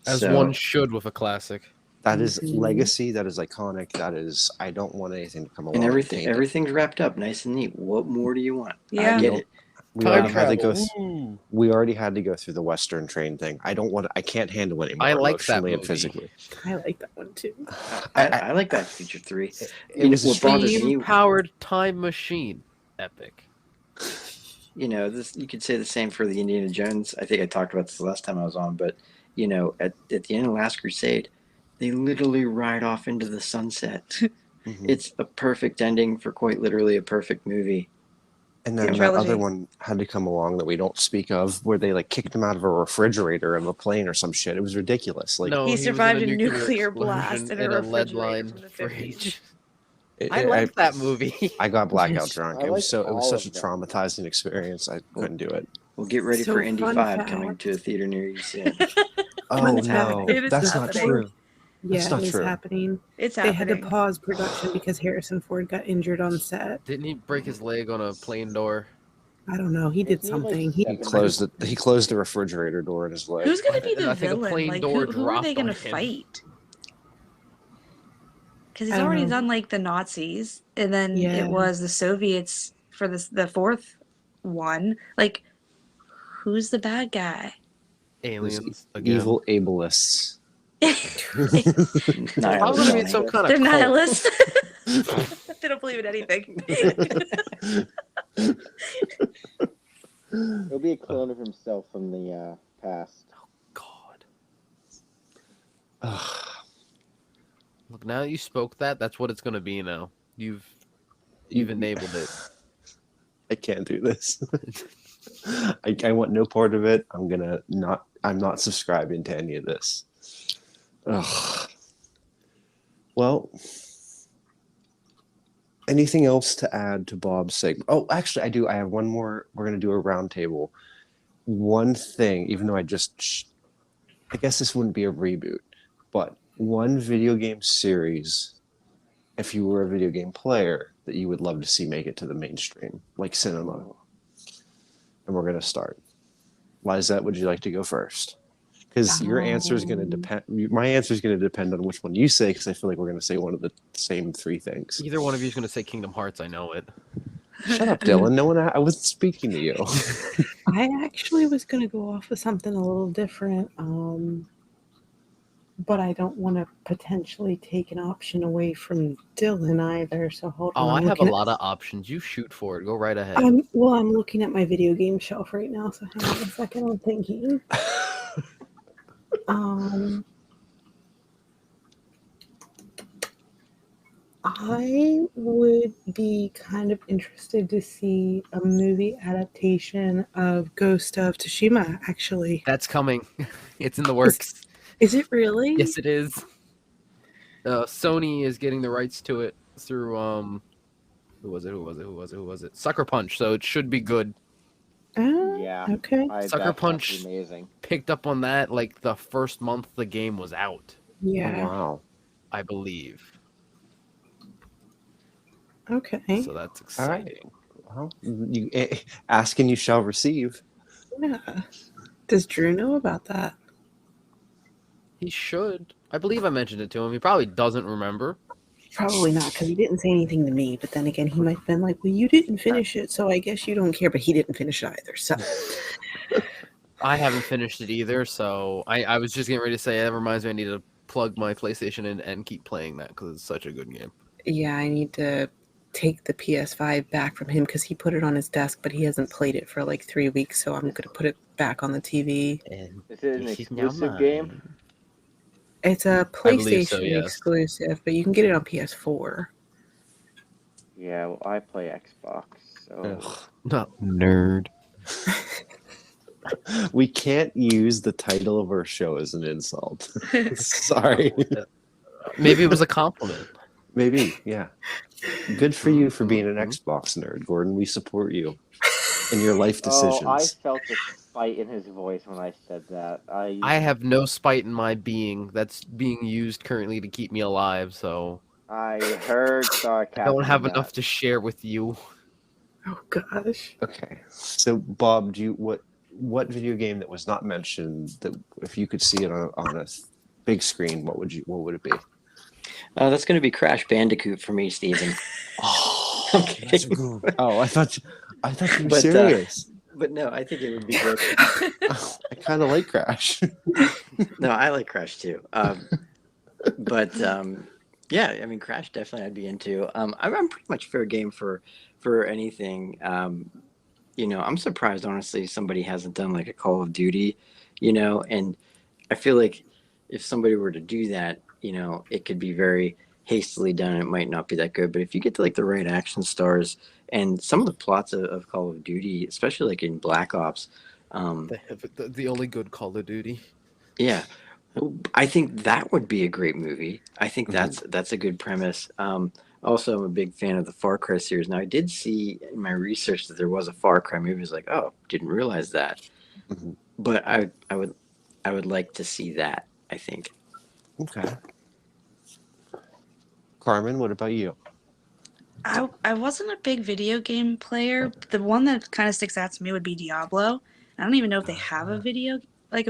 As one should with a classic. That is legacy. That is iconic. That is. I don't want anything to come along. And everything's wrapped up nice and neat. What more do you want? Yeah. I get it. We already had to go through the Western train thing. I don't want. I can't handle it anymore. I like that emotionally and movie. physically. I like that one too. I like Back to the Future 3. It was what bothers me. Steam-powered time machine. Epic. This you could say the same for the Indiana Jones. I think I talked about this the last time I was on, but at the end of Last Crusade, they literally ride off into the sunset. Mm-hmm. It's a perfect ending for quite literally a perfect movie. And then that other one had to come along that we don't speak of, where they like kicked him out of a refrigerator of a plane or some shit. It was ridiculous. Like he survived a nuclear blast in a lead refrigerator line from the 50s. fridge. I liked that movie. I got blackout drunk. It was such a of them. traumatizing experience. I couldn't do it. Well, get ready So for Indy fun 5 fact. coming to a theater near you soon. Oh Fun fact, no, it is that's not happening. true. Yeah, That's not it is true. happening. It's They had to happening. pause production because Harrison Ford got injured on set. Didn't he break his leg on a plane door? I don't know. He did Isn't he, like, something. He closed the refrigerator door in his leg. Who's going to be And the I think a villain? plane Like, door who are they dropped going to on him. fight? Because he's I don't already know. done like the Nazis, and then Yeah. it was the Soviets for the fourth one. Like, who's the bad guay? Aliens again. Evil ableists. Probably gonna be some kind of They're cult. nihilists. They don't believe in anything. He'll be a clone of himself from the past. God. Look, now that you spoke that's what it's gonna be now. You've enabled it. I can't do this. I want no part of it. I'm not subscribing to any of this. Ugh. Well, anything else to add to Bob's segment? Oh, actually, I do. I have one more. We're going to do a round table. One thing, even though I guess this wouldn't be a reboot, but one video game series, if you were a video game player, that you would love to see make it to the mainstream, like cinema. And we're going to start. Lizett, would you like to go first? Because your answer is going to depend. My answer is going to depend on which one you say, because I feel like we're going to say one of the same three things. Either one of you is gonna say Kingdom Hearts. I know it. Shut up, Dillon. No one. I wasn't speaking to you. I actually was going to go off of something a little different, but I don't want to potentially take an option away from Dillon either. So hold on. Oh, I I'm have a looking lot of options. You shoot for it. Go right ahead. I'm looking at my video game shelf right now. So hang on a second. I'm thinking. I would be kind of interested to see a movie adaptation of Ghost of Tsushima, actually. That's coming. It's in the works. Is it really? Yes, it is. Sony is getting the rights to it through who was it? Sucker Punch. So it should be good. Yeah. Okay. Sucker Punch amazing. picked up on that like the first month the game was out, Yeah. Wow. I believe. Okay. So that's All right. exciting. Well, you ask and you shall receive. Yeah. Does Drew know about that? He should. I believe I mentioned it to him. He probably doesn't remember. Probably not, because he didn't say anything to me. But then again, he might have been like, "Well, you didn't finish it, so I guess you don't care." But he didn't finish it either. So I haven't finished it either, so I was just getting ready to say that reminds me I need to plug my PlayStation in and keep playing that because it's such a good game. yeah, I need to take the PS5 back from him because he put it on his desk, but he hasn't played it for like 3 weeks. So I'm gonna put it back on the TV. And Is it an this is now exclusive game? mine. It's a I believe PlayStation so, yes. exclusive, but you can get it on PS4. Yeah, well, I play Xbox, so Ugh. No, nerd. We can't use the title of our show as an insult. Sorry. Maybe it was a compliment. Maybe, yeah. Good for you for being an Xbox nerd, Gordon. We support you in your life decisions. Oh, I felt the spite in his voice when I said that. I have no spite in my being that's being used currently to keep me alive, so I heard sarcasm. I don't have in enough that. to share with you. Oh gosh. Okay. So, Bob, what video game that was not mentioned that if you could see it on a big screen, what would it be? That's going to be Crash Bandicoot for me, Steven. Oh, I'm kidding. Oh, I thought you were But, serious. But no, I think it would be great. I kind of like Crash. No, I like Crash too. But yeah, I mean, Crash definitely I'd be into. I'm pretty much fair game for anything. You know, I'm surprised honestly somebody hasn't done like a Call of Duty. You know, and I feel like if somebody were to do that, you know, it could be very hastily done. It might not be that good, but if you get to like the right action stars and some of the plots of Call of Duty, especially like in Black Ops, The only good Call of Duty. yeah, I think that would be a great movie. I think that's a good premise. Also, I'm a big fan of the Far Cry series. Now, I did see in my research that there was a Far Cry movie. I was like, oh, didn't realize that. Mhm. But I would like to see that. I think. Okay. Carmen, what about you? I wasn't a big video game player. The one that kind of sticks out to me would be Diablo. I don't even know if they have a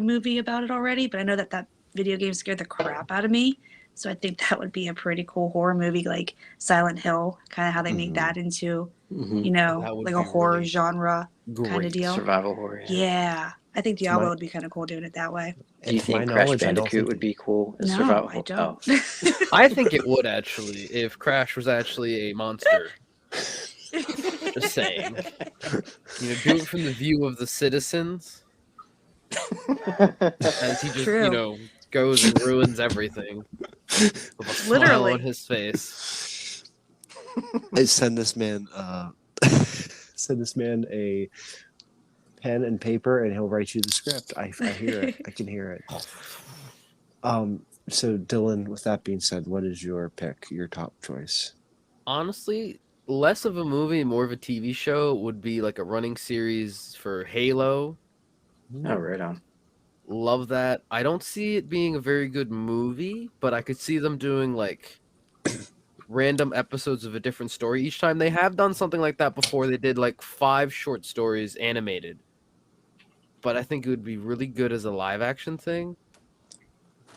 movie about it already, but I know that video game scared the crap out of me. So I think that would be a pretty cool horror movie, like Silent Hill, kind of how they make that into, you know, That would like a be horror really genre kind of Great. deal. Survival horror. Yeah, I think Diablo would be kind of cool doing it that way. Do you To my think Crash knowledge, I don't Bandicoot think would be cool as No, survival? I don't. Oh. I think it would actually if Crash was actually a monster. Just saying. You know, do it from the view of the citizens as he just, True. you know, goes and ruins everything with a smile Literally. on his face. I send this man a pen and paper, and he'll write you the script. I hear it. I can hear it. So Dillon, with that being said, what is your pick? Your top choice? Honestly, less of a movie, more of a TV show would be like a running series for Halo. Oh, right on. Love that. I don't see it being a very good movie, but I could see them doing like random episodes of a different story each time. They have done something like that before. They did like 5 short stories animated. But I think it would be really good as a live action thing.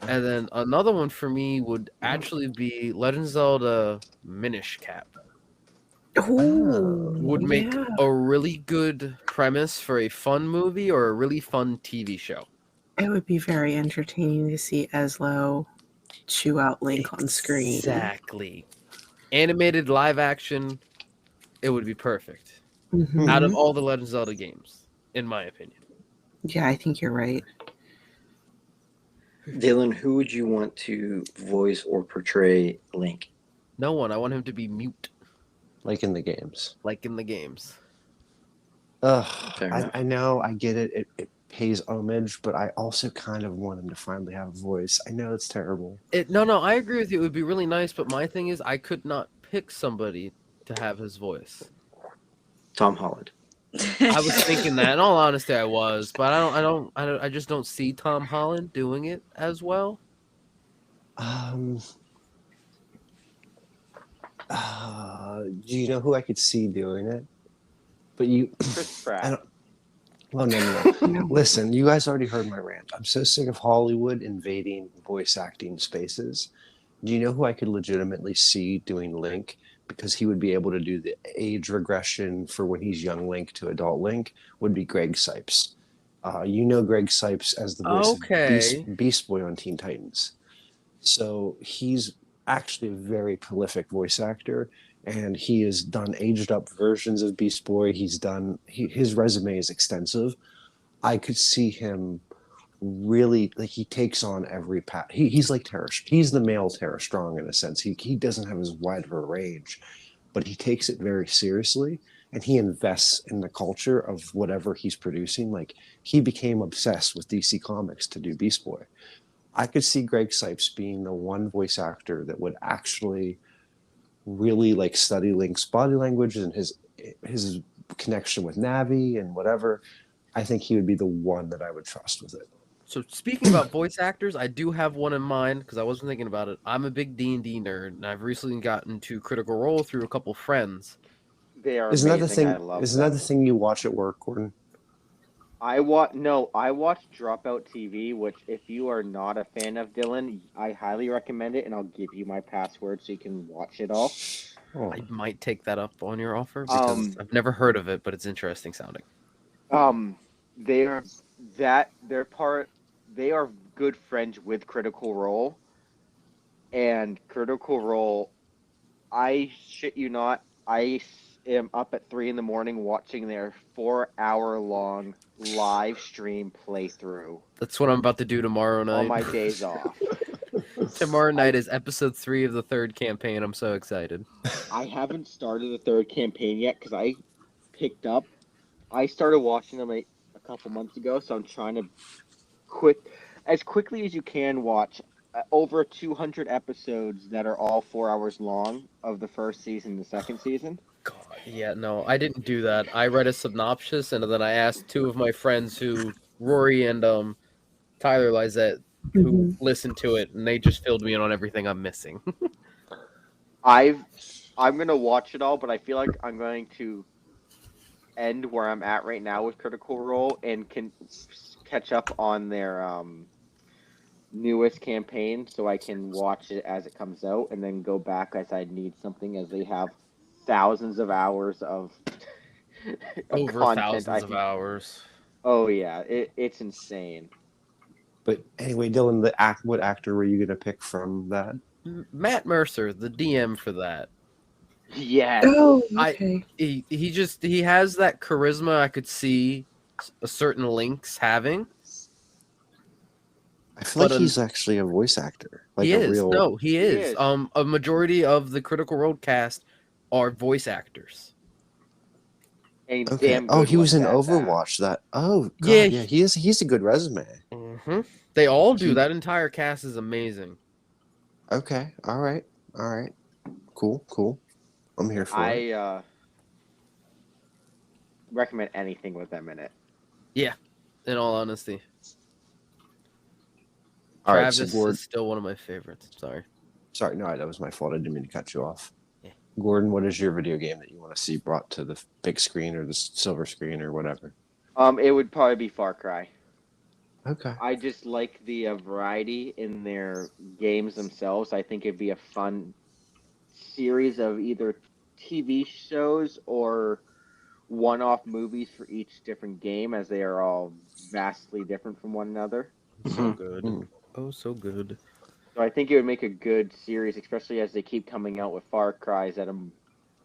And then another one for me would actually be Legend of Zelda Minish Cap. Ooh, Would make yeah. a really good premise for a fun movie or a really fun TV show. It would be very entertaining to see Eslo chew out Link on screen. Exactly. Animated live action, it would be perfect. Mhm. Out of all the Legend of Zelda games, in my opinion. Yeah, I think you're right. Dillon, who would you want to voice or portray Link? No one. I want him to be mute, Like in the games. like in the games. Fair enough. I know, I get it. It pays homage, but I also kind of want him to finally have a voice. I know it's terrible. No, I agree with you. It would be really nice, but my thing is I could not pick somebody to have his voice. Tom Holland. I was thinking that. In all honesty, I was, but I just don't see Tom Holland doing it as well. Do you know who I could see doing it? But you, Chris Pratt. Well, no. Listen, you guys already heard my rant. I'm so sick of Hollywood invading voice acting spaces. Do you know who I could legitimately see doing Link? Because he would be able to do the age regression for when he's young Link to adult Link, would be Greg Sipes. You know Greg Sipes as the voice of Beast Boy on Teen Titans. So he's actually a very prolific voice actor, and he has done aged up versions of Beast Boy. His resume is extensive. I could see him really, like, he takes on every path. He's like he's the male Tara Strong in a sense. He doesn't have as wide of a range, but he takes it very seriously, and he invests in the culture of whatever he's producing. Like, he became obsessed with DC Comics to do Beast Boy. I could see Greg Sipes being the one voice actor that would actually really like study Link's body language and his connection with Navi and whatever. I think he would be the one that I would trust with it. So speaking about voice actors, I do have one in mind because I wasn't thinking about it. I'm a big D&D nerd, and I've recently gotten to Critical Role through a couple friends. They are Isn't amazing. that I love isn't them. that the thing you watch at work, Gordon? I watch Dropout TV, which if you are not a fan of Dillon, I highly recommend it, and I'll give you my password so you can watch it all. Oh. I might take that up on your offer because I've never heard of it, but it's interesting sounding. They are good friends with Critical Role, and Critical Role, I shit you not, I am up at 3 a.m. watching their 4-hour-long live stream playthrough. That's what I'm about to do tomorrow night. On my days off. Tomorrow night is episode 3 of the 3rd campaign. I'm so excited. I haven't started the 3rd campaign yet because I started watching them a couple months ago, so I'm trying to as quickly as you can watch over 200 episodes that are all 4 hours long of the first season and the second season. God, yeah, no, I didn't do that. I read a synopsis, and then I asked 2 of my friends Rory and Tyler Lizett, who listened to it, and they just filled me in on everything I'm missing. I'm gonna watch it all, but I feel like I'm going to end where I'm at right now with Critical Role and can catch up on their newest campaign so I can watch it as it comes out and then go back as I need something, as they have thousands of hours of over content. Thousands of hours. Oh yeah, it's insane. But anyway, Dillon, what actor were you going to pick from that? Matt Mercer, the DM for that. Yes. Oh, okay. He has that charisma I could see a certain Link's having. I feel like he's actually a voice actor. Like he a is. real... No, he is. A majority of the Critical Role cast are voice actors. Okay. Oh, he was in Overwatch. Oh, God, yeah. He's a good resume. Mm-hmm. They all do. That entire cast is amazing. Okay. All right. Cool. I'm here for it. I recommend anything with them in it. Yeah, in all honesty. All Travis right, so Gordon, is still one of my favorites. Sorry, no, that was my fault. I didn't mean to cut you off. Yeah. Gordon, what is your video game that you want to see brought to the big screen or the silver screen or whatever? It would probably be Far Cry. Okay. I just like the variety in their games themselves. I think it'd be a fun series of either TV shows or one-off movies for each different game, as they are all vastly different from one another. So good. Oh, so good. So I think it would make a good series, especially as they keep coming out with Far Cries that are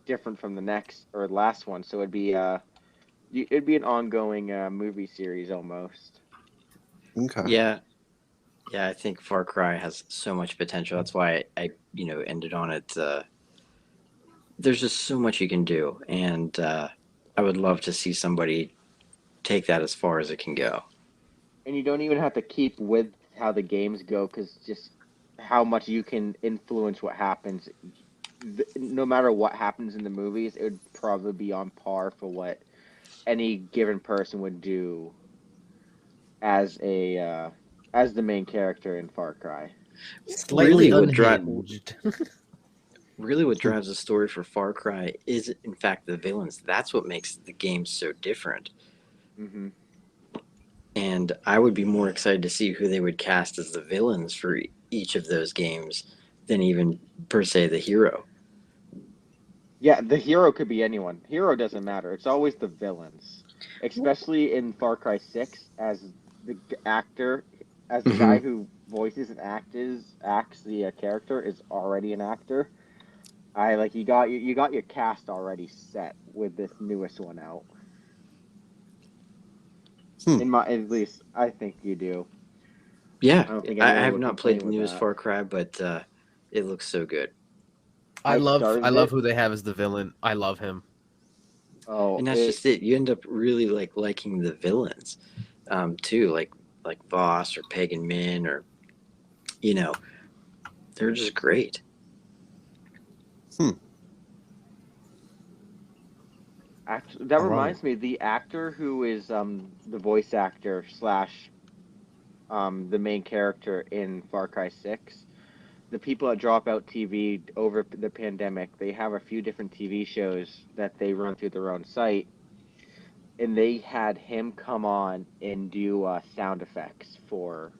different from the next or last one. So it'd be an ongoing movie series almost. Okay. Yeah, I think Far Cry has so much potential. That's why I ended on it. There's just so much you can do, and I would love to see somebody take that as far as it can go. And you don't even have to keep with how the games go, because just how much you can influence what happens. No matter what happens in the movies, it would probably be on par for what any given person would do as the main character in Far Cry. Slightly unhinged. Really, what drives the story for Far Cry is, in fact, the villains. That's what makes the game so different. Mm-hmm. And I would be more excited to see who they would cast as the villains for each of those games than even per se the hero. Yeah, the hero could be anyone. Hero doesn't matter. It's always the villains, especially in Far Cry 6. As the actor, as the guy who voices and acts the character is already an actor. I like you got your cast already set with this newest one out. At least I think you do. Yeah, I don't think I anyone have would not played complain the with newest that. Far Cry, but it looks so good. I love started it. who they have as the villain. I love him. Oh, And that's just it. You end up really liking the villains, too, like Voss or Pagan Min, or they're just great. Actually, that reminds me, the actor who is the voice actor slash the main character in Far Cry 6, the people at Dropout TV over the pandemic, they have a few different TV shows that they run through their own site, and they had him come on and do sound effects for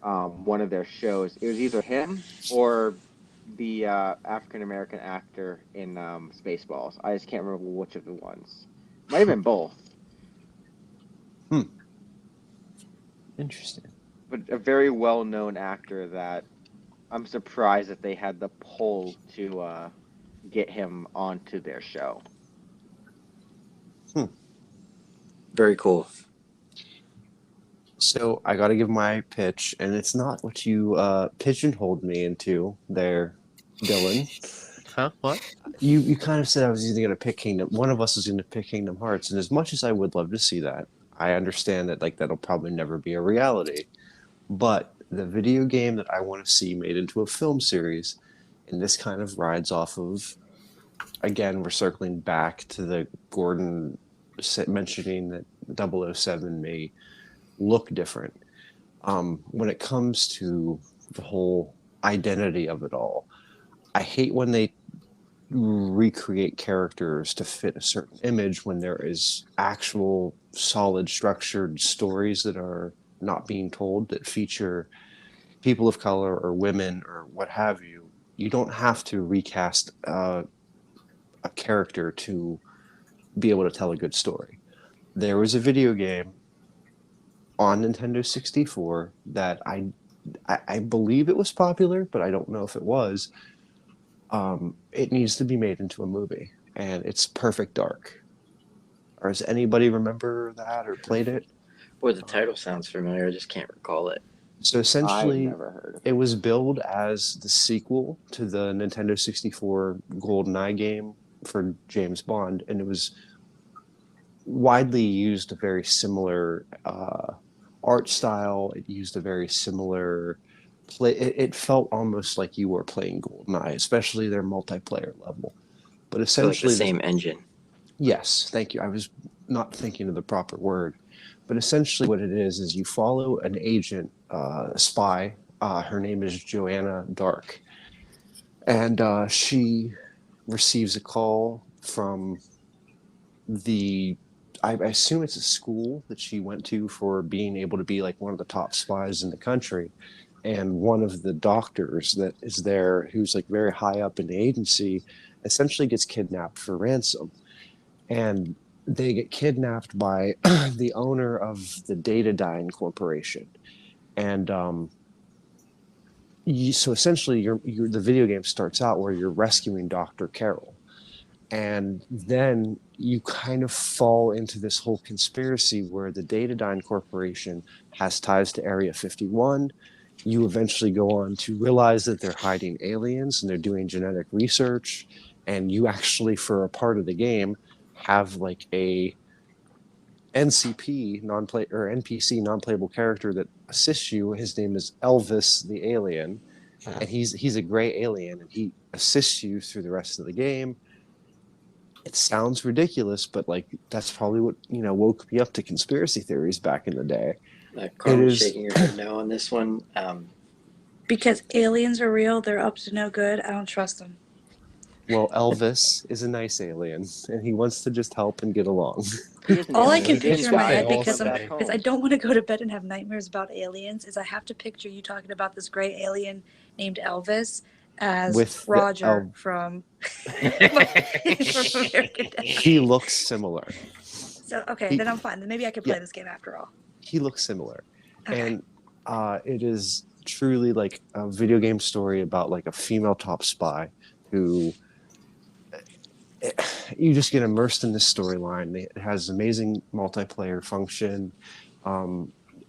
one of their shows. It was either him or the African American actor in Spaceballs. I just can't remember which of the ones. Might have been both. Interesting. But a very well-known actor that I'm surprised that they had the pull to get him onto their show. Very cool. So I got to give my pitch, and it's not what you pigeonholed me into there, Dillon. Huh? What? You kind of said I was either going to pick Kingdom. One of us was going to pick Kingdom Hearts, and as much as I would love to see that, I understand that that'll probably never be a reality. But the video game that I want to see made into a film series, and this kind of rides off of, again, we're circling back to the Gordon mentioning that 007 may look different. When it comes to the whole identity of it all, I hate when they recreate characters to fit a certain image when there is actual solid structured stories that are not being told, that feature people of color or women or what have you. You don't have to recast a character to be able to tell a good story. There was a video game on Nintendo 64 that I believe it was popular, but I don't know if it was. It needs to be made into a movie, and it's Perfect Dark. Or does anybody remember that or played it? Boy, the title sounds familiar. I just can't recall it. So I've essentially, never heard of it was billed as the sequel to the Nintendo 64 GoldenEye game for James Bond, and it was widely used a very similar art style. It used a very similar play. It felt almost like you were playing GoldenEye, especially their multiplayer level. But essentially, So the same engine. Yes, thank you. I was not thinking of the proper word. But essentially what it is you follow an agent, a spy. Her name is Joanna Dark. And she receives a call from I assume it's a school that she went to for being able to be one of the top spies in the country. And one of the doctors that is there, who's very high up in the agency, essentially gets kidnapped for ransom. And they get kidnapped by the owner of the Datadyne Corporation. And so essentially, the video game starts out where you're rescuing Dr. Carroll. And then you kind of fall into this whole conspiracy where the Datadyne Corporation has ties to Area 51. You eventually go on to realize that they're hiding aliens and they're doing genetic research. And you actually, for a part of the game, have a NCP NPC non-playable character that assists you. His name is Elvis the Alien, and he's a gray alien, and he assists you through the rest of the game. It sounds ridiculous, but that's probably what woke me up to conspiracy theories back in the day. Carmen's shaking her head no on this one. Because aliens are real, they're up to no good. I don't trust them. Well, Elvis is a nice alien, and he wants to just help and get along. All I can He didn't picture in my die head, and because come back home. I don't want to go to bed and have nightmares about aliens, is I have to picture you talking about this gray alien named Elvis as With the Roger from American Dad. He looks similar. So okay, then I'm fine. Then maybe I could play Yeah. this game after all. He looks similar. Okay. And it is truly like a video game story about like a female top spy who you just get immersed in this storyline. It has amazing multiplayer function.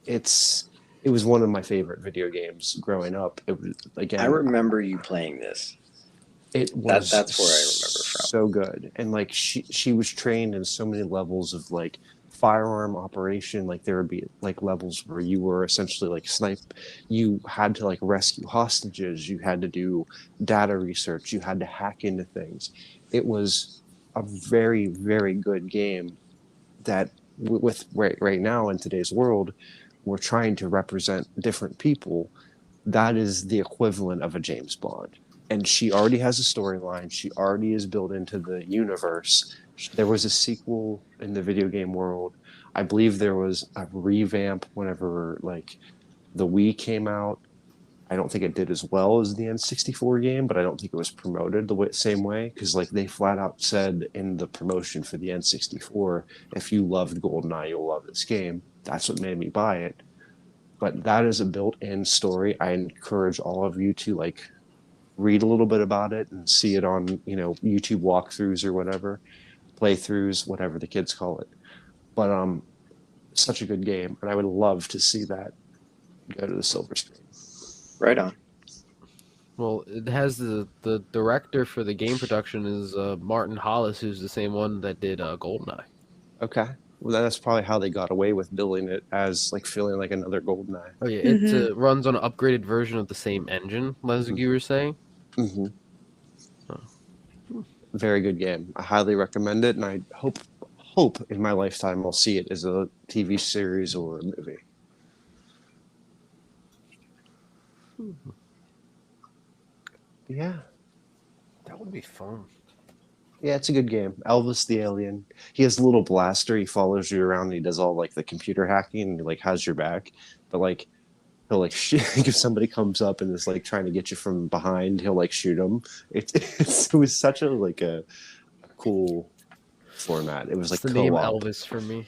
It was one of my favorite video games growing up. It was, again, I remember you playing this. It was that's where I remember from. So good. And like she was trained in so many levels of like firearm operation. Like there would be like levels where you were essentially like you had to like rescue hostages, you had to do data research, you had to hack into things. It was a very, very good game that with right now in today's world, we're trying to represent different people. That is the equivalent of a James Bond. And she already has a storyline. She already is built into the universe. There was a sequel in the video game world. I believe there was a revamp whenever like the Wii came out. I don't think it did as well as the N64 game, but I don't think it was promoted the same way, because like they flat out said in the promotion for the N64, if you loved GoldenEye, you'll love this game. That's what made me buy it. But that is a built-in story. I encourage all of you to like read a little bit about it and see it on, YouTube walkthroughs or whatever, playthroughs, whatever the kids call it. But such a good game, and I would love to see that go to the silver screen. Right on. Well, it has the director for the game production is Martin Hollis, who's the same one that did GoldenEye. Okay. Well, that's probably how they got away with billing it as like feeling like another GoldenEye. Oh yeah, it runs on an upgraded version of the same engine, as you were saying. Mm-hmm. Oh. Very good game. I highly recommend it, and I hope in my lifetime I'll see it as a TV series or a movie. Yeah. That would be fun. Yeah, it's a good game. Elvis the alien. He has a little blaster. He follows you around and he does all like the computer hacking and he like has your back. But like he'll like shoot if somebody comes up and is like trying to get you from behind, he'll like shoot them. It was such a cool format. It was like the co-op. name Elvis for me.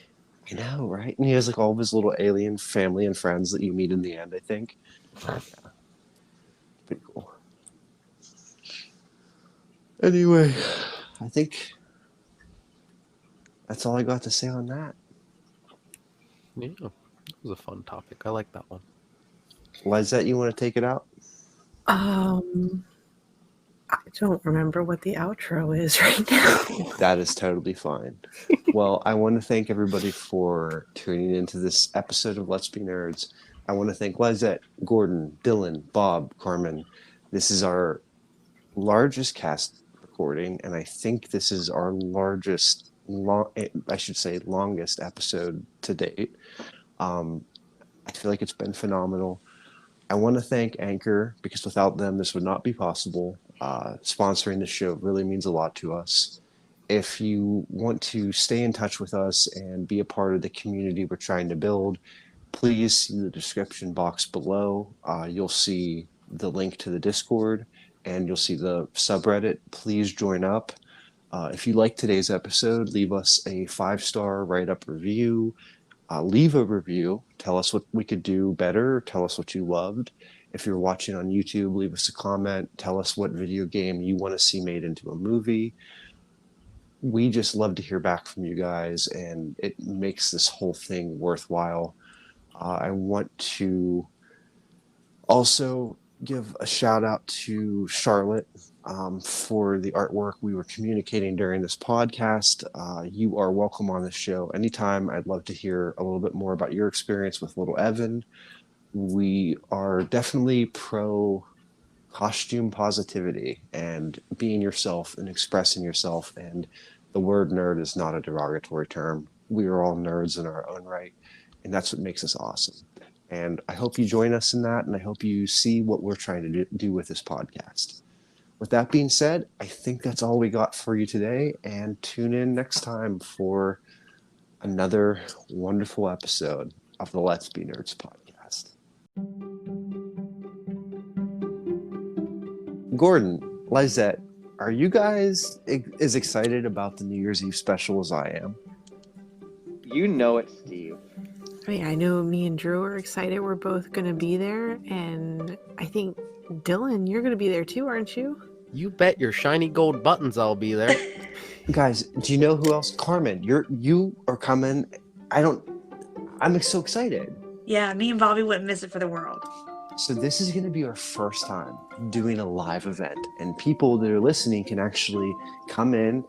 I know, right? And he has like all of his little alien family and friends that you meet in the end, I think. Yeah. Pretty cool. Anyway, I think that's all I got to say on that. Yeah, it was a fun topic. I like that one. Lizett, you want to take it out? I don't remember what the outro is right now. That is totally fine. Well, I want to thank everybody for tuning into this episode of Let's Be Nerds. I want to thank Lizett, Gordon, Dillon, Bob, Carmen. This is our largest cast recording, and I think this is our longest episode to date. I feel like it's been phenomenal. I want to thank Anchor, because without them, this would not be possible. Sponsoring the show really means a lot to us. If you want to stay in touch with us and be a part of the community we're trying to build, please see the description box below. You'll see the link to the Discord and you'll see the subreddit. Please join up. If you like today's episode, leave us a 5-star write-up review. Leave a review. Tell us what we could do better. Tell us what you loved. If you're watching on YouTube, leave us a comment. Tell us what video game you want to see made into a movie. We just love to hear back from you guys, and it makes this whole thing worthwhile. I want to also give a shout out to Charlotte for the artwork we were communicating during this podcast. You are welcome on the show anytime. I'd love to hear a little bit more about your experience with little Evan. We are definitely pro costume positivity and being yourself and expressing yourself, and the word nerd is not a derogatory term. We are all nerds in our own right, and that's what makes us awesome. And I hope you join us in that, and I hope you see what we're trying to do with this podcast. With that being said, I think that's all we got for you today, and tune in next time for another wonderful episode of the Let's Be Nerds podcast. Gordon, Lizett, are you guys as excited about the New Year's Eve special as I am? You know it, Steve. I mean, I know me and Drew are excited. We're both going to be there. And I think, Dillon, you're going to be there too, aren't you? You bet your shiny gold buttons I'll be there. Guys, do you know who else? Carmen, you are coming. I'm so excited. Yeah, me and Bobby wouldn't miss it for the world. So this is going to be our first time doing a live event, and people that are listening can actually come in,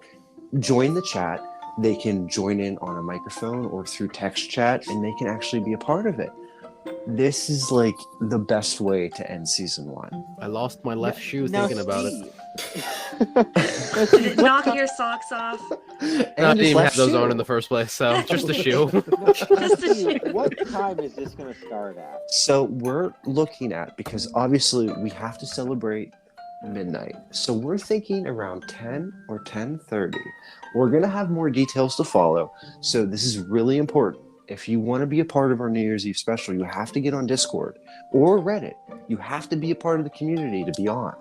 join the chat. They can join in on a microphone or through text chat, and they can actually be a part of it. This is like the best way to end season 1. I lost my left shoe thinking about it. Did it knock your socks off? I didn't even have those on in the first place, so just a shoe. Just a shoe. What time is this going to start at? So we're looking at, because obviously we have to celebrate midnight. So we're thinking around 10 or 10:30. We're going to have more details to follow. So this is really important. If you want to be a part of our New Year's Eve special, you have to get on Discord or Reddit. You have to be a part of the community to be on.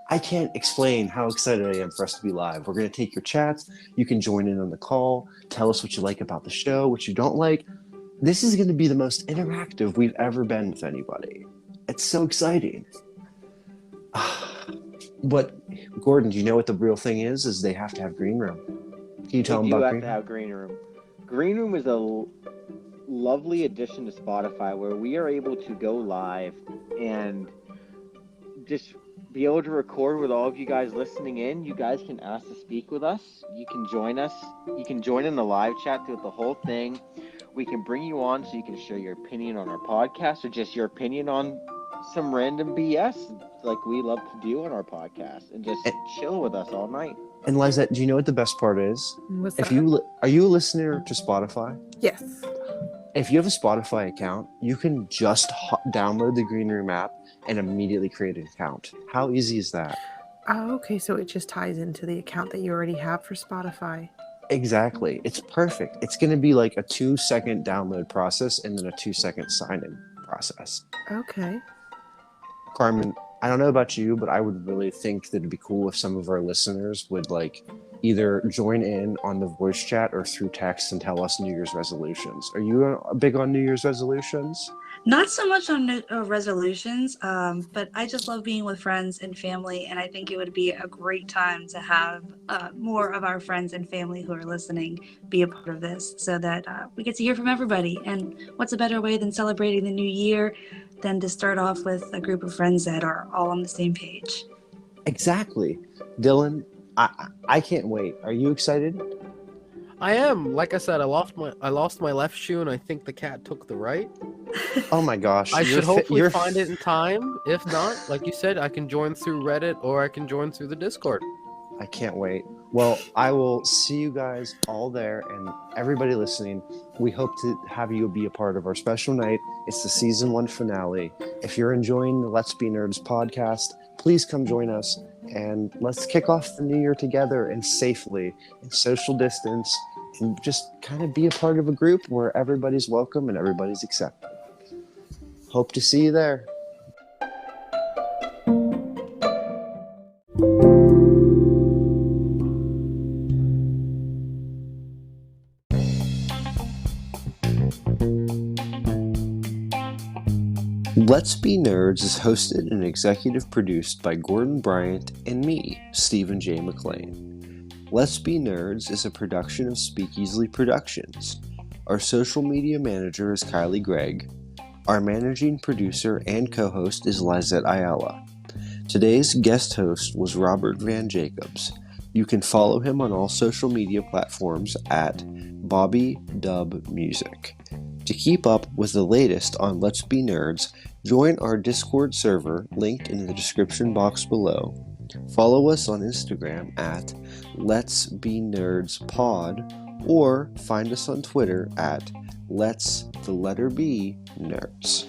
I can't explain how excited I am for us to be live. We're going to take your chats. You can join in on the call. Tell us what you like about the show, what you don't like. This is going to be the most interactive we've ever been with anybody. It's so exciting. But, Gordon, do you know what the real thing is? Is they have to have Green Room. Can you tell them about Green Room? You have to have Green Room. Green Room is a lovely addition to Spotify where we are able to go live and just be able to record with all of you guys listening in. You guys can ask to speak with us. You can join us. You can join in the live chat throughout the whole thing. We can bring you on so you can share your opinion on our podcast or just your opinion on some random BS like we love to do on our podcast and just chill with us all night. And Lizett, do you know what the best part is? What's If that? are you a listener to Spotify? Yes. If you have a Spotify account, you can just download the Green Room app and immediately create an account. How easy is that? Oh, okay. So it just ties into the account that you already have for Spotify. Exactly. It's perfect. It's going to be like a 2-second download process and then a 2-second sign-in process. Okay. Carmen, I don't know about you, but I would really think that it'd be cool if some of our listeners would like either join in on the voice chat or through text and tell us New Year's resolutions. Are you big on New Year's resolutions? Not so much on resolutions, but I just love being with friends and family, and I think it would be a great time to have more of our friends and family who are listening be a part of this so that we get to hear from everybody. And what's a better way than celebrating the new year than to start off with a group of friends that are all on the same page? Exactly. Dillon, I can't wait. Are you excited? I am. Like I said, I lost my left shoe, and I think the cat took the right. Oh my gosh. I should hopefully find it in time. If not, like you said, I can join through Reddit or I can join through the Discord. I can't wait. Well, I will see you guys all there, and everybody listening, we hope to have you be a part of our special night. It's the season 1 finale. If you're enjoying the Let's Be Nerds podcast, please come join us, and let's kick off the new year together and safely, in social distance, and just kind of be a part of a group where everybody's welcome and everybody's accepted. Hope to see you there. Let's Be Nerds is hosted and executive produced by Gordon Bryant and me, Stephen J. McLean. Let's Be Nerds is a production of Speak Easily Productions. Our social media manager is Kylie Gregg. Our managing producer and co-host is Lizett Ayala. Today's guest host was Robert Van Jacobs. You can follow him on all social media platforms at BobbyDubMusic. To keep up with the latest on Let's Be Nerds, join our Discord server linked in the description box below. Follow us on Instagram at Let's Be Nerds Pod, or find us on Twitter at Let's the letter B Nerds.